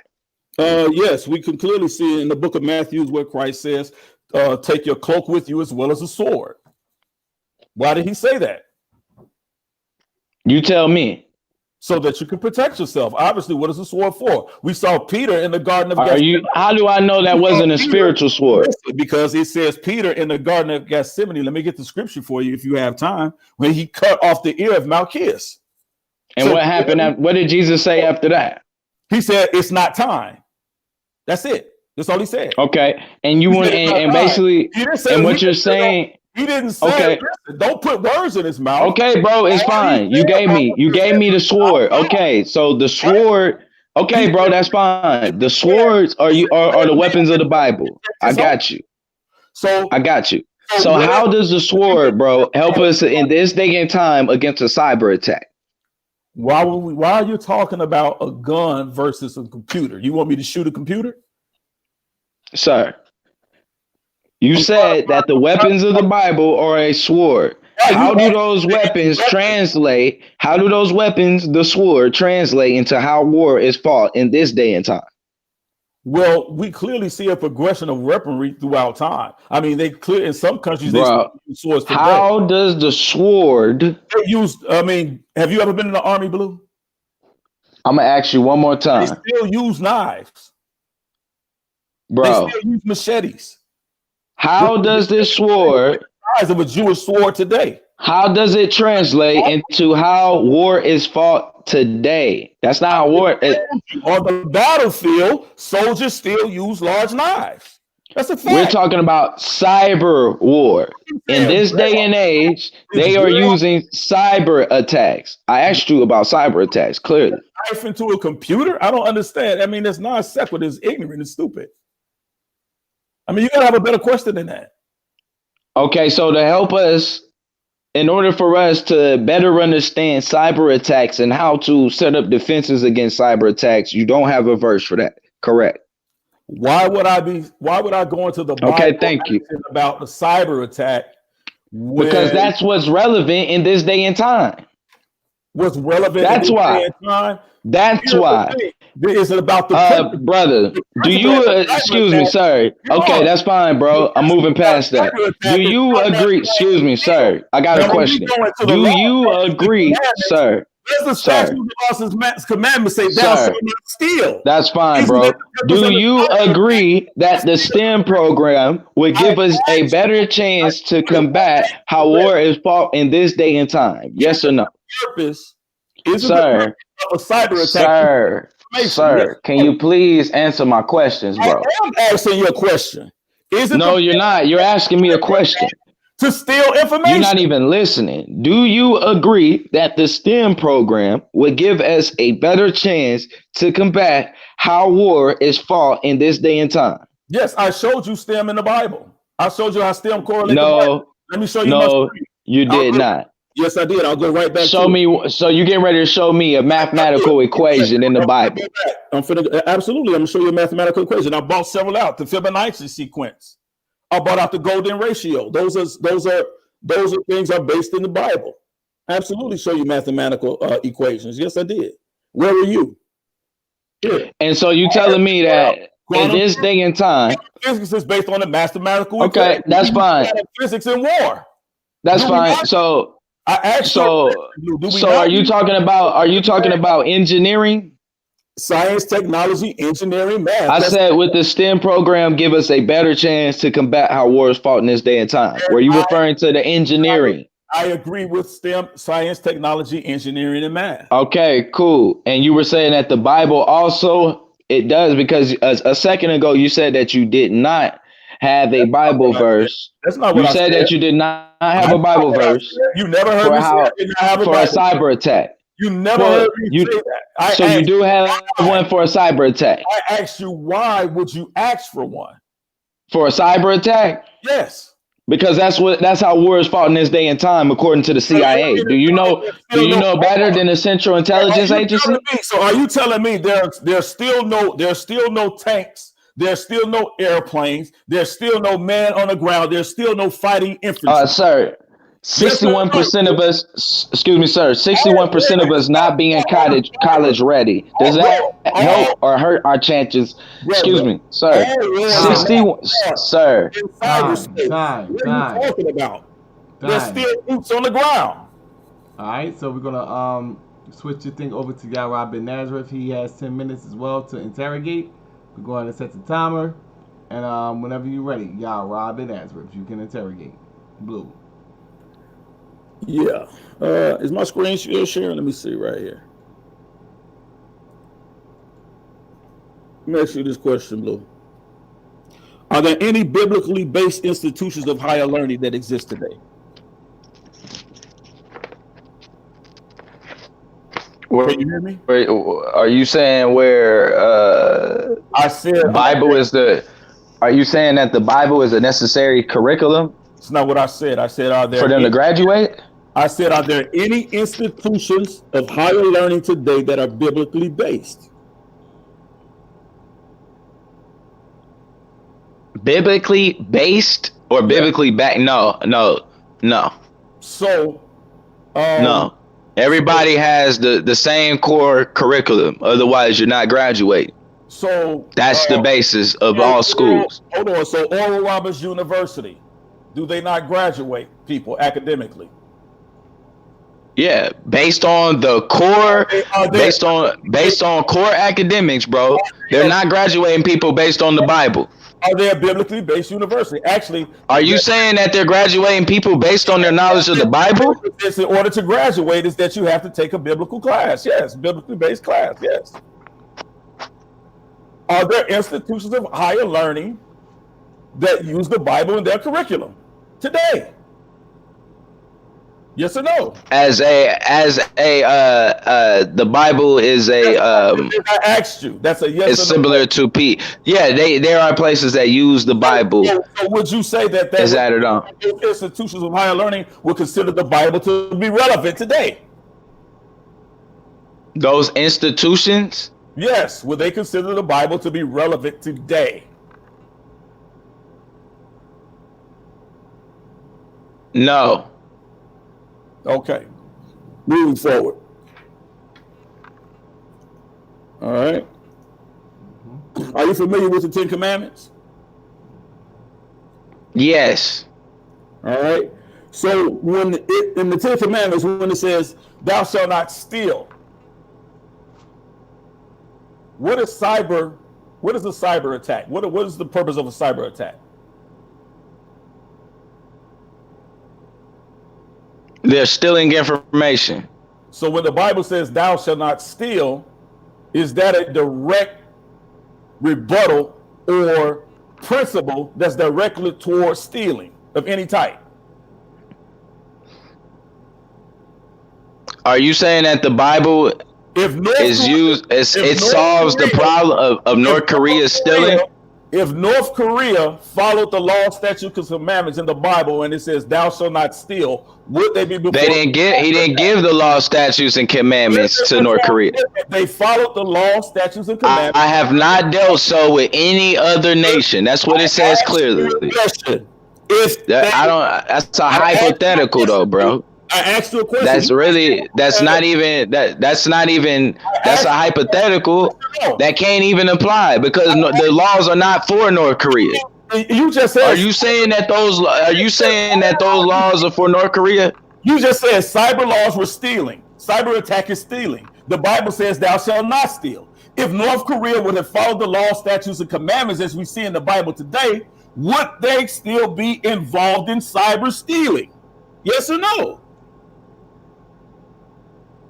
Yes, we can clearly see in the book of Matthew where Christ says, "Take your cloak with you as well as a sword." Why did he say that? You tell me. So that you can protect yourself. Obviously, what is a sword for? We saw Peter in the Garden of Gethsemane. How do I know that wasn't a spiritual sword? Because it says Peter in the Garden of Gethsemane. Let me get the scripture for you if you have time. When he cut off the ear of Malchus. And what happened? What did Jesus say after that? He said, "It's not time." That's it. That's all he said. Okay. And you went and basically, and what you're saying. He didn't say, okay. Listen, don't put words in his mouth. Okay, bro, it's fine. You gave me the sword. Okay, so the sword. Okay, bro, that's fine. The swords are the weapons of the Bible. I got you. So how does the sword, bro, help us in this day and time against a cyber attack? Why are you talking about a gun versus a computer? You want me to shoot a computer? Sir. You said that the weapons of the Bible are a sword. How do those weapons translate? How do those weapons, the sword, translate into how war is fought in this day and time? Well, we clearly see a progression of weaponry throughout time. I mean, in some countries, they use swords today. How does the sword have you ever been in the Army, Blue? I'm gonna ask you one more time. They still use knives. Bro. They still use machetes. How does this sword, the size of a Jewish sword today, how does it translate into how war is fought today? That's not how war is. On the battlefield, soldiers still use large knives. That's a fact. We're talking about cyber war. In this day and age, they are using cyber attacks. I asked you about cyber attacks, clearly. Knife into a computer? I don't understand. I mean, that's non sequitur. It's ignorant and stupid. I mean, you gotta have a better question than that. Okay, so to help us in order for us to better understand cyber attacks and how to set up defenses against cyber attacks, you don't have a verse for that. Correct. Why would I go into the Bible Okay, thank you. about the cyber attack? Because that's what's relevant in this day and time. What's relevant? That's why. That's why. Is it about the brother? Do you excuse me, sir? Okay, that's fine, bro. I'm moving past that. Do you agree? Excuse me, sir. I got a question. Do you agree, sir? There's the statute of God's commandments say thou shalt not steal. That's fine, bro. Do you agree that the STEM program would give us a better chance to combat how war is fought in this day and time? Yes or no? Purpose, sir. A cyber attack. Sir, can you please answer my questions, bro? I am asking you a question. No, you're not. You're asking me a question. To steal information. You're not even listening. Do you agree that the STEM program would give us a better chance to combat how war is fought in this day and time? Yes, I showed you STEM in the Bible. I showed you how STEM correlates. No, let me show you. No, you did not. Yes, I did. I'll go right back. Show me. So you getting ready to show me a mathematical equation in the Bible? Absolutely. I'm gonna show you a mathematical equation. I brought several out. The Fibonacci sequence. I brought out the golden ratio. Those are things are based in the Bible. Absolutely, show you mathematical equations. Yes, I did. Where were you? Here. And so you telling me that in this day and time, physics is based on the mathematical. Okay, that's fine. Physics and war. That's fine. So I asked. So are you talking about engineering? Science, technology, engineering, math. I said, with the STEM program, give us a better chance to combat how war is fought in this day and time. Were you referring to the engineering? I agree with STEM, science, technology, engineering, and math. Okay, cool. And you were saying that the Bible also, it does, because a second ago you said that you did not have a Bible verse. That's not what you said. That you did not have a Bible verse. You never heard me say I did not have a for a cyber attack. You never heard me say that. So you do have one for a cyber attack. I asked you, why would you ask for one? For a cyber attack? Yes. Because that's how war is fought in this day and time, according to the CIA. Do you know better than the Central Intelligence Agency? So are you telling me there's still no tanks? There's still no airplanes. There's still no man on the ground. There's still no fighting infantry. Sir, 61% of us, excuse me, sir, 61% of us not being college ready. Does that help or hurt our chances? Excuse me, sir. 61, sir. Time. What are you talking about? There's still boots on the ground. All right, so we're gonna switch the thing over to YARAH bin Nazareth. He has 10 minutes as well to interrogate. We're going to set the timer, and whenever you're ready, YARAH bin Nazareth, you can interrogate. Blue. Yeah. Is my screen still sharing? Let me see right here. Let me ask you this question, Blue. Are there any biblically based institutions of higher learning that exist today? Can you hear me? Wait, are you saying where I said Bible is the? Are you saying that the Bible is a necessary curriculum? It's not what I said. I said, are there for them to graduate? I said, are there any institutions of higher learning today that are biblically based? Biblically based or biblically back? No. So, no. Everybody has the same core curriculum. Otherwise, you're not graduating. So that's the basis of all schools. Hold on. So Oral Roberts University, do they not graduate people academically? Yeah, based on the core, based on core academics, bro. They're not graduating people based on the Bible. Are they a biblically based university? Actually, are you saying that they're graduating people based on their knowledge of the Bible? It's in order to graduate is that you have to take a biblical class. Yes, biblically based class. Yes. Are there institutions of higher learning that use the Bible in their curriculum today? Yes or no? The Bible is I asked you. That's a yes. It's or no. similar to P. Yeah, there are places that use the Bible. So would you say that Is added on? Institutions of higher learning would consider the Bible to be relevant today? Those institutions? Yes. Would they consider the Bible to be relevant today? No. Okay. Moving forward. All right. Are you familiar with the Ten Commandments? Yes. All right. So when in the Ten Commandments, when it says, "Thou shalt not steal," what is cyber? What is a cyber attack? What is the purpose of a cyber attack? They're stealing information. So when the Bible says, "Thou shalt not steal," is that a direct rebuttal or principle that's directly towards stealing of any type? Are you saying that the Bible solves the problem of North Korea stealing? If North Korea followed the law, statutes, and commandments in the Bible, and it says, "Thou shalt not steal," would they be? He didn't give the law, statutes, and commandments to North Korea. They followed the law, statutes, and commandments. I have not dealt so with any other nation. That's what it says clearly. That's a hypothetical, though, bro. I asked you a question. That's a hypothetical that can't even apply because the laws are not for North Korea. You just said. Are you saying that those laws are for North Korea? You just said cyber laws were stealing. Cyber attack is stealing. The Bible says, "Thou shalt not steal." If North Korea would have followed the law, statutes, and commandments as we see in the Bible today, would they still be involved in cyber stealing? Yes or no?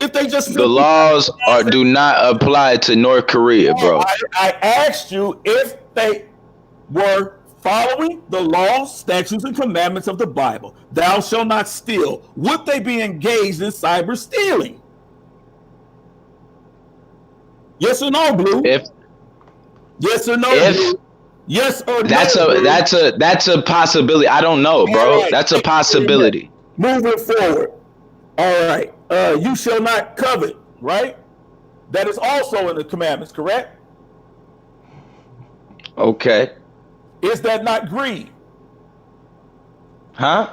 If they just the laws do not apply to North Korea, bro. I asked you if they were following the laws, statutes, and commandments of the Bible. "Thou shalt not steal." Would they be engaged in cyber stealing? Yes or no, Blue? Yes or no, Blue? Yes or no? That's a possibility. I don't know, bro. Right. That's a possibility. Moving forward. All right. You shall not covet, right? That is also in the commandments, correct? Okay. Is that not greed? Huh?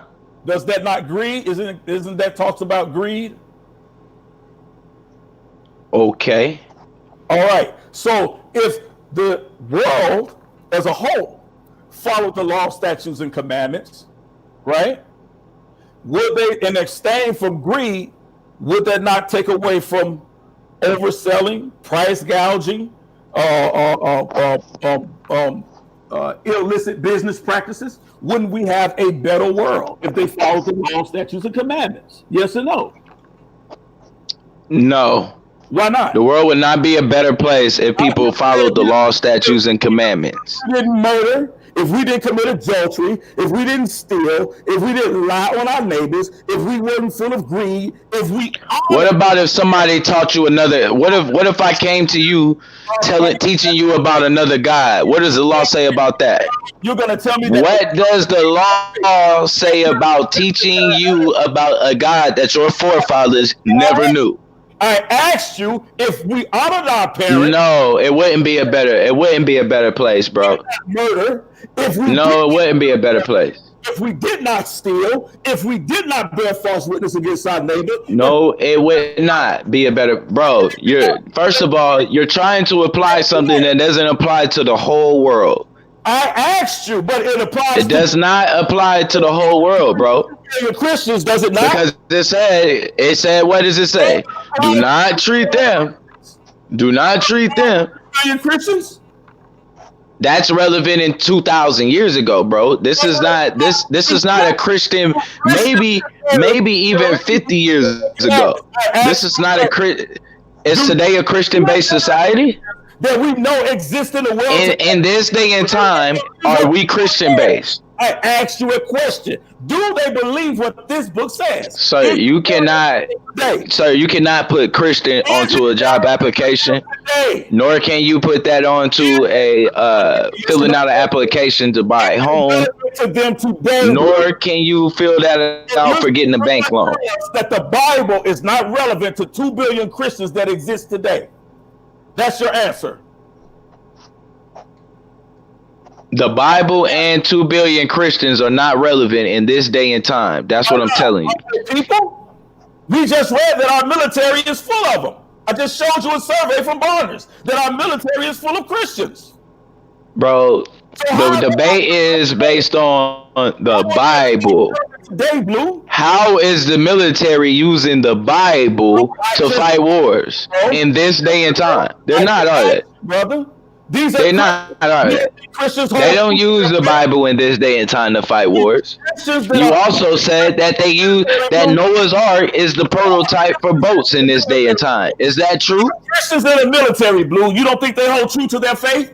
Does that not greed? Isn't that talks about greed? Okay. All right. So if the world as a whole followed the law, statutes, and commandments, right? Would they, and abstain from greed, would that not take away from overselling, price gouging, illicit business practices? Wouldn't we have a better world if they followed the law, statutes, and commandments? Yes or no? No. Why not? The world would not be a better place if people followed the law, statutes, and commandments. If we didn't murder, if we didn't commit adultery, if we didn't steal, if we didn't lie on our neighbors, if we weren't full of greed, if we... What about if somebody taught you another... What if I came to you teaching you about another God? What does the law say about that? You're going to tell me that... What does the law say about teaching you about a God that your forefathers never knew? I asked you if we honored our parents. No, it wouldn't be a better place, bro. Murder. It wouldn't be a better place. If we did not steal, if we did not bear false witness against our neighbor. No, it would not be a better, bro. First of all, you're trying to apply something that doesn't apply to the whole world. I asked you, but it applies. It does not apply to the whole world, bro. You're Christians, does it not? Because it said, what does it say? Do not treat them. Do not treat them. Are you Christians? That's relevant in 2,000 years ago, bro. This is not a Christian. Maybe even 50 years ago. This is not a Christian. Is today a Christian-based society? that we know exist in the world. In this day and time, are we Christian based? I asked you a question. Do they believe what this book says? Sir, you cannot put Christian onto a job application, nor can you put that onto a filling out an application to buy a home, to them today, nor can you fill that out for getting a bank loan. That the Bible is not relevant to 2 billion Christians that exist today. That's your answer. The Bible and 2 billion Christians are not relevant in this day and time. That's what I'm telling you. People, we just read that our military is full of them. I just showed you a survey from Barnes that our military is full of Christians. Bro, the debate is based on the Bible. How is the military using the Bible to fight wars in this day and time? They're not, are they? Brother. They're not, are they? They don't use the Bible in this day and time to fight wars. You also said that they use that Noah's Ark is the prototype for boats in this day and time. Is that true? Christians in the military, Blue, you don't think they hold true to their faith?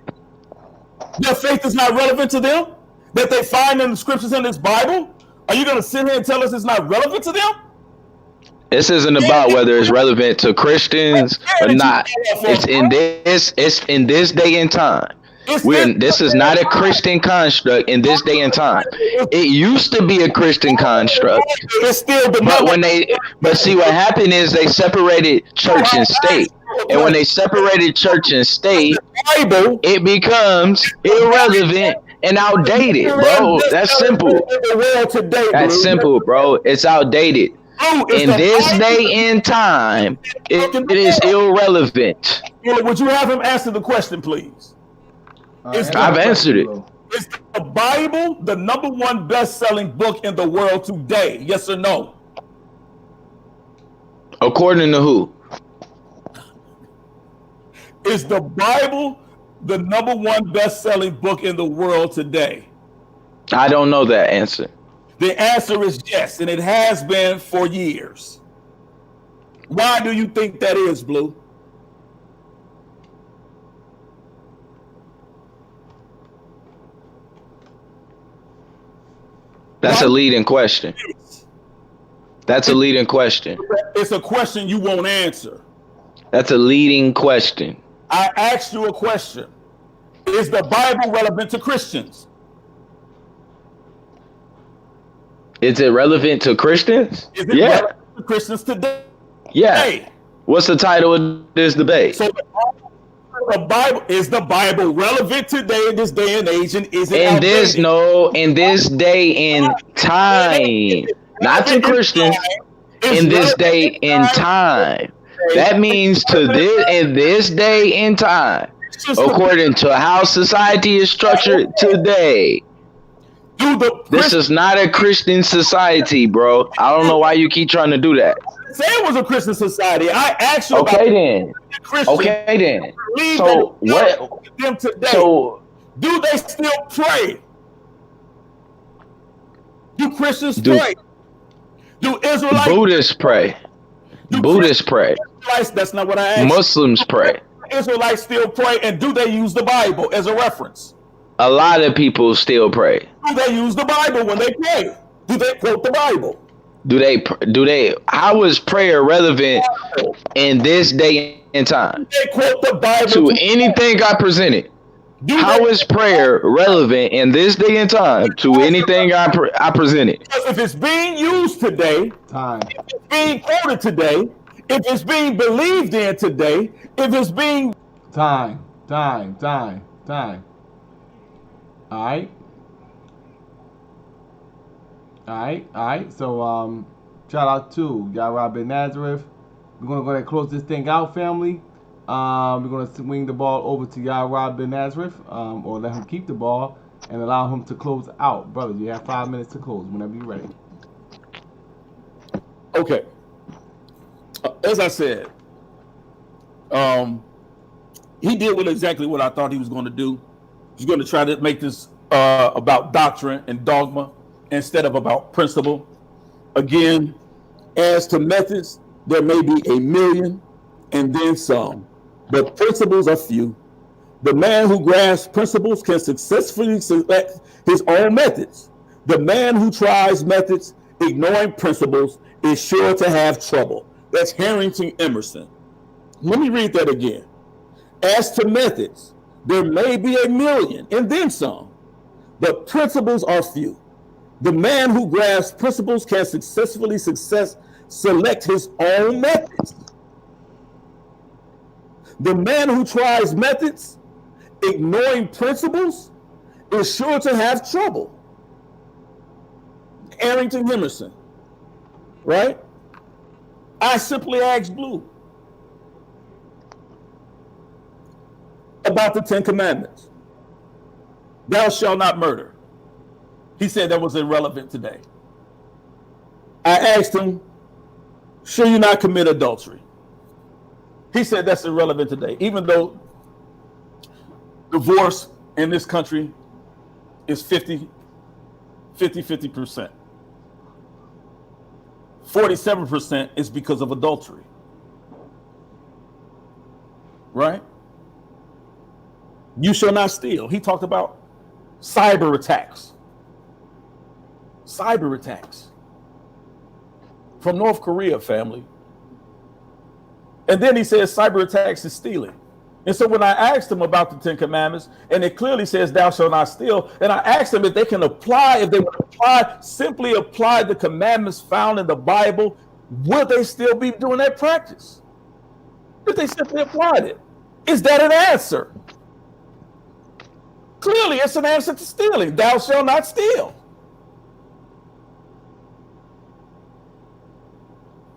Their faith is not relevant to them? That they find in the scriptures in this Bible? Are you going to sit here and tell us it's not relevant to them? This isn't about whether it's relevant to Christians or not. It's in this day and time. This is not a Christian construct in this day and time. It used to be a Christian construct, but see what happened is they separated church and state, and when they separated church and state, it becomes irrelevant and outdated, bro. That's simple. That's simple, bro. It's outdated. In this day and time, it is irrelevant. Would you have him answer the question, please? I've answered it. Is the Bible the #1 best-selling book in the world today? Yes or no? According to who? Is the Bible the #1 best-selling book in the world today? I don't know that answer. The answer is yes, and it has been for years. Why do you think that is, Blue? That's a leading question. That's a leading question. It's a question you won't answer. That's a leading question. I asked you a question. Is the Bible relevant to Christians? Is it relevant to Christians? Is it relevant to Christians today? Yeah. What's the title of this debate? So the Bible is the Bible relevant today in this day and age, and is it in this day and time, not to Christians, in this day and time. That means in this day and time, according to how society is structured today. This is not a Christian society, bro. I don't know why you keep trying to do that. Say it was a Christian society. I asked you Okay then. So what? Them today. So do they still pray? Do Christians pray? Do Israelites? Buddhists pray. Buddhists pray. That's not what I asked. Muslims pray. Israelites still pray, and do they use the Bible as a reference? A lot of people still pray. Do they use the Bible when they pray? Do they quote the Bible? Do they? How is prayer relevant in this day and time? Do they quote the Bible to anything I presented? How is prayer relevant in this day and time to anything I presented? Because if it's being used today, if it's being quoted today, if it's being believed in today, if it's being time. All right. So, shout out to YARAH bin Nazareth. We're gonna go ahead and close this thing out, family. We're gonna swing the ball over to YARAH bin Nazareth, or let him keep the ball and allow him to close out. Brother, you have 5 minutes to close whenever you're ready. Okay. As I said, he did exactly what I thought he was going to do. He's going to try to make this about doctrine and dogma instead of about principle. Again, as to methods, there may be a million and then some, but principles are few. The man who grasps principles can successfully select his own methods. The man who tries methods ignoring principles is sure to have trouble. That's Harrington Emerson. Let me read that again. As to methods, there may be a million and then some, but principles are few. The man who grasps principles can successfully select his own methods. The man who tries methods, ignoring principles, is sure to have trouble. Harrington Emerson, right? I simply asked Blue about the 10 Commandments. Thou shalt not murder. He said that was irrelevant today. I asked him, should you not commit adultery? He said that's irrelevant today, even though divorce in this country is 50%. 47% is because of adultery. Right? You shall not steal. He talked about cyber attacks. Cyber attacks from North Korea, family. And then he says cyber attacks is stealing. And so when I asked him about the 10 Commandments, and it clearly says thou shalt not steal, and I asked him if they can apply, if they would apply, simply apply the commandments found in the Bible, would they still be doing that practice? If they simply applied it. Is that an answer? Clearly, it's an answer to stealing. Thou shalt not steal.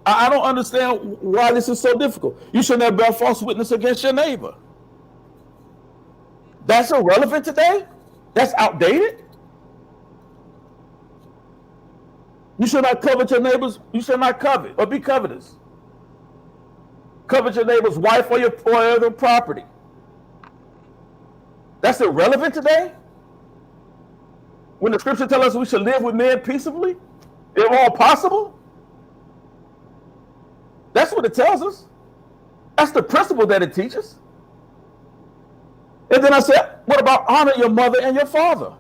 I don't understand why this is so difficult. You should not bear false witness against your neighbor. That's irrelevant today? That's outdated? You should not covet your neighbor's, you should not covet or be covetous. Covet your neighbor's wife or your other property. That's irrelevant today? When the scripture tells us we should live with men peaceably, if all possible? That's what it tells us. That's the principle that it teaches. And then I said, what about honor your mother and your father?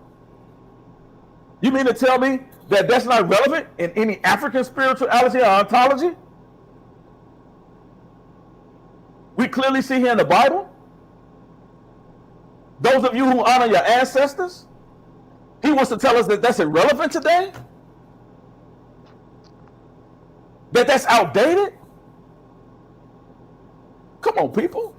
You mean to tell me that that's not relevant in any African spirituality or ontology? We clearly see here in the Bible. Those of you who honor your ancestors, he wants to tell us that that's irrelevant today? That that's outdated? Come on, people.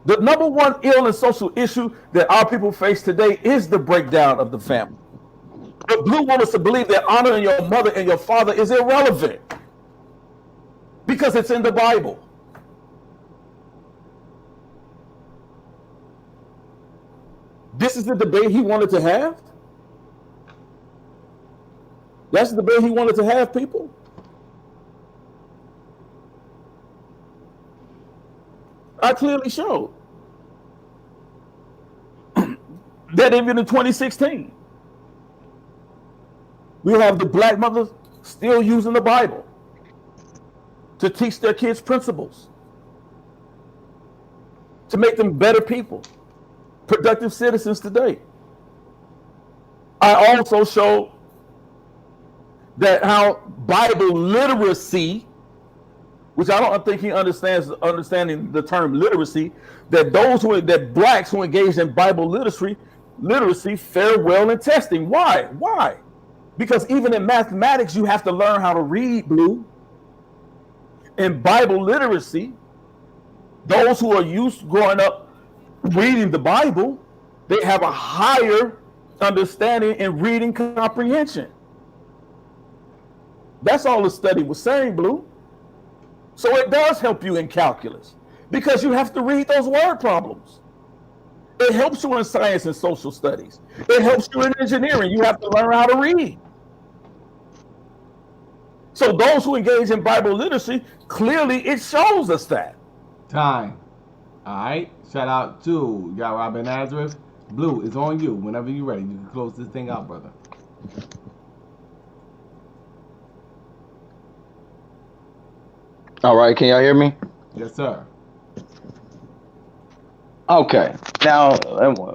The number one ill and social issue that our people face today is the breakdown of the family. But Blue wants us to believe that honoring your mother and your father is irrelevant because it's in the Bible. This is the debate he wanted to have? That's the debate he wanted to have, people? I clearly showed that even in 2016, we have the black mothers still using the Bible to teach their kids principles, to make them better people, productive citizens today. I also showed that how Bible literacy, which I don't think he understanding the term literacy, that that blacks who engage in Bible literacy fare well in testing. Why? Why? Because even in mathematics, you have to learn how to read, Blue. In Bible literacy, those who are used to growing up reading the Bible, they have a higher understanding and reading comprehension. That's all the study was saying, Blue. So it does help you in calculus because you have to read those word problems. It helps you in science and social studies. It helps you in engineering. You have to learn how to read. So those who engage in Bible literacy, clearly it shows us that. Time. All right. Shout out to YARAH Ben Nazareth. Blue, it's on you. Whenever you're ready, you can close this thing out, brother. All right, can y'all hear me? Yes, sir. Okay. Now,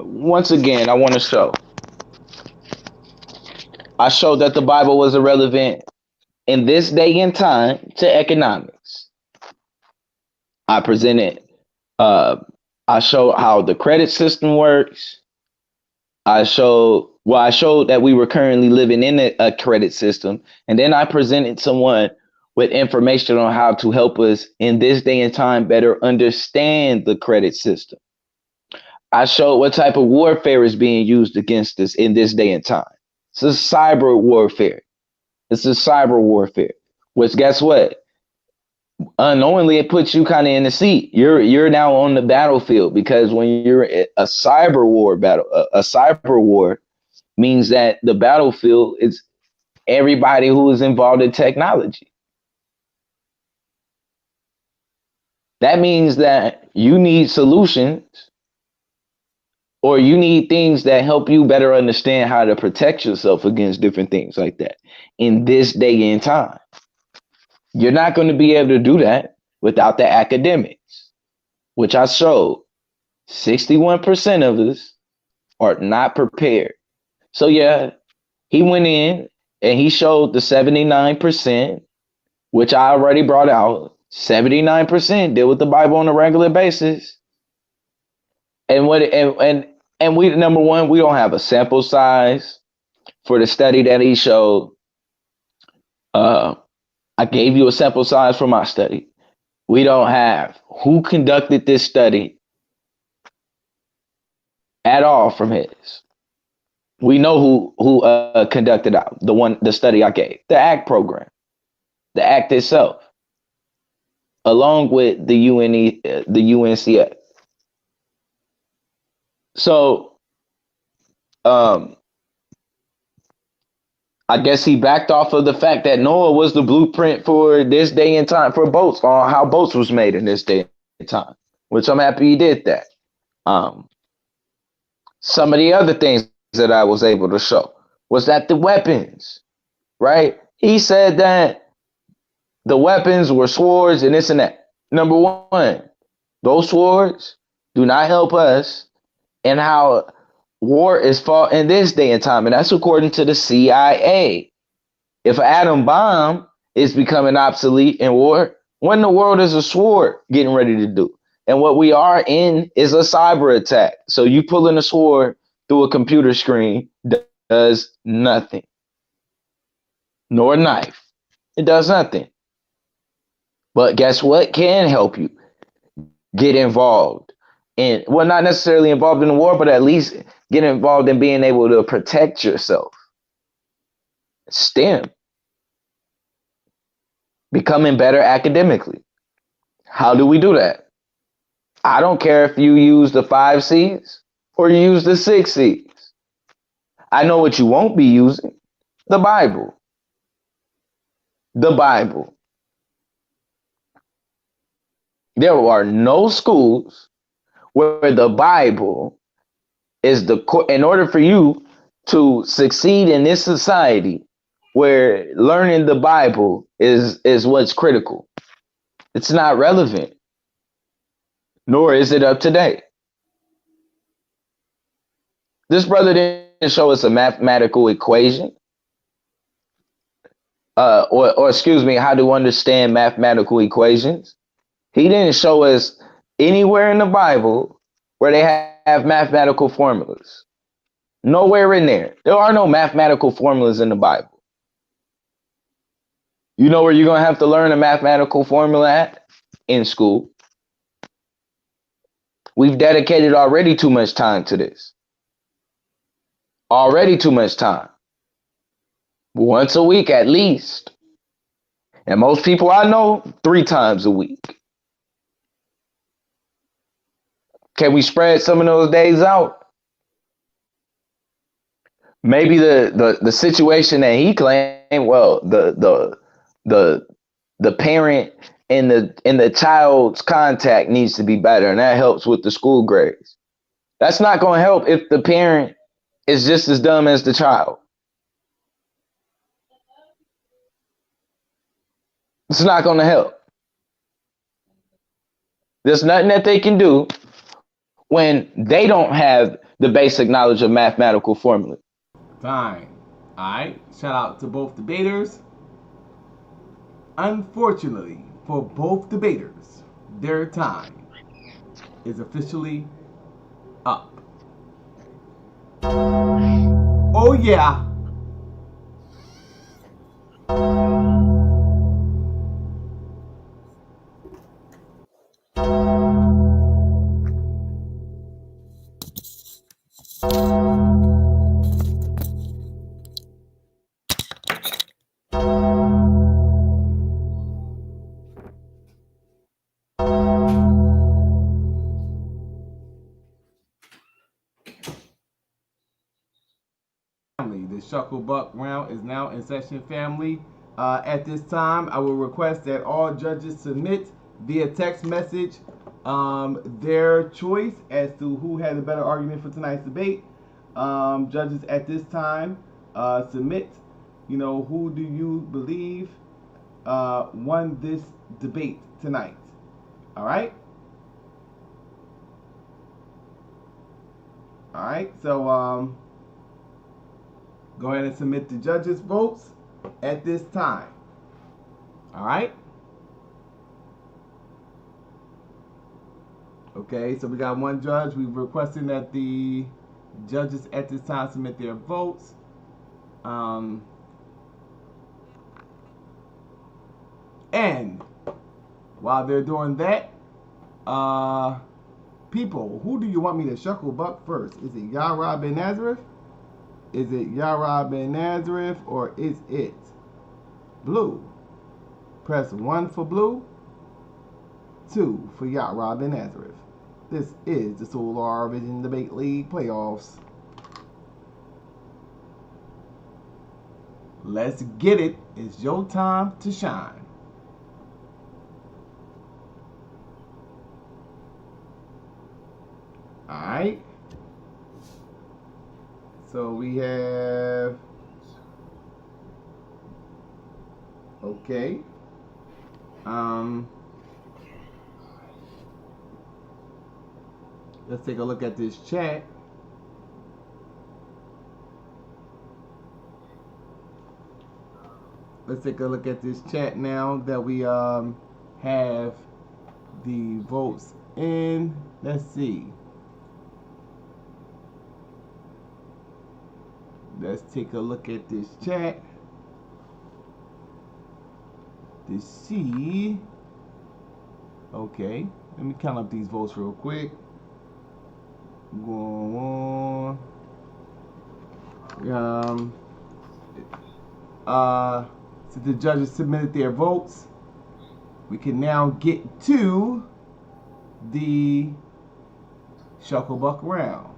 once again, I want to show. I showed that the Bible was irrelevant in this day and time to economics. I presented, uh, I showed how the credit system works. I showed that we were currently living in a credit system. And then I presented someone with information on how to help us in this day and time better understand the credit system. I showed what type of warfare is being used against us in this day and time. It's a cyber warfare. It's a cyber warfare. Which, guess what? Unknowingly, it puts you kind of in the seat. You're now on the battlefield, because when you're a cyber war battle, a cyber war means that the battlefield is everybody who is involved in technology. That means that you need solutions, or you need things that help you better understand how to protect yourself against different things like that in this day and time. You're not going to be able to do that without the academics, which I showed 61% of us are not prepared. So yeah, he went in and he showed the 79%, which I already brought out. 79% deal with the Bible on a regular basis. And we, number one, we don't have a sample size for the study that he showed. I gave you a sample size for my study. We don't have who conducted this study at all from his. We know who conducted out the study I gave, the ACT program, the ACT itself, along with the UNCF. So, I guess he backed off of the fact that Noah was the blueprint for this day and time for boats, on how boats was made in this day and time, which I'm happy he did that. Some of the other things that I was able to show was that the weapons, right? He said that the weapons were swords and this and that. Number one, those swords do not help us in how war is fought in this day and time. And that's according to the CIA. If an atom bomb is becoming obsolete in war, what in the world is a sword getting ready to do? And what we are in is a cyber attack. So you pulling a sword through a computer screen does nothing. Nor a knife. It does nothing. But guess what can help you get involved in, well, not necessarily involved in the war, but at least get involved in being able to protect yourself. STEM. Becoming better academically. How do we do that? I don't care if you use the 5 C's or you use the 6 C's. I know what you won't be using. The Bible. The Bible. There are no schools where the Bible is the core. In order for you to succeed in this society where learning the Bible is what's critical, it's not relevant, nor is it up to date. This brother didn't show us a mathematical equation, or excuse me, how to understand mathematical equations. He didn't show us anywhere in the Bible where they have mathematical formulas. Nowhere in there. There are no mathematical formulas in the Bible. You know where you're going to have to learn a mathematical formula at? In school. We've dedicated already too much time to this. Already too much time. Once a week at least. And most people I know, 3 times a week. Can we spread some of those days out? Maybe the situation that he claimed, well, the parent and the child's contact needs to be better, and that helps with the school grades. That's not going to help if the parent is just as dumb as the child. It's not going to help. There's nothing that they can do when they don't have the basic knowledge of mathematical formula? Fine. All right. Shout out to both debaters. Unfortunately, for both debaters, their time is officially up. Oh yeah. The Shucklebuck round is now in session, family. At this time, I will request that all judges submit via text message their choice as to who had a better argument for tonight's debate. Judges at this time, submit, who do you believe won this debate tonight? All right? All right, so go ahead and submit the judges' votes at this time. All right? Okay, so we got one judge. We're requesting that the judges at this time submit their votes. And while they're doing that, people, who do you want me to Shucklebuck first? Is it YARAH Ben Nazareth? Is it YARAH Ben Nazareth, or is it Blue? Press 1 for Blue, 2 for YARAH Ben Nazareth. This is the Solar Vision Debate League playoffs. Let's get it. It's your time to shine. All right. So we have, okay. Let's take a look at this chat. Let's take a look at this chat now that we have the votes in. Let's see. Let's take a look at this chat to see. Okay, let me count up these votes real quick. Go on. So the judges submitted their votes. We can now get to the Shucklebuck round.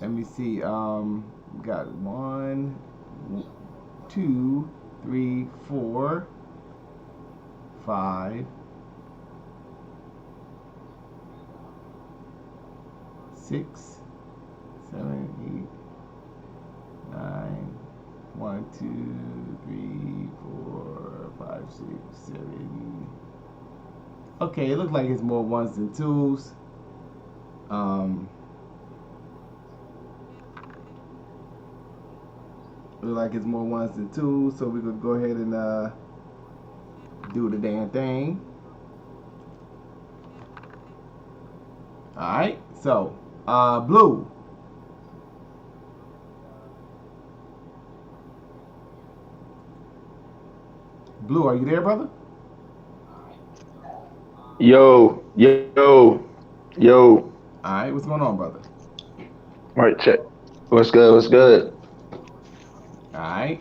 Let me see. We got 1, 2, 3, 4, 5, 6, 7, 8, 9. 1, 2, 3, 4, 5, 6, 7. Okay, it looks like it's more ones than twos. Look like it's more ones than twos, so we could go ahead and do the damn thing. Alright, so Blue. Blue, are you there, brother? Yo. Alright, what's going on, brother? All right, check. What's good? Alright.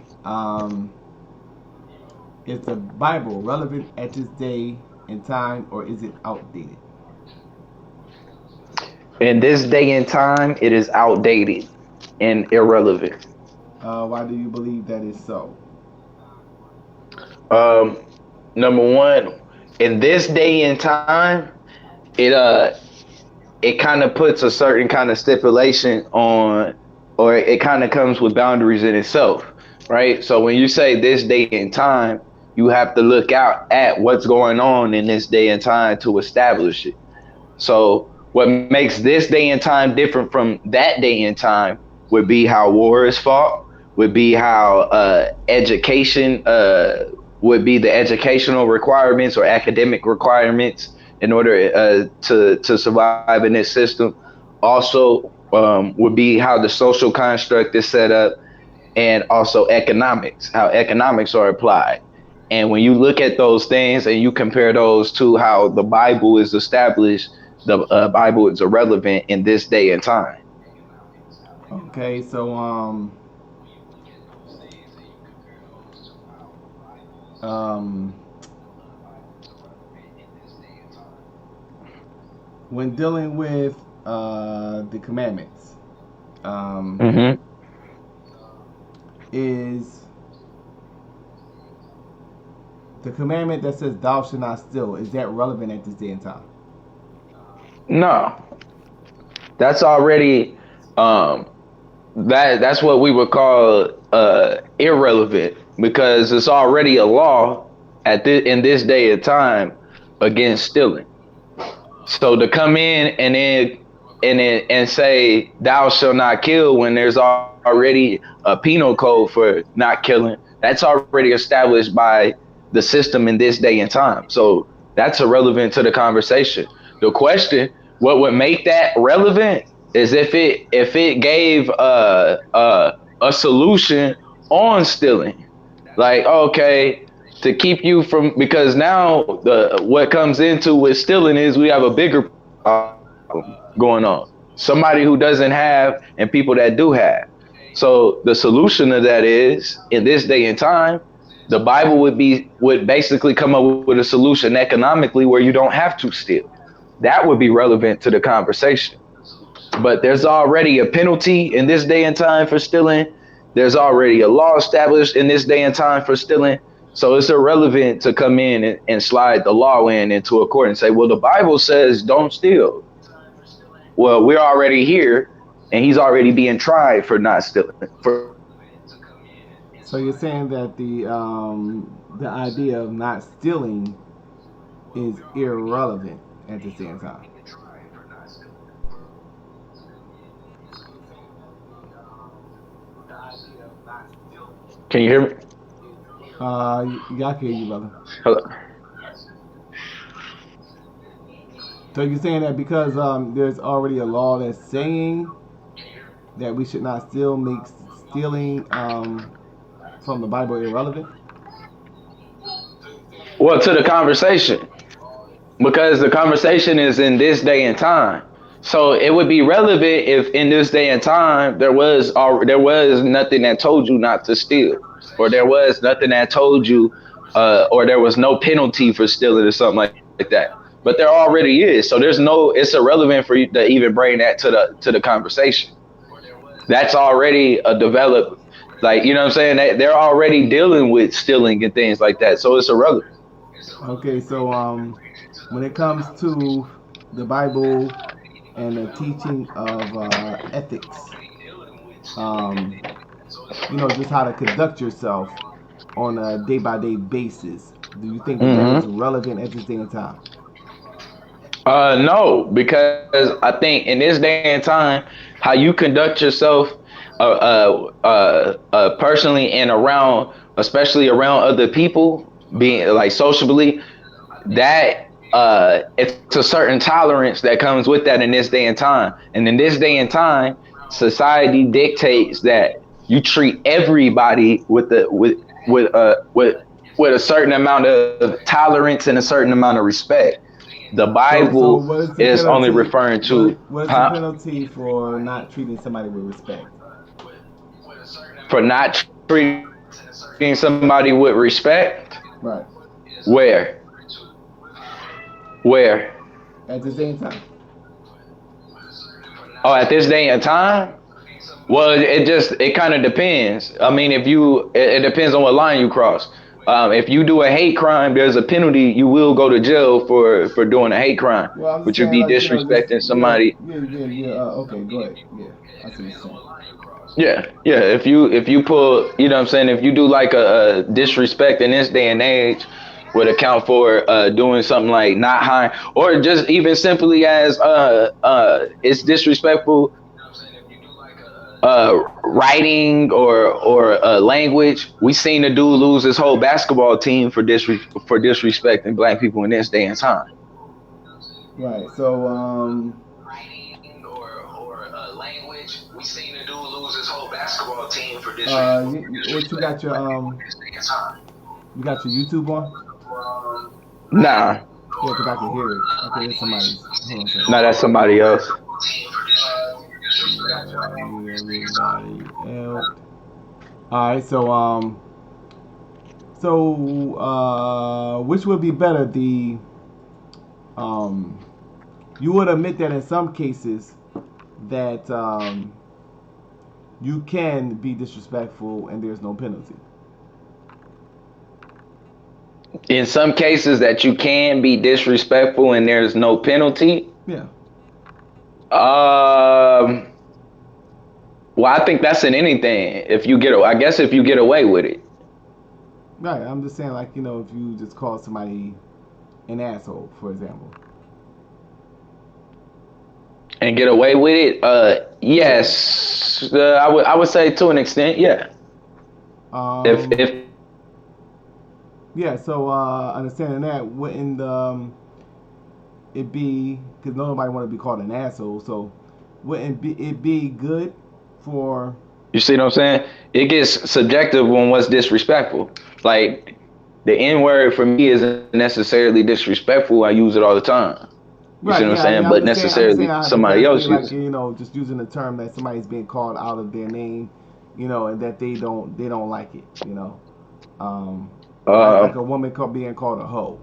Is the Bible relevant at this day and time, or is it outdated? In this day and time, it is outdated and irrelevant. Why do you believe that is so? Number one, in this day and time, it kind of puts a certain kind of stipulation on, or it kind of comes with boundaries in itself, right? So when you say this day and time, you have to look out at what's going on in this day and time to establish it. So what makes this day and time different from that day and time would be how war is fought, would be how education would be the educational requirements or academic requirements in order to survive in this system. Also would be how the social construct is set up, and also economics, how economics are applied. And when you look at those things and you compare those to how the Bible is established, the Bible is irrelevant in this day and time. Okay, so when dealing with the commandments, is the commandment that says thou shalt not steal, is that relevant at this day and time? No, that's already that's what we would call irrelevant, because it's already a law in this day and time against stealing. So to come in and say thou shalt not kill when there's already a penal code for not killing, that's already established by the system in this day and time. So that's irrelevant to the conversation. The question, what would make that relevant, is if it gave a solution on stealing. Like, okay, to keep you from, because now what comes into with stealing is we have a bigger problem going on. Somebody who doesn't have and people that do have. So the solution to that is, in this day and time, the Bible would basically come up with a solution economically where you don't have to steal. That would be relevant to the conversation. But there's already a penalty in this day and time for stealing. There's already a law established in this day and time for stealing. So it's irrelevant to come in and slide the law into a court and say, well, the Bible says don't steal. Well, we're already here, and he's already being tried for not stealing. So you're saying that the idea of not stealing is irrelevant at the same time? Can you hear me? Yeah, I can hear you, brother. Hello. So you're saying that because there's already a law that's saying that we should not steal makes stealing from the Bible irrelevant? Well, to the conversation, because the conversation is in this day and time. So it would be relevant if in this day and time there was nothing that told you not to steal, or there was nothing that told you, or there was no penalty for stealing or something like that. But there already is. So it's irrelevant for you to even bring that to the conversation. That's already a developed, like, you know what I'm saying? They're already dealing with stealing and things like that. So it's irrelevant. Okay, so when it comes to the Bible and the teaching of ethics, just how to conduct yourself on a day-by-day basis, do you think that is relevant at this day and time? No, because I think in this day and time, how you conduct yourself personally and around, especially around other people, being like socially, that it's a certain tolerance that comes with that in this day and time. And in this day and time, society dictates that you treat everybody with a certain amount of tolerance and a certain amount of respect. The Bible is only referring to what's the penalty for not treating somebody with respect? For not treating somebody with respect? Right. Where? At this day and time. Oh, at this day and time? Well, it kind of depends. I mean, it depends on what line you cross. If you do a hate crime, there's a penalty. You will go to jail for doing a hate crime, Well, I'm just which would saying, be like, you know, just, disrespecting somebody. Okay, go ahead. Yeah, I see what you're saying. Yeah. If you pull, you know what I'm saying, if you do like a disrespect in this day and age, would account for doing something like not high, or just even simply as it's disrespectful writing or language. We seen a dude lose his whole basketball team for disrespecting black people in this day and time. Right. So Writing or language. We seen a dude lose his whole basketball team for disrespecting. what you got your you got your YouTube on? Nah. Yeah, because I can hear it. Okay, it's somebody's. Hold on a second. No, that's somebody else. All right, so which would be better? You would admit that in some cases that you can be disrespectful and there's no penalty. In some cases that you can be disrespectful and there's no penalty. Yeah. Well, I think that's in anything. I guess if you get away with it. Right. I'm just saying, like, you know, if you just call somebody an asshole, for example. And get away with it? Yes. I would say to an extent, yeah. If yeah, so understanding that, wouldn't it be, because nobody want to be called an asshole, so wouldn't it be good for... You see what I'm saying? It gets subjective on what's disrespectful. Like, the N-word for me isn't necessarily disrespectful. I use it all the time. You see what I'm saying? But necessarily somebody else uses it. You know, just using the term that somebody's being called out of their name, you know, and that they don't like it, you know. Like a woman being called a hoe,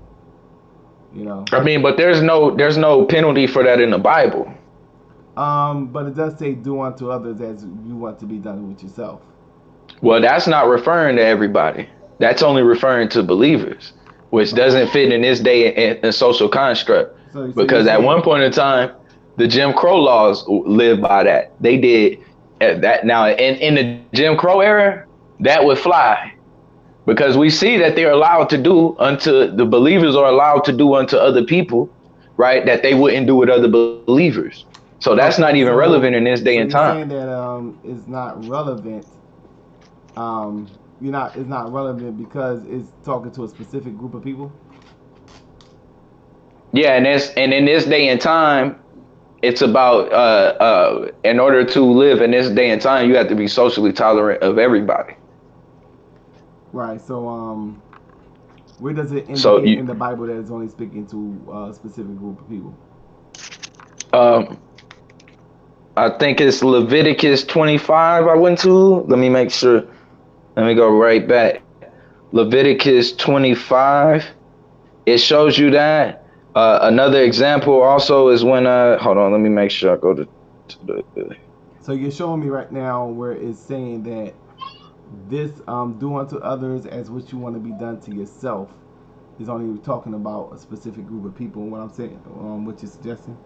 you know. I mean, but there's no penalty for that in the Bible. But it does say, "Do unto others as you want to be done with yourself." Well, that's not referring to everybody. That's only referring to believers, which doesn't fit in this day and social construct. Because at one point in time, the Jim Crow laws lived by that. They did that. Now, in the Jim Crow era, that would fly. Because we see that they're allowed to do the believers are allowed to do unto other people, right? That they wouldn't do with other believers. So that's not even relevant in this day and time. You're saying that it's not relevant. It's not relevant because it's talking to a specific group of people. Yeah, and in this day and time, it's about in order to live in this day and time, you have to be socially tolerant of everybody. Right. So where does it indicate in the Bible that it's only speaking to a specific group of people? I think it's Leviticus 25 I went to. Let me make sure. Let me go right back. Leviticus 25. It shows you that. Another example also is when hold on, let me make sure I go to the. So you're showing me right now where it's saying that this do unto others as what you want to be done to yourself is only talking about a specific group of people. What I'm saying, what you're suggesting.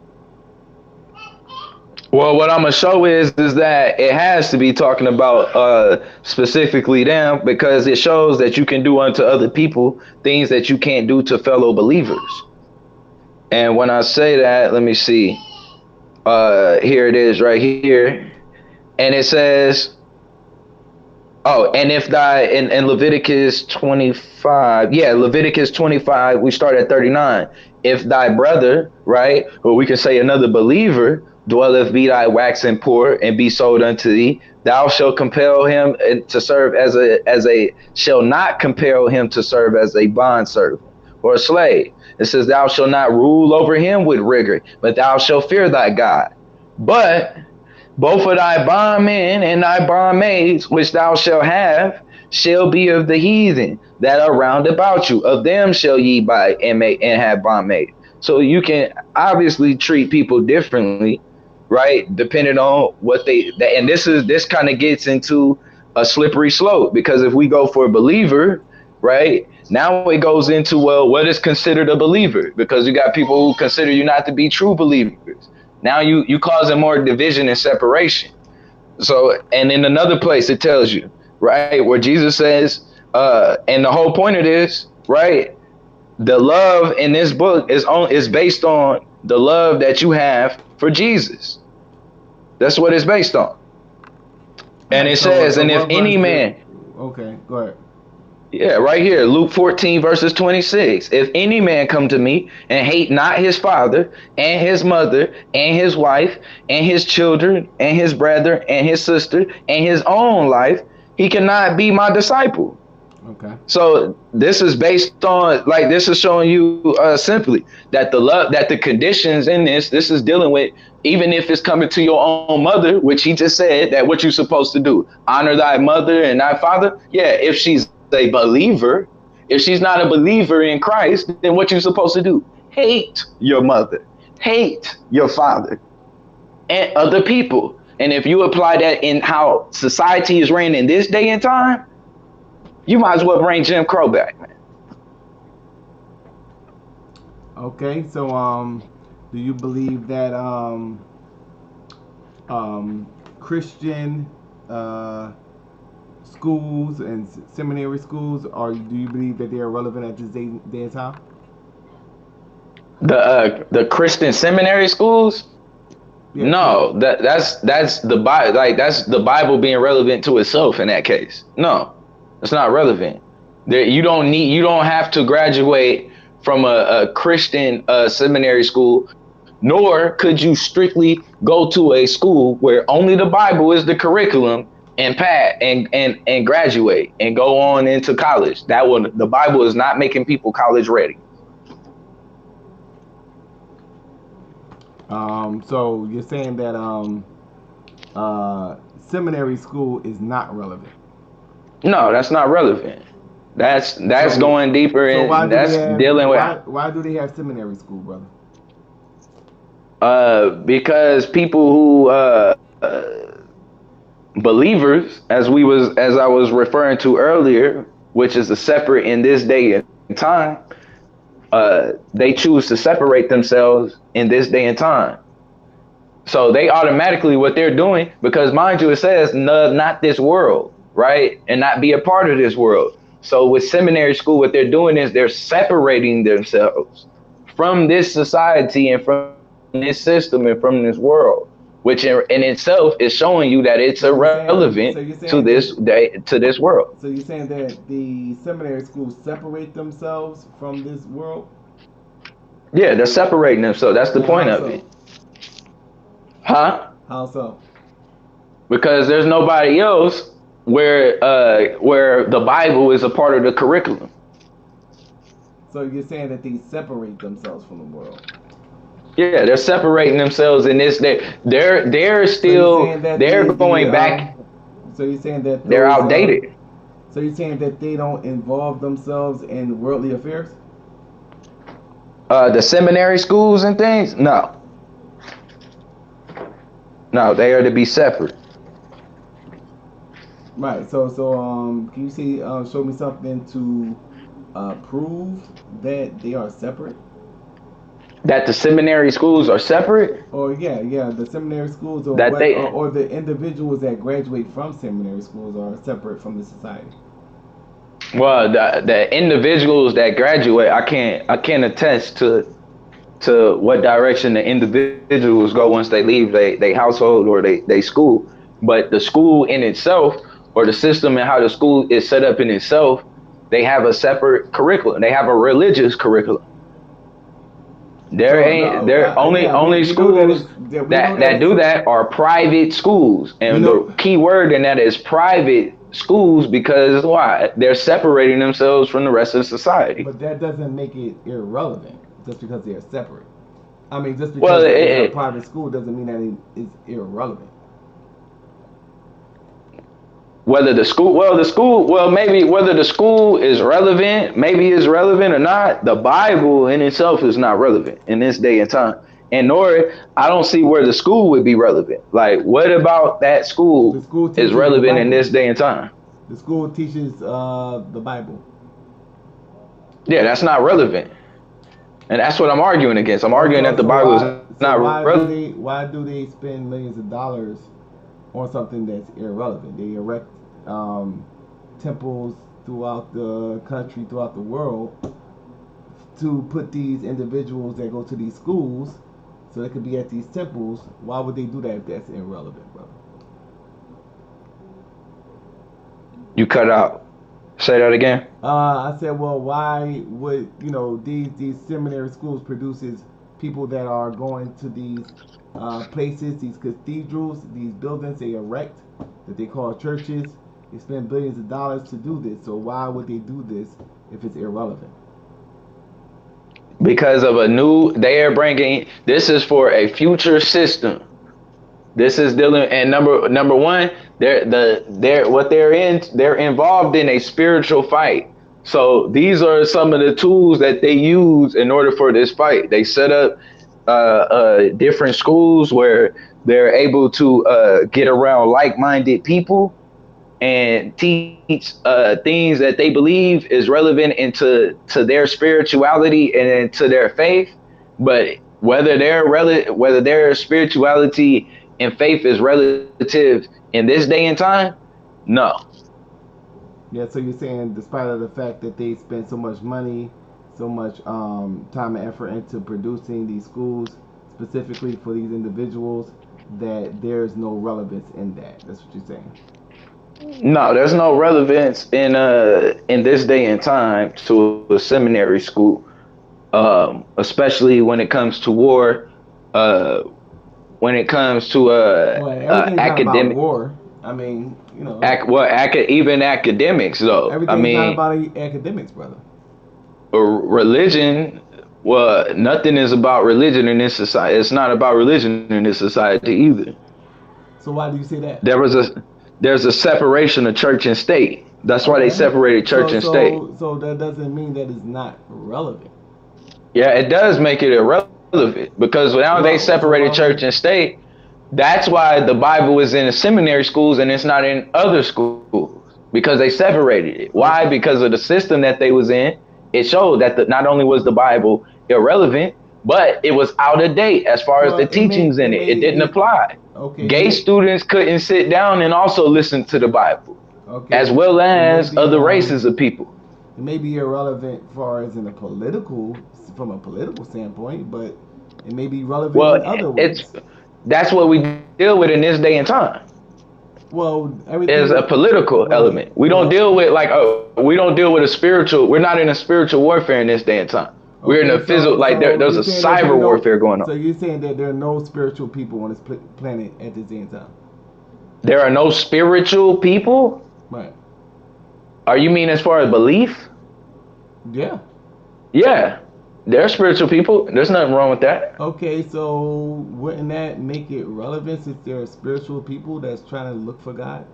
Well, what I'm gonna show is that it has to be talking about specifically them, because it shows that you can do unto other people things that you can't do to fellow believers. And when I say that, let me see. Here it is right here, and it says, oh, and if thy in Leviticus 25, yeah, Leviticus 25, we start at 39. If thy brother, right, or we can say another believer, dwelleth be thy waxen poor and be sold unto thee, thou shalt compel him to serve shall not compel him to serve as a bondservant or a slave. It says, thou shalt not rule over him with rigor, but thou shalt fear thy God. But both of thy bondmen and thy bondmaids, which thou shalt have, shall be of the heathen that are round about you. Of them shall ye buy and have bondmaids. So you can obviously treat people differently, right? Depending on what and this kind of gets into a slippery slope, because if we go for a believer, right? Now it goes into, well, what is considered a believer? Because you got people who consider you not to be true believers. Now you causing more division and separation. So, and in another place it tells you, right, where Jesus says, and the whole point of this, right, the love in this book is based on the love that you have for Jesus. That's what it's based on. And it says, and if any man, okay, go ahead. yeah, right here, Luke 14 verses 26. If any man come to me and hate not his father and his mother and his wife and his children and his brother and his sister and his own life, he cannot be my disciple. Okay. So this is based on, like, this is showing you simply that the love, that the conditions in this is dealing with, even if it's coming to your own mother, which he just said that what you're supposed to do, honor thy mother and thy father. Yeah, if she's a believer. If she's not a believer in Christ, then what you're supposed to do? Hate your mother, hate your father, and other people. And if you apply that in how society is ran in this day and time, you might as well bring Jim Crow back, man. Okay, so do you believe that Christian schools and seminary schools, or do you believe that they are relevant at this day and time? The Christian seminary schools? Yeah, no, yeah. That's the Bible. Like, that's the Bible being relevant to itself in that case. No, it's not relevant. You don't have to graduate from a Christian seminary school, nor could you strictly go to a school where only the Bible is the curriculum and and graduate and go on into college. The Bible is not making people college ready. So you're saying that seminary school is not relevant? No, that's not relevant. That's going deeper, and that's dealing with. Why do they have seminary school, brother? Because people who believers, as I was referring to earlier, which is a separate in this day and time, they choose to separate themselves in this day and time. So they automatically, what they're doing, because mind you, it says not this world, right? And not be a part of this world. So with seminary school, what they're doing is they're separating themselves from this society and from this system and from this world, which in itself is showing you that it's irrelevant to this day, to this world. So you're saying that the seminary schools separate themselves from this world? Yeah, they're separating themselves. That's the point of it. Huh? How so? Because there's nobody else where the Bible is a part of the curriculum. So you're saying that they separate themselves from the world? Yeah, they're separating themselves in this. They're still they're going back. So you're saying that they're outdated. So you're saying that they don't involve themselves in worldly affairs? The seminary schools and things? No, they are to be separate. Right. So can you see show me something to prove that they are separate? That the seminary schools are separate? Or yeah, the seminary schools, or the individuals that graduate from seminary schools are separate from the society. Well, the individuals that graduate, I can't attest to what direction the individuals go once they leave they household or they school. But the school in itself, or the system and how the school is set up in itself, they have a separate curriculum. They have a religious curriculum. Only schools that do that are private schools, and the key word in that is private schools, because why? They're separating themselves from the rest of society. But that doesn't make it irrelevant just because they're separate. I mean, just because it's a private school doesn't mean that it's irrelevant. Whether the school is relevant, maybe it's relevant or not, the Bible in itself is not relevant in this day and time. And nor, I don't see where the school would be relevant. Like, what about that school is relevant in this day and time? The school teaches the Bible. Yeah, that's not relevant. And that's what I'm arguing against. I'm arguing that the Bible is not relevant. why do they spend millions of dollars on something that's irrelevant? They erect temples throughout the country, throughout the world, to put these individuals that go to these schools so they could be at these temples. Why would they do that if that's irrelevant, brother? You cut out. Say that again. I said, well, why would these seminary schools produces people that are going to these places, these cathedrals, these buildings they erect that they call churches. They spend billions of dollars to do this. So why would they do this if it's irrelevant? Because of they are bringing, this is for a future system. This is dealing, and number one, they're involved in a spiritual fight. So these are some of the tools that they use in order for this fight. They set up different schools where they're able to get around like-minded people and teach things that they believe is relevant to their spirituality and into their faith. But whether their spirituality and faith is relative in this day and time, no. Yeah, so you're saying despite of the fact that they spend so much money, so much time and effort into producing these schools specifically for these individuals, that there's no relevance in that. That's what you're saying. No, there's no relevance in this day and time to a seminary school, especially when it comes to war. When it comes to academic war, I mean, even academics though. Everything's not about academics, brother. Religion. Well, nothing is about religion in this society. It's not about religion in this society either. So why do you say that? There's a separation of church and state. That's why they separated church and state. So that doesn't mean that it's not relevant. Yeah, it does make it irrelevant because now they separated church and state. That's why the Bible is in the seminary schools and it's not in other schools, because they separated it. Why? Because of the system that they was in. It showed that not only was the Bible irrelevant, but it was out of date as far as the teachings in it. It didn't apply. Okay. Gay students couldn't sit down and also listen to the Bible, as well as other races of people. It may be irrelevant as far as from a political standpoint, but it may be relevant in other ways. That's what we deal with in this day and time. Well, there's a political element. We don't deal with a spiritual. We're not in a spiritual warfare in this day and time. We're in a physical, there's a cyber warfare going on. So you're saying that there are no spiritual people on this planet at this day and time? There are no spiritual people? Right. Are you mean as far as belief? Yeah. Yeah. They're spiritual people. There's nothing wrong with that. Okay, so wouldn't that make it relevant if there are spiritual people that's trying to look for God?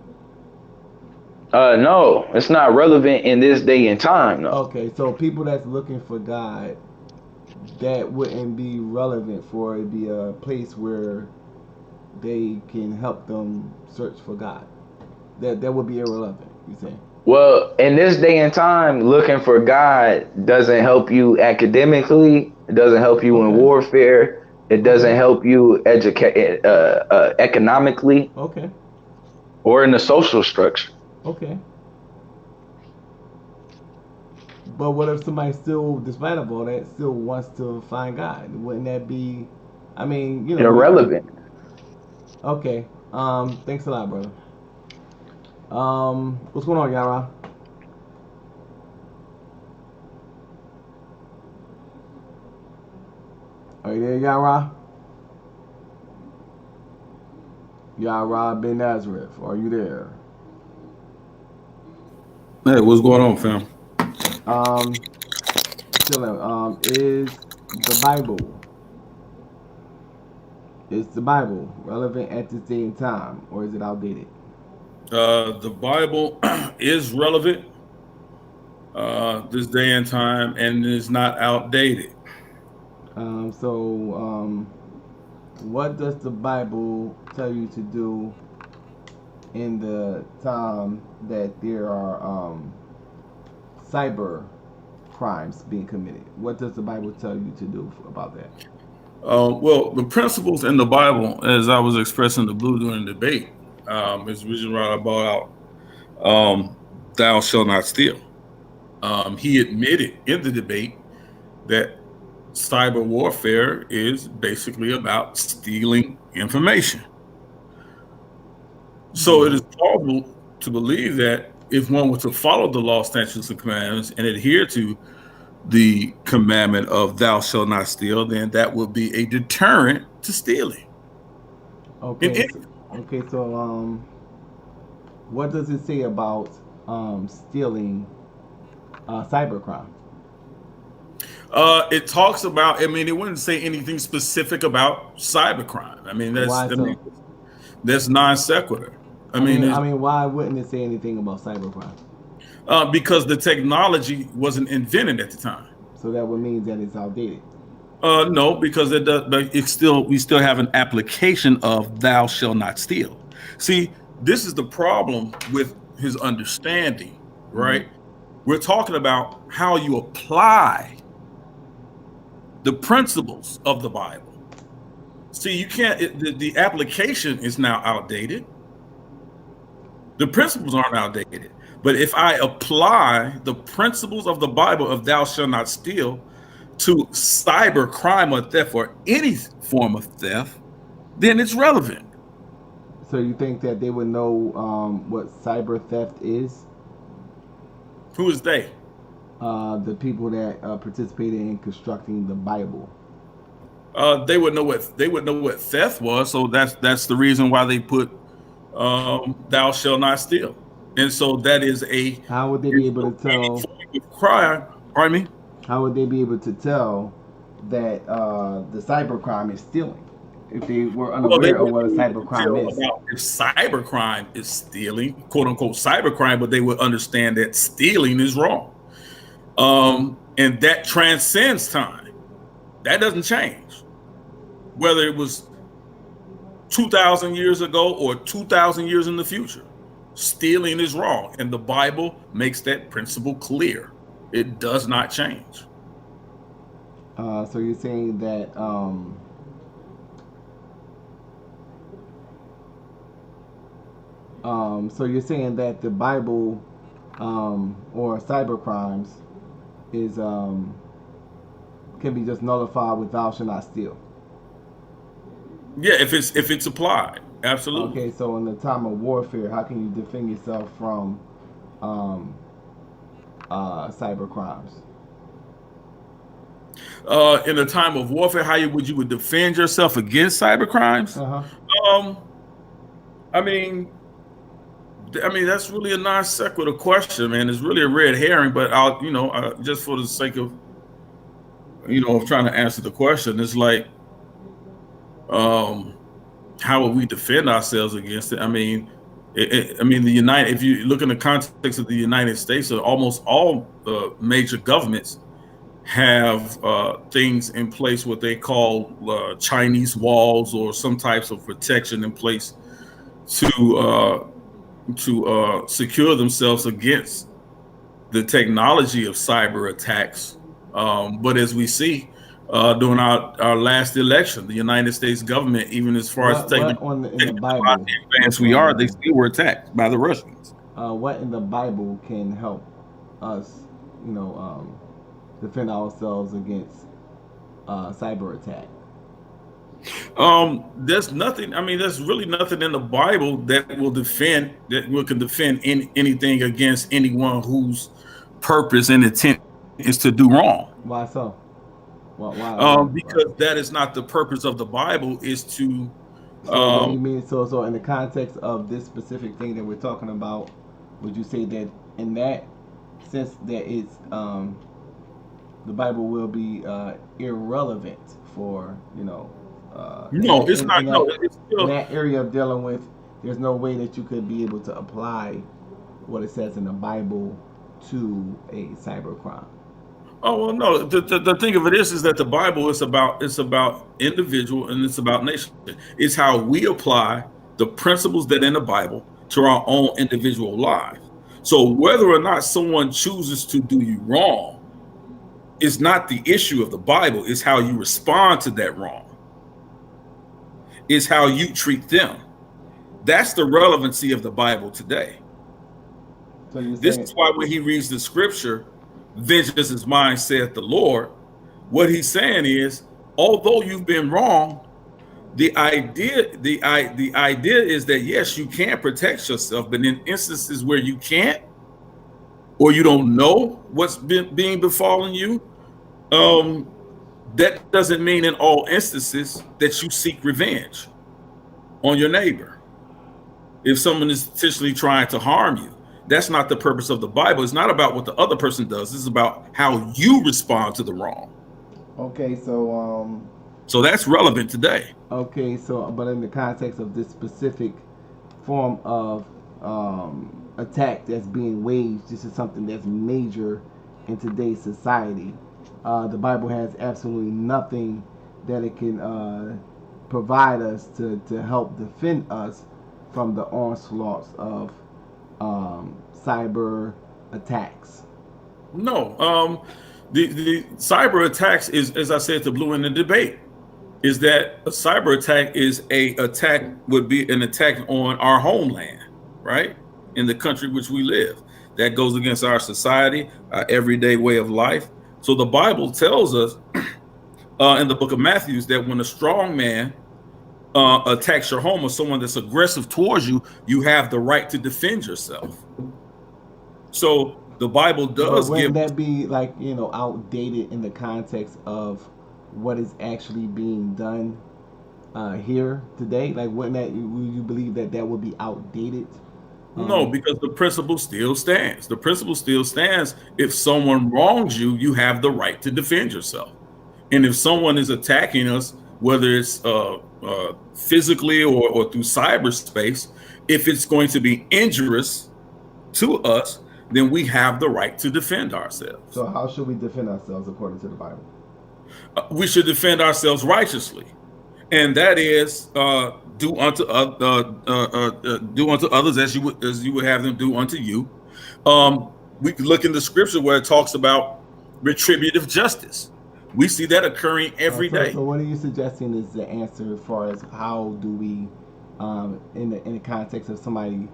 No, it's not relevant in this day and time. No. Okay, so people that's looking for God, that wouldn't be relevant for it to be a place where they can help them search for God. That would be irrelevant, you saying? Well, in this day and time, looking for God doesn't help you academically. It doesn't help you in warfare. It doesn't help you economically. Okay. Or in the social structure. Okay. But what if somebody still, despite of all that, still wants to find God? Wouldn't that be, irrelevant? Okay. Thanks a lot, brother. What's going on, YARAH? Are you there, YARAH? YARAH bin Nazareth, are you there? Hey, what's going on, fam? Chilling. Is the Bible relevant at this day and time, or is it outdated? The Bible is relevant this day and time, and is not outdated. What does the Bible tell you to do in the time that there are cyber crimes being committed? What does the Bible tell you to do about that? Well, the principles in the Bible, as I was expressing the blue during the debate, is the reason why I brought out thou shalt not steal. He admitted in the debate that cyber warfare is basically about stealing information. So it is plausible to believe that if one were to follow the law, statutes, and commandments and adhere to the commandment of thou shalt not steal, then that would be a deterrent to stealing. Okay. So what does it say about stealing cybercrime? It talks about, I mean, it wouldn't say anything specific about cybercrime. I mean, that's non sequitur. I mean, why wouldn't it say anything about cybercrime? Because the technology wasn't invented at the time. So that would mean that it's outdated. No, because it does, but we still have an application of thou shalt not steal. See, this is the problem with his understanding, right? We're talking about how you apply the principles of the Bible. See, you can't, the application is now outdated. The principles aren't outdated. But if I apply the principles of the Bible of thou shalt not steal to cyber crime or theft or any form of theft, then it's relevant. So you think that they would know what cyber theft is? Who is they? The people that participated in constructing the Bible. They would know what theft was. So that's the reason why they put thou shalt not steal. And so that is a. How would they be able to tell? Pardon me? How would they be able to tell that the cybercrime is stealing if they were unaware of what a cybercrime is? If cybercrime is stealing, quote unquote cybercrime, but they would understand that stealing is wrong. And that transcends time. That doesn't change. Whether it was 2,000 years ago or 2,000 years in the future. Stealing is wrong, and the Bible makes that principle clear. It does not change. So you're saying that the Bible or cyber crimes is can be just nullified with thou shalt not steal. Yeah, if it's applied. Absolutely. Okay, so in the time of warfare, how can you defend yourself from cyber crimes? In the time of warfare, how you would defend yourself against cyber crimes? I mean, that's really a non sequitur question, man. It's really a red herring, but I'll, just for the sake of, of trying to answer the question, it's like, how would we defend ourselves against it? I mean, if you look in the context of the United States, almost all major governments have things in place, what they call Chinese walls or some types of protection in place to secure themselves against the technology of cyber attacks. But as we see, during our last election, the United States government, even as far as taking the Bible, advanced we are, they still were attacked by the Russians. What in the Bible can help us, defend ourselves against cyber attack? There's nothing. There's really nothing in the Bible that can defend anything against anyone whose purpose and intent is to do wrong. Why so? Because that is not the purpose of the Bible. Is to. So you mean so in the context of this specific thing that we're talking about, would you say that in that sense that it's the Bible will be irrelevant for no, it's not. It's still in that area of dealing with. There's no way that you could be able to apply what it says in the Bible to a cyber crime. Oh well, no. The thing of it is that the Bible is about individual and it's about nation. It's how we apply the principles that in the Bible to our own individual lives. So whether or not someone chooses to do you wrong, is not the issue of the Bible. It's how you respond to that wrong. It's how you treat them. That's the relevancy of the Bible today. So you're This saying, is why when he reads the scripture, vengeance is mine, saith the Lord, what he's saying is, although you've been wrong, the idea is that yes, you can protect yourself, but in instances where you can't, or you don't know what's being befallen you, that doesn't mean in all instances that you seek revenge on your neighbor. If someone is intentionally trying to harm you, that's not the purpose of the Bible. It's not about what the other person does. It's about how you respond to the wrong. okay, so So that's relevant today. okay, so but in the context of this specific form of attack that's being waged, this is something that's major in today's society. The Bible has absolutely nothing that it can provide us to help defend us from the onslaughts of cyber attacks. No, the cyber attacks is, as I said to Blue in the debate, is that a cyber attack is would be an attack on our homeland, right? In the country which we live. That goes against our society, our everyday way of life. So the Bible tells us in the book of Matthew that when a strong man attacks your home or someone that's aggressive towards you, you have the right to defend yourself. So the Bible does But give. wouldn't that be like, outdated in the context of what is actually being done here today? Like, wouldn't that, would you believe that would be outdated? No, because the principle still stands. The principle still stands. If someone wrongs you, you have the right to defend yourself. And if someone is attacking us, whether it's physically or through cyberspace, if it's going to be injurious to us, then we have the right to defend ourselves. So how should we defend ourselves according to the Bible? We should defend ourselves righteously, and that is do unto others as you would have them do unto you. We can look in the scripture where it talks about retributive justice. We see that occurring every day. So what are you suggesting is the answer as far as how do we, in the context of somebody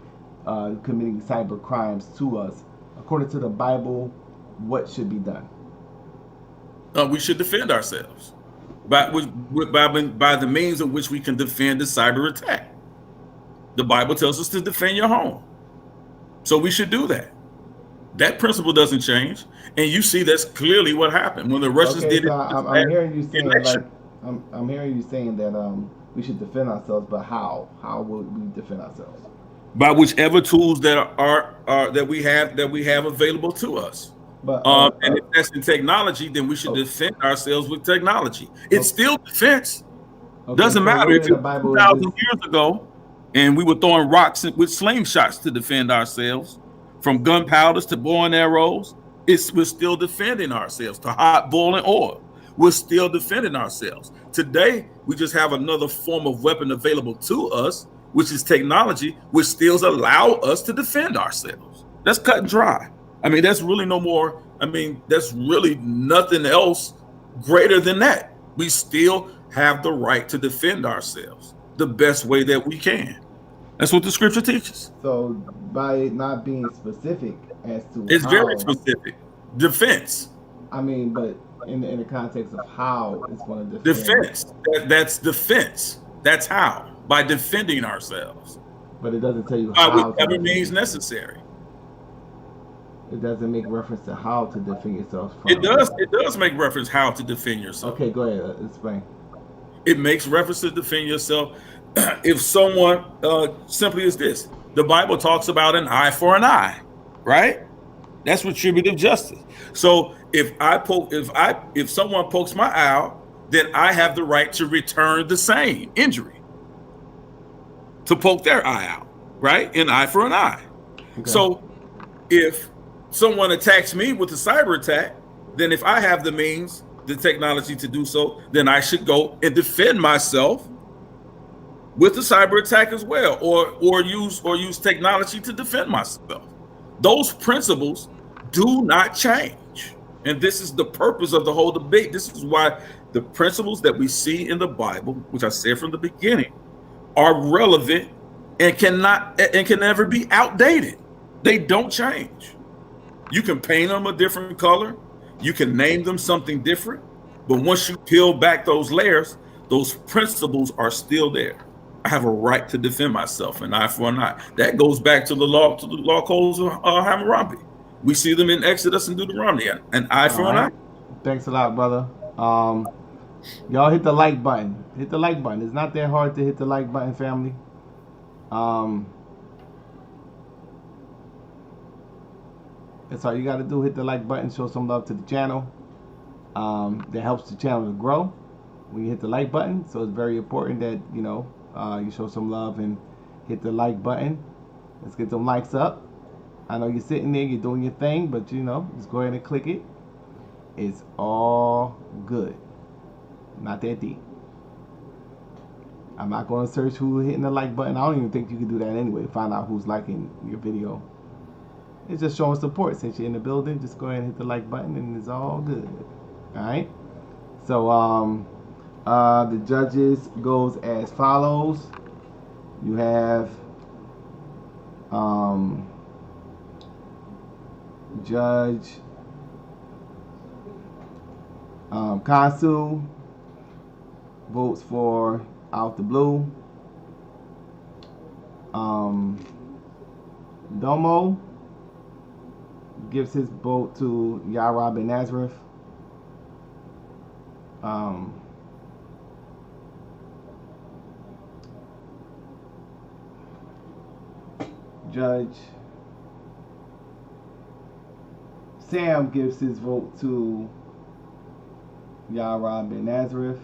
committing cyber crimes to us, according to the Bible, what should be done? We should defend ourselves by the means in which we can defend the cyber attack. The Bible tells us to defend your home, so we should do that. That principle doesn't change, and you see that's clearly what happened when the Russians did it. I'm hearing you saying I'm hearing you saying that we should defend ourselves, but how? How would we defend ourselves? By whichever tools that are that we have available to us. But and if that's in technology, then we should defend ourselves with technology. It's still defense. Doesn't matter if it was 2,000 years ago and we were throwing rocks with slingshots to defend ourselves, from gunpowders to bow and arrows. We're still defending ourselves, to hot boiling oil. We're still defending ourselves. Today, we just have another form of weapon available to us, which is technology, which still allow us to defend ourselves. That's cut and dry. I mean, that's really no more. I mean, that's really nothing else greater than that. We still have the right to defend ourselves the best way that we can. That's what the scripture teaches. So by it not being specific as to it's very specific. Defense. I mean, but in the context of how it's going to defend. Defense. That's defense. That's how. By defending ourselves. But it doesn't tell you by how. Whatever means necessary. It doesn't make reference to how to defend yourself. It does. It does make reference how to defend yourself. Okay, go ahead. Explain. It makes reference to defend yourself. If someone simply as this, the Bible talks about an eye for an eye, right? That's retributive justice. So if someone pokes my eye out, then I have the right to return the same injury, to poke their eye out, right? An eye for an eye. Okay. So if someone attacks me with a cyber attack, then if I have the means, the technology to do so, then I should go and defend myself with the cyber attack as well, or use technology to defend myself. Those principles do not change. And this is the purpose of the whole debate. This is why the principles that we see in the Bible, which I said from the beginning, are relevant and can never be outdated. They don't change. You can paint them a different color. You can name them something different. But once you peel back those layers, those principles are still there. I have a right to defend myself, an eye for an eye. That goes back to the law codes of Hammurabi. We see them in Exodus and Deuteronomy, an eye for an eye. Thanks a lot, brother. Y'all hit the like button. Hit the like button. It's not that hard to hit the like button, family. That's all you got to do. Hit the like button. Show some love to the channel. That helps the channel to grow when you hit the like button. So it's very important that, you know, you show some love and hit the like button. Let's get them likes up. I know you're sitting there, you're doing your thing, but, you know, just go ahead and click it. It's all good. Not that deep. I'm not going to search who's hitting the like button. I don't even think you can do that anyway. Find out who's liking your video. It's just showing support. Since you're in the building, just go ahead and hit the like button and it's all good. Alright? So, the judges goes as follows. You have Judge Kansu votes for Out the Blue. Domo gives his vote to YARAH Ben Nazareth. Judge Sam gives his vote to YARAH Ben Nazareth.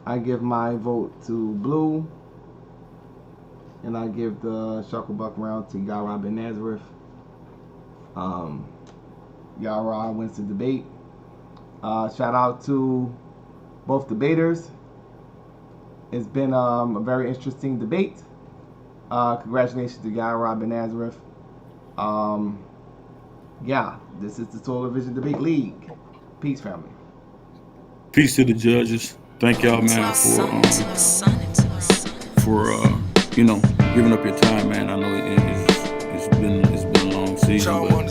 I give my vote to Blue, and I give the Shucklebuck round to YARAH Ben Nazareth. YARAH wins the debate. Shout out to both debaters. It's been a very interesting debate. Congratulations to YARAH Ben Nazareth. Yeah, this is the Solar Vision Debate League. Peace, family. Peace to the judges. Thank y'all, man, for you know, giving up your time, man. I know it's been a long season, but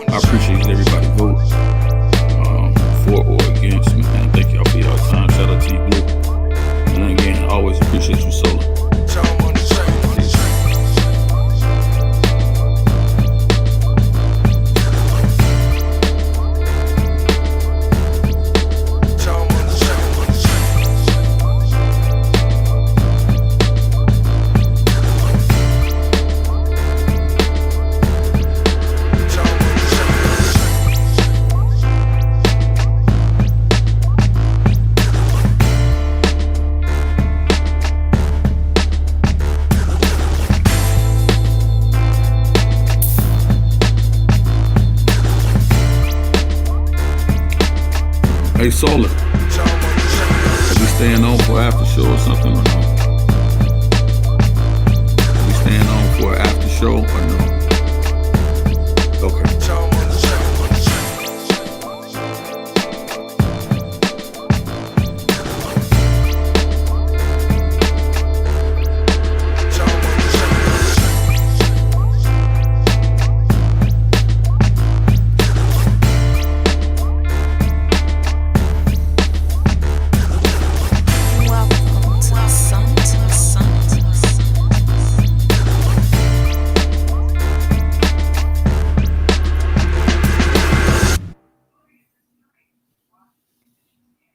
I appreciate everybody vote for or against, man. Thank y'all for y'all time. Shout out to you, Blue. And again, I always appreciate you, Solar. Hey, Solar, are we staying on for after show or something or no? Are we staying on for after show or no?